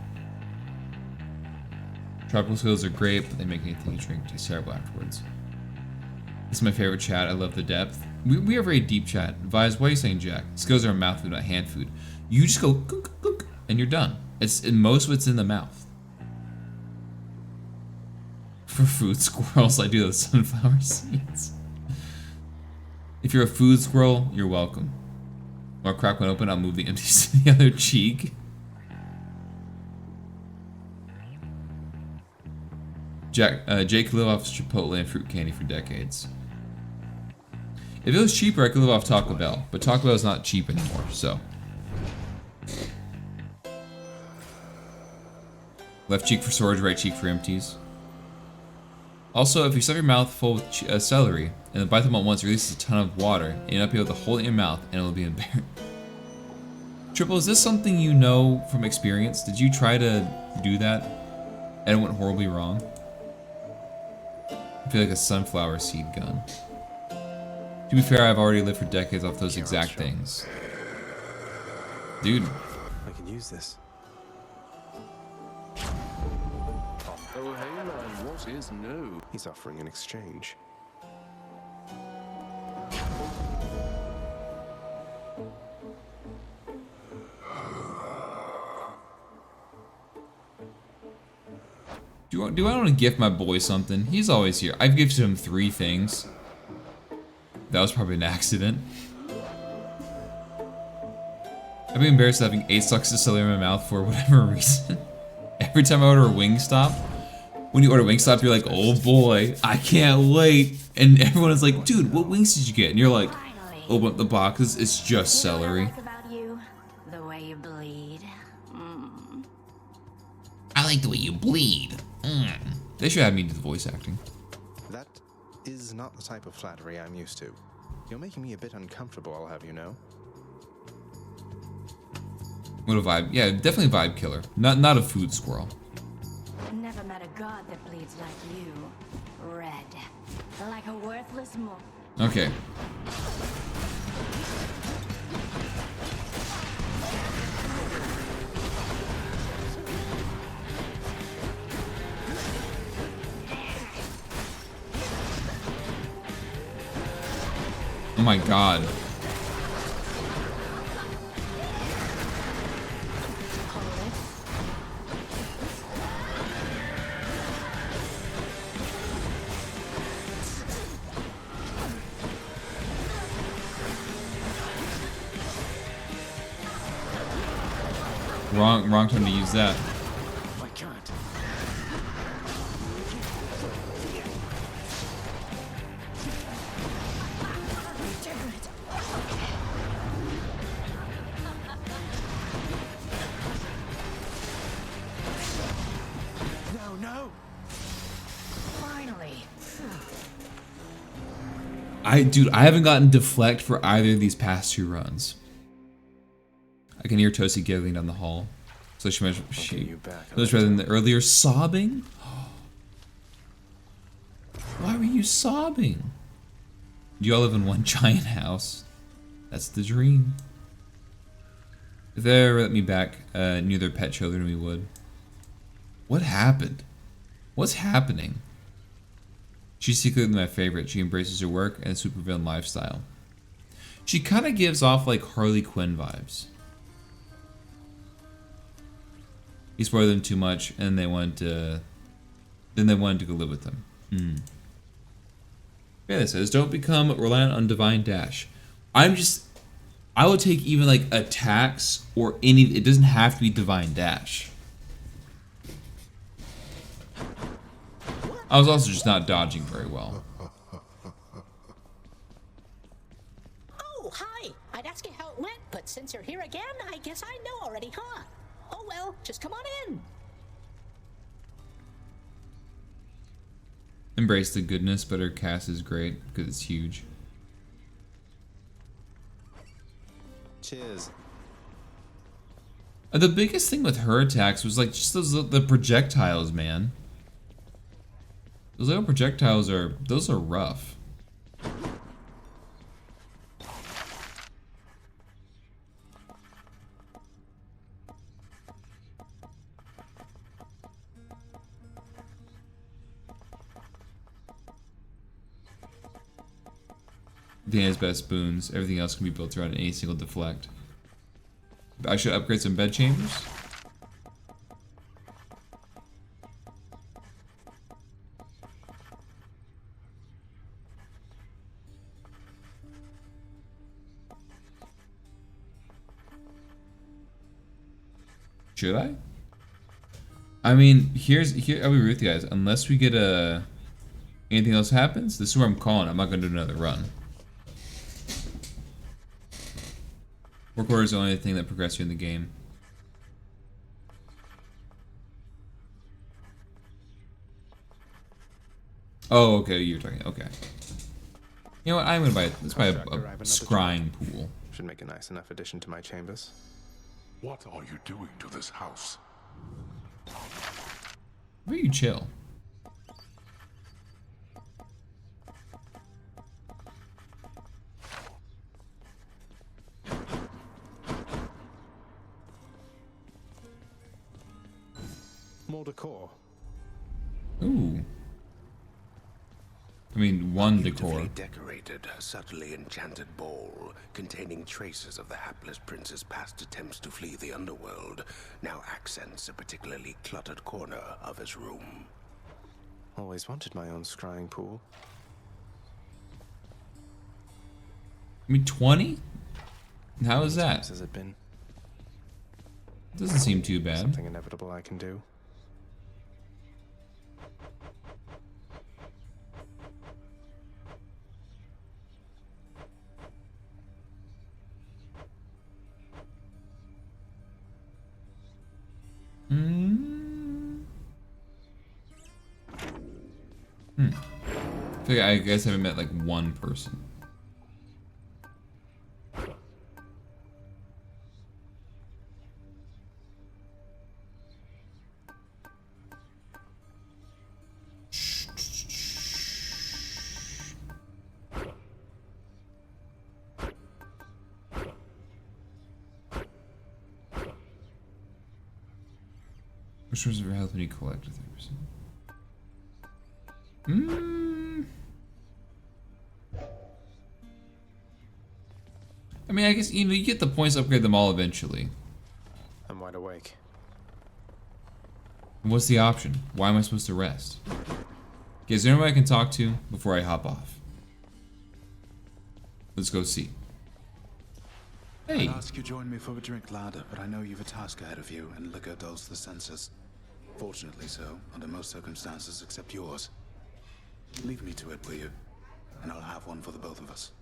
Tropical Skittles are great, but they make anything you drink taste terrible afterwards. This is my favorite chat. I love the depth. We are very deep chat. Vise, why are you saying Jack? Skittles are mouth food, not hand food. You just go gook, gook, and you're done. Most of it's in the mouth. For food squirrels, I do the sunflower seeds. If you're a food squirrel, you're welcome. Or crack one open, I'll move the empties to the other cheek. Jake could live off Chipotle and fruit candy for decades. If it was cheaper, I could live off Taco Bell, but Taco Bell is not cheap anymore, so. Left cheek for storage, right cheek for empties. Also, if you stuff your mouth full with celery and then bite them at once, it releases a ton of water, and you'll not be able to hold it in your mouth, and it will be embarrassing. Triple, is this something you know from experience? Did you try to do that and it went horribly wrong? I feel like a sunflower seed gun. To be fair, I've already lived for decades off those exact things. Dude. I can use this. Oh, hey man, what is new? He's offering an exchange. Do I want to gift my boy something? He's always here. I've gifted him 3 things. That was probably an accident. I've been embarrassed having 8 stalks of celery in my mouth for whatever reason. Every time I order a Wingstop, when you order Wingstop, you're like, oh boy, I can't wait. And everyone is like, dude, what wings did you get? And you're like, open up the boxes, it's just celery. The way you bleed. I like the way you bleed. They should have me do the voice acting. That is not the type of flattery I'm used to. You're making me a bit uncomfortable, I'll have you know. What a vibe. Yeah, definitely a vibe killer. Not a food squirrel. Never met a god that bleeds like you. Red. Like a worthless mo. Okay. Oh my god. Wrong time to use that. I can't. No. Finally. Dude, I haven't gotten deflect for either of these past 2 runs. I can hear Toasty giggling down the hall. So she mentioned rather than the earlier sobbing. Why were you sobbing? Do you all live in one giant house? That's the dream. If they ever let me back near their pet children, we would. What happened? What's happening? She's secretly my favorite. She embraces her work and supervillain lifestyle. She kind of gives off like Harley Quinn vibes. He spoiled them too much, and they wanted to. Then they wanted to go live with them. Yeah, it says, don't become reliant on Divine Dash. I would take even like attacks or any. It doesn't have to be Divine Dash. I was also just not dodging very well. Oh, hi. I'd ask you how it went, but since you're here again, I guess I know already, huh? Oh well, just come on in. Embrace the goodness, but her cast is great because it's huge. Cheers. The biggest thing with her attacks was like just the projectiles, man. Those little projectiles are rough. Dana's best boons. Everything else can be built around any single deflect. I should upgrade some bed chambers. Should I? I mean, here I'll be with you guys. Unless we get anything else happens, this is where I'm calling. I'm not gonna do another run. Work order is the only thing that progresses you in the game. Oh, okay, you're talking. Okay. You know what? I'm gonna buy. Let's buy a scrying pool. Should make a nice enough addition to my chambers. What are you doing to this house? Where you chill? More decor. Ooh. I mean, one decor. Beautifully decorated, subtly enchanted ball containing traces of the hapless prince's past attempts to flee the underworld now accents a particularly cluttered corner of his room. Always wanted my own scrying pool. I mean, 20? How is that? Has it been? Doesn't seem too bad. Something inevitable I can do. I guess I haven't met like one person. Which ones of your health when you collect 30%? I mean, I guess you get the points to upgrade them all eventually. I'm wide awake. What's the option? Why am I supposed to rest? Okay, is there anybody I can talk to before I hop off? Let's go see. Hey. I'd ask you join me for a drink, lad, but I know you've a task ahead of you, and liquor dulls the senses. Fortunately so, under most circumstances except yours. Leave me to it, will you? And I'll have one for the both of us.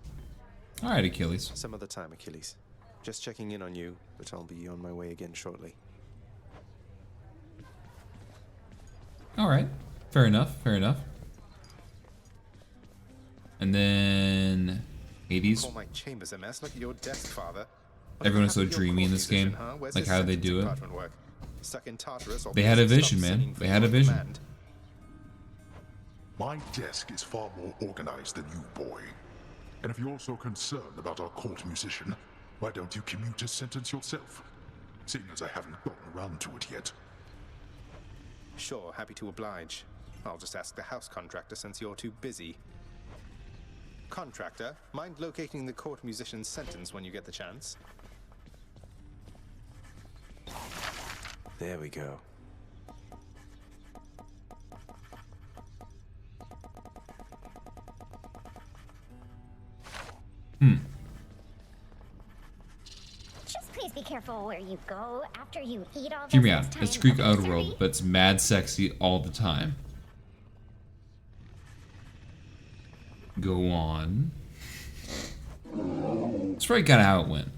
Alright, Achilles. Some other time, Achilles. Just checking in on you, but I'll be on my way again shortly. Alright. Fair enough, fair enough. And then Hades. Call my chambers a mess. Look at your desk, father. Everyone's so dreamy in this game. Like, how did they do it? Stuck in Tartarus, or They had a vision, man. They had a vision. My desk is far more organized than you, boy. And if you're so concerned about our court musician, why don't you commute his sentence yourself? seeing as I haven't gotten around to it yet. Sure, happy to oblige. I'll just ask the house contractor since you're too busy. Contractor, mind locating the court musician's sentence when you get the chance? There we go. Just please be careful where you go after you eat all this. Hear me out. time It's Greek of Outerworld, misery. but it's mad sexy all the time. Go on. That's probably kind of how it went.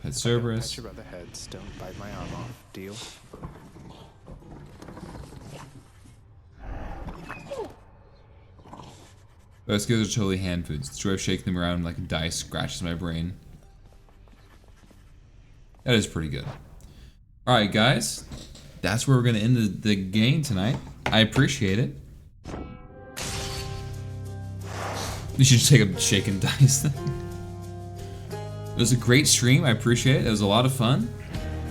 Pet Cerberus. Pat your other heads, don't bite my arm off. Deal? Those guys are totally hand foods. The joy of shaking them around like a dice scratches my brain. That is pretty good. Alright, guys. That's where we're going to end the game tonight. I appreciate it. You should just take a shaking dice thing. It was a great stream. I appreciate it. It was a lot of fun.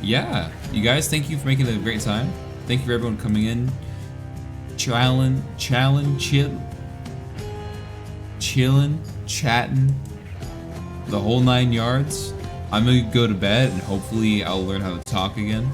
Yeah. You guys, thank you for making it a great time. Thank you for everyone coming in. Chilling, chatting, the whole 9 yards. I'm gonna go to bed and hopefully I'll learn how to talk again.